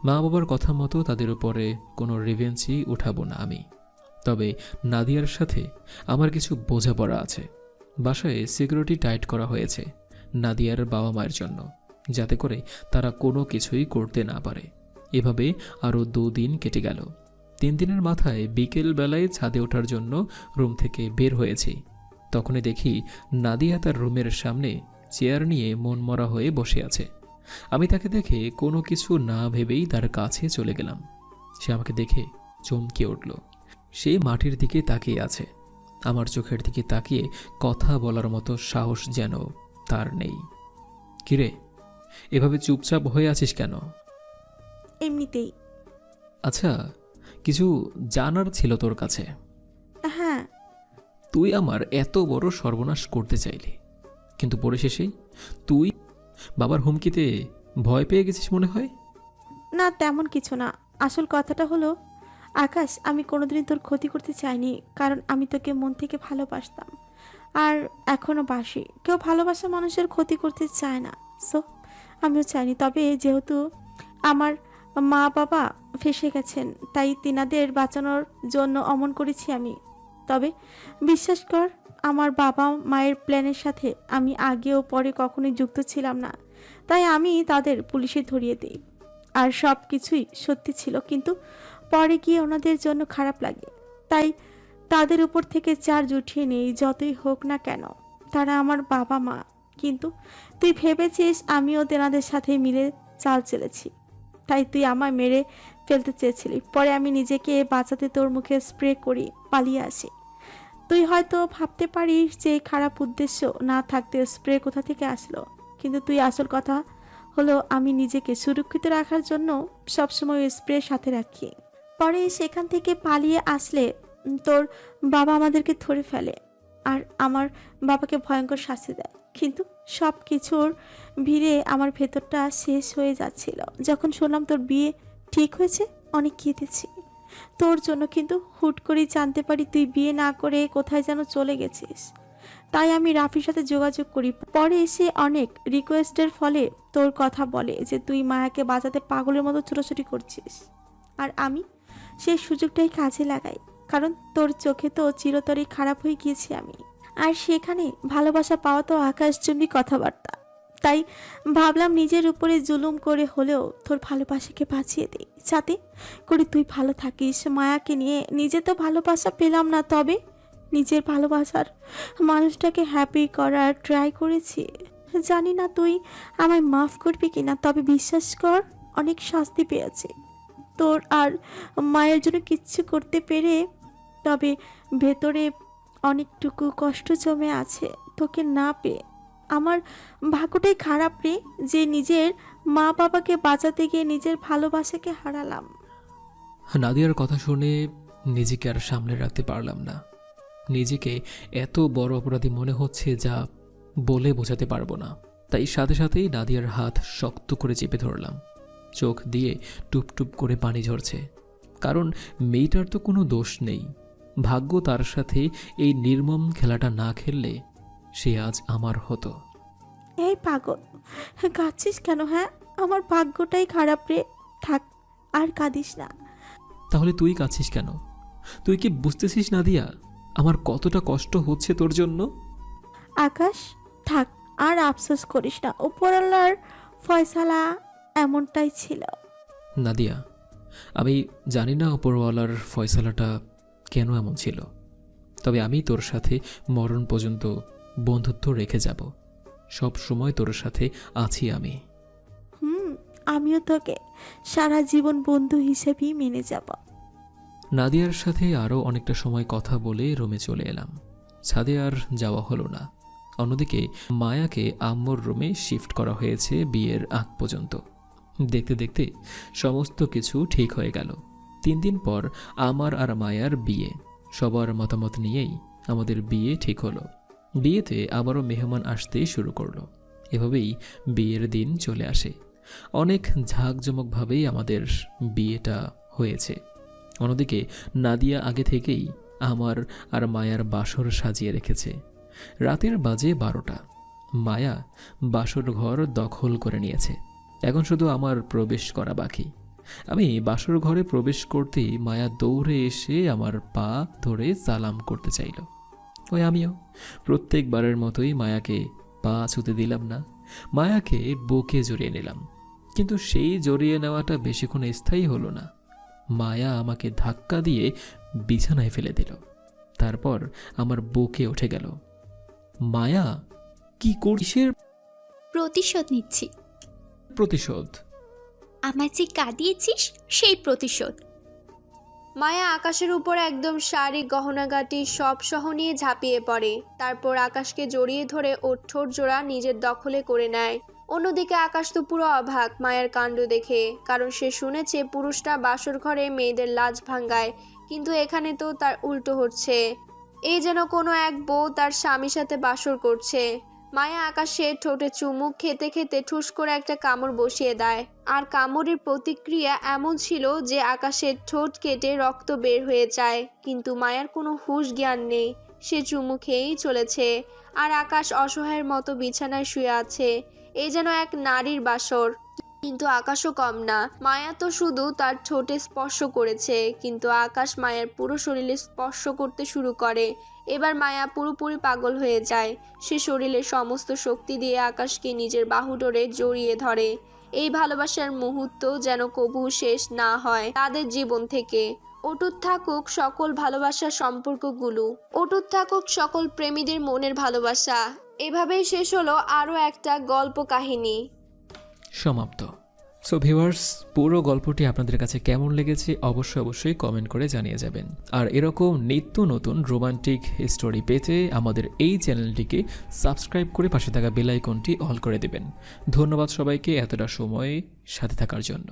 মা বাবার কথা মতো তাদের উপরে কোনো রিভেঞ্জই উঠাবো না আমি। তবে নাদিয়ার সাথে আমার কিছু বোঝাপড়া আছে। বাসায় সিকিউরিটি টাইট করা হয়েছে নাদিয়ার বাবা মায়ের জন্য, যাতে করে তারা কোনো কিছুই করতে না পারে। এভাবে আরও 2 দিন কেটে গেল। 3 দিনের মাথায় বিকেল বেলায় ছাদে ওঠার জন্য রুম থেকে বের হয়েছি। তখনই দেখি নাদিয়া তার রুমের সামনে চেয়ার নিয়ে মনমরা হয়ে বসে আছে। আমি তাকে দেখে কোনো কিছু না ভেবেই তার কাছে চলে গেলাম। সে আমাকে দেখে চমকে উঠল। সে মাটির দিকে তাকিয়ে আছে। আমার চোখের দিকে তাকিয়ে কথা বলার মতো সাহস যেন তার নেই। কিরে, এভাবে চুপচাপ হয়ে আছিস কেন? এমনিতেই। আচ্ছা, কিছু জানার ছিল তোর কাছে। হ্যাঁ। তুই আমার এত বড় সর্বনাশ করতে চাইলি, কিন্তু পরিশেষে তুই বাবার হুমকিতে ভয় পেয়ে গেছিস মনে হয়। না, তেমন কিছু না। আসল কথাটা হলো আকাশ, আমি কোনোদিনই তোর ক্ষতি করতে চাইনি, কারণ আমি তোকে মন থেকে ভালোবাসতাম আর এখনও বাসি। কেউ ভালোবাসা মানুষের ক্ষতি করতে চায় না, সো আমিও চাইনি। তবে যেহেতু আমার মা বাবা ফেঁসে গেছেন, তাই তিনাদের বাঁচানোর জন্য অমন করেছি আমি। তবে বিশ্বাস কর, আমার বাবা মায়ের প্ল্যানের সাথে আমি আগেও পরে কখনোই যুক্ত ছিলাম না, তাই আমি তাদের পুলিশে ধরিয়ে দিই। আর সব কিছুই সত্যি ছিল, কিন্তু পরে গিয়ে ওনাদের জন্য খারাপ লাগে, তাই তাদের উপর থেকে চার্জ উঠিয়ে নেই। যতই হোক না কেন তারা আমার বাবা মা। কিন্তু তুই ভেবেছিস আমিও তেনাদের সাথে মিলে চাল চেলেছি, তাই তুই আমায় মেরে ফেলতে চেয়েছিলি। পরে আমি নিজেকে বাঁচাতে তোর মুখে স্প্রে করি, পালিয়ে আসি। তুই হয়তো ভাবতে পারিস যে খারাপ উদ্দেশ্য না থাকতে স্প্রে কোথা থেকে আসলো, কিন্তু তুই আসল কথা হলো আমি নিজেকে সুরক্ষিত রাখার জন্য সবসময় ওই স্প্রে সাথে রাখি। পরে সেখান থেকে পালিয়ে আসলে তোর বাবা আমাদেরকে ধরে ফেলে আর আমার বাবাকে ভয়ঙ্কর শাস্তি দেয়। কিন্তু সব কিছুর ভিড়ে আমার ভেতরটা শেষ হয়ে যাচ্ছিল। যখন শুনলাম তোর বিয়ে ঠিক হয়েছে, অনেক কেঁদেছি তোর জন্য, কিন্তু হুট করেই জানতে পারি তুই বিয়ে না করে কোথায় যেন চলে গেছিস। তাই আমি রাফির সাথে যোগাযোগ করি। পরে এসে অনেক রিকোয়েস্টের ফলে তোর কথা বলে যে তুই মায়াকে বাঁচাতে পাগলের মতো ছোটাছুটি করছিস, আর আমি সেই সুযোগটাই কাজে লাগাই, কারণ তোর চোখে তো চিরতরেই খারাপ হয়ে গিয়েছি আমি। আর সেখানে ভালোবাসা পাওয়া তো আকাশচুম্বী কথাবার্তা, তাই ভাবলাম নিজের উপরে জুলুম করে হলেও তোর ভালোবাসাকে বাঁচিয়ে দিই, যাতে করে তুই ভালো থাকিস। মায়াকে নিয়ে নিজে তো ভালোবাসা পেলাম না, তবে নিজের ভালোবাসার মানুষটাকে হ্যাপি করার ট্রাই করেছি। জানি না তুই আমায় মাফ করবি কিনা, তবে বিশ্বাস কর অনেক শাস্তি পেয়েছি তোর আর মায়ের জন্য কিচ্ছু করতে পেরে। তবে ভেতরে অনেকটুকু কষ্ট জমে আছে তোকে না পেয়ে। আমার ভাগ্যটাই খারাপ রে, যে নিজের মা বাবাকে বাঁচাতে গিয়ে নিজের ভালোবাসাকে হারালাম। নাদিয়ার কথা শুনে নিজেকে আর সামনে রাখতে পারলাম না। নিজেকে এত বড় অপরাধী মনে হচ্ছে যা বলে বোঝাতে পারবো না। তাই সাথে সাথেই নাদিয়ার হাত শক্ত করে চেপে ধরলাম। চোখ দিয়ে টুপ টুপ করে পানি ঝরছে, কারণ মেয়েটার তো কোনো দোষ নেই। ভাগ্য তার সাথে এই নির্মম খেলাটা না খেললে সে আজ আমার হতো। এই পাগল, কাঁদছিস কেন? হ্যাঁ, আমার ভাগ্যটাই খারাপ রে। থাক, আর কাঁদিস না। তাহলে তুই কাঁদছিস কেন? তুই কি বুঝতেছিস নাদিয়া আমার কতটা কষ্ট হচ্ছে তোর জন্য? আকাশ, থাক, আর আফসোস করিস না। উপরওয়ালার ফয়সালা এমনটাই ছিল। নাদিয়া, আমি জানি না উপরওয়ালার ফয়সালাটা কেন এমন ছিল, তবে আমি তোর সাথে মরণ পর্যন্ত বন্ধুত্ব রেখে যাব। সব সময় তোর সাথে আছি আমি। আমিও তোকে সারা জীবন বন্ধু হিসেবেই মেনে যাব। নাদিয়ার সাথে আরও অনেকটা সময় কথা বলে রুমে চলে এলাম। ছাদে আর যাওয়া হলো না। অন্যদিকে মায়াকে আম্মুর রুমে শিফট করা হয়েছে বিয়ের আগ পর্যন্ত। দেখতে দেখতে সমস্ত কিছু ঠিক হয়ে গেল। 3 দিন পর আমার আর মায়ার বিয়ে। সবার মতামত নিয়েই আমাদের বিয়ে ঠিক হলো। বিয়েতে আবারও মেহমান আসতেই শুরু করলো। এভাবেই বিয়ের দিন চলে আসে। অনেক ঝাঁকজমকভাবেই আমাদের বিয়েটা হয়েছে। অন্যদিকে নাদিয়া আগে থেকেই আমার আর মায়ার বাসর সাজিয়ে রেখেছে। রাতের বাজে 12টা। মায়া বাসর ঘর দখল করে নিয়েছে। এখন শুধু আমার প্রবেশ করা বাকি। আমি বাসর ঘরে প্রবেশ করতেই মায়া দৌড়ে এসে আমার পা ধরে সালাম করতে চাইল। ওই আমিও প্রত্যেকবারের মতোই মায়াকে পা ছুতে দিলাম না, মায়াকে বুকে জড়িয়ে নিলাম। কিন্তু সেই জড়িয়ে নেওয়াটা বেশিক্ষণ স্থায়ী হলো না। মায়া আমাকে ধাক্কা দিয়ে বিছানায় ফেলে দিল, তারপর আমার বুকে উঠে গেল। মায়া, কি করছিস? প্রতিশোধ নিচ্ছি। প্রতিশোধ? আমার যে কাঁদিয়েছিস সেই প্রতিশোধ। মায়া আকাশের উপর একদম শাড়ি গহনাগাটি সব সহ নিয়ে ঝাঁপিয়ে পড়ে। তারপর আকাশকে জড়িয়ে ধরে ওর ঠোঁট জোড়া নিজের দখলে করে নেয়। অন্যদিকে আকাশ তো পুরো অবাক মায়ের কাণ্ড দেখে, কারণ সে শুনেছে পুরুষরা বাসর ঘরে মেয়েদের লাজ ভাঙ্গায়, কিন্তু এখানে তো তার উল্টো হচ্ছে। এই যেন কোনো এক বউ তার স্বামীর সাথে বাসর করছে। মায়া আকাশের ঠোঁটে চুমুক খেতে খেতে ঠুস করে একটা কামড় বসিয়ে দেয়, আর কামড়ের প্রতিক্রিয়া এমন ছিল যে আকাশের ঠোঁট কেটে রক্ত বের হয়ে যায়। কিন্তু মায়ার কোনো হুঁশ জ্ঞান নেই, সে চুমু খেয়েই চলেছে। আর আকাশ অসহায়ের মতো বিছানায় শুয়ে আছে। এই যেন এক নারীর বাসর, কিন্তু আকাশও কম না। মায়া তো শুধু তার ঠোঁটে স্পর্শ করেছে, কিন্তু আকাশ মায়ের পুরো শরীরে স্পর্শ করতে শুরু করে। এবার মায়া পুরোপুরি পাগল হয়ে যায়। সে শরীরের সমস্ত শক্তি দিয়ে আকাশকে নিজের বাহুডোরে জড়িয়ে ধরে। এই ভালোবাসার মুহূর্ত যেন কবু শেষ না হয় তাদের জীবন থেকে। অটুট থাকুক সকল ভালোবাসার সম্পর্কগুলো, অটুট থাকুক সকল প্রেমীদের মনের ভালোবাসা। এভাবেই শেষ হলো আরও একটা গল্প কাহিনী। সমাপ্ত। সো ভিউয়ার্স, পুরো গল্পটি আপনাদের কাছে কেমন লেগেছে অবশ্যই কমেন্ট করে জানিয়ে যাবেন। আর এরকম নিত্য নতুন রোমান্টিক স্টোরি পেতে আমাদের এই চ্যানেলটিকে সাবস্ক্রাইব করে পাশে থাকা বেল আইকনটি অল করে দেবেন। ধন্যবাদ সবাইকে এতটা সময় সাথে থাকার জন্য।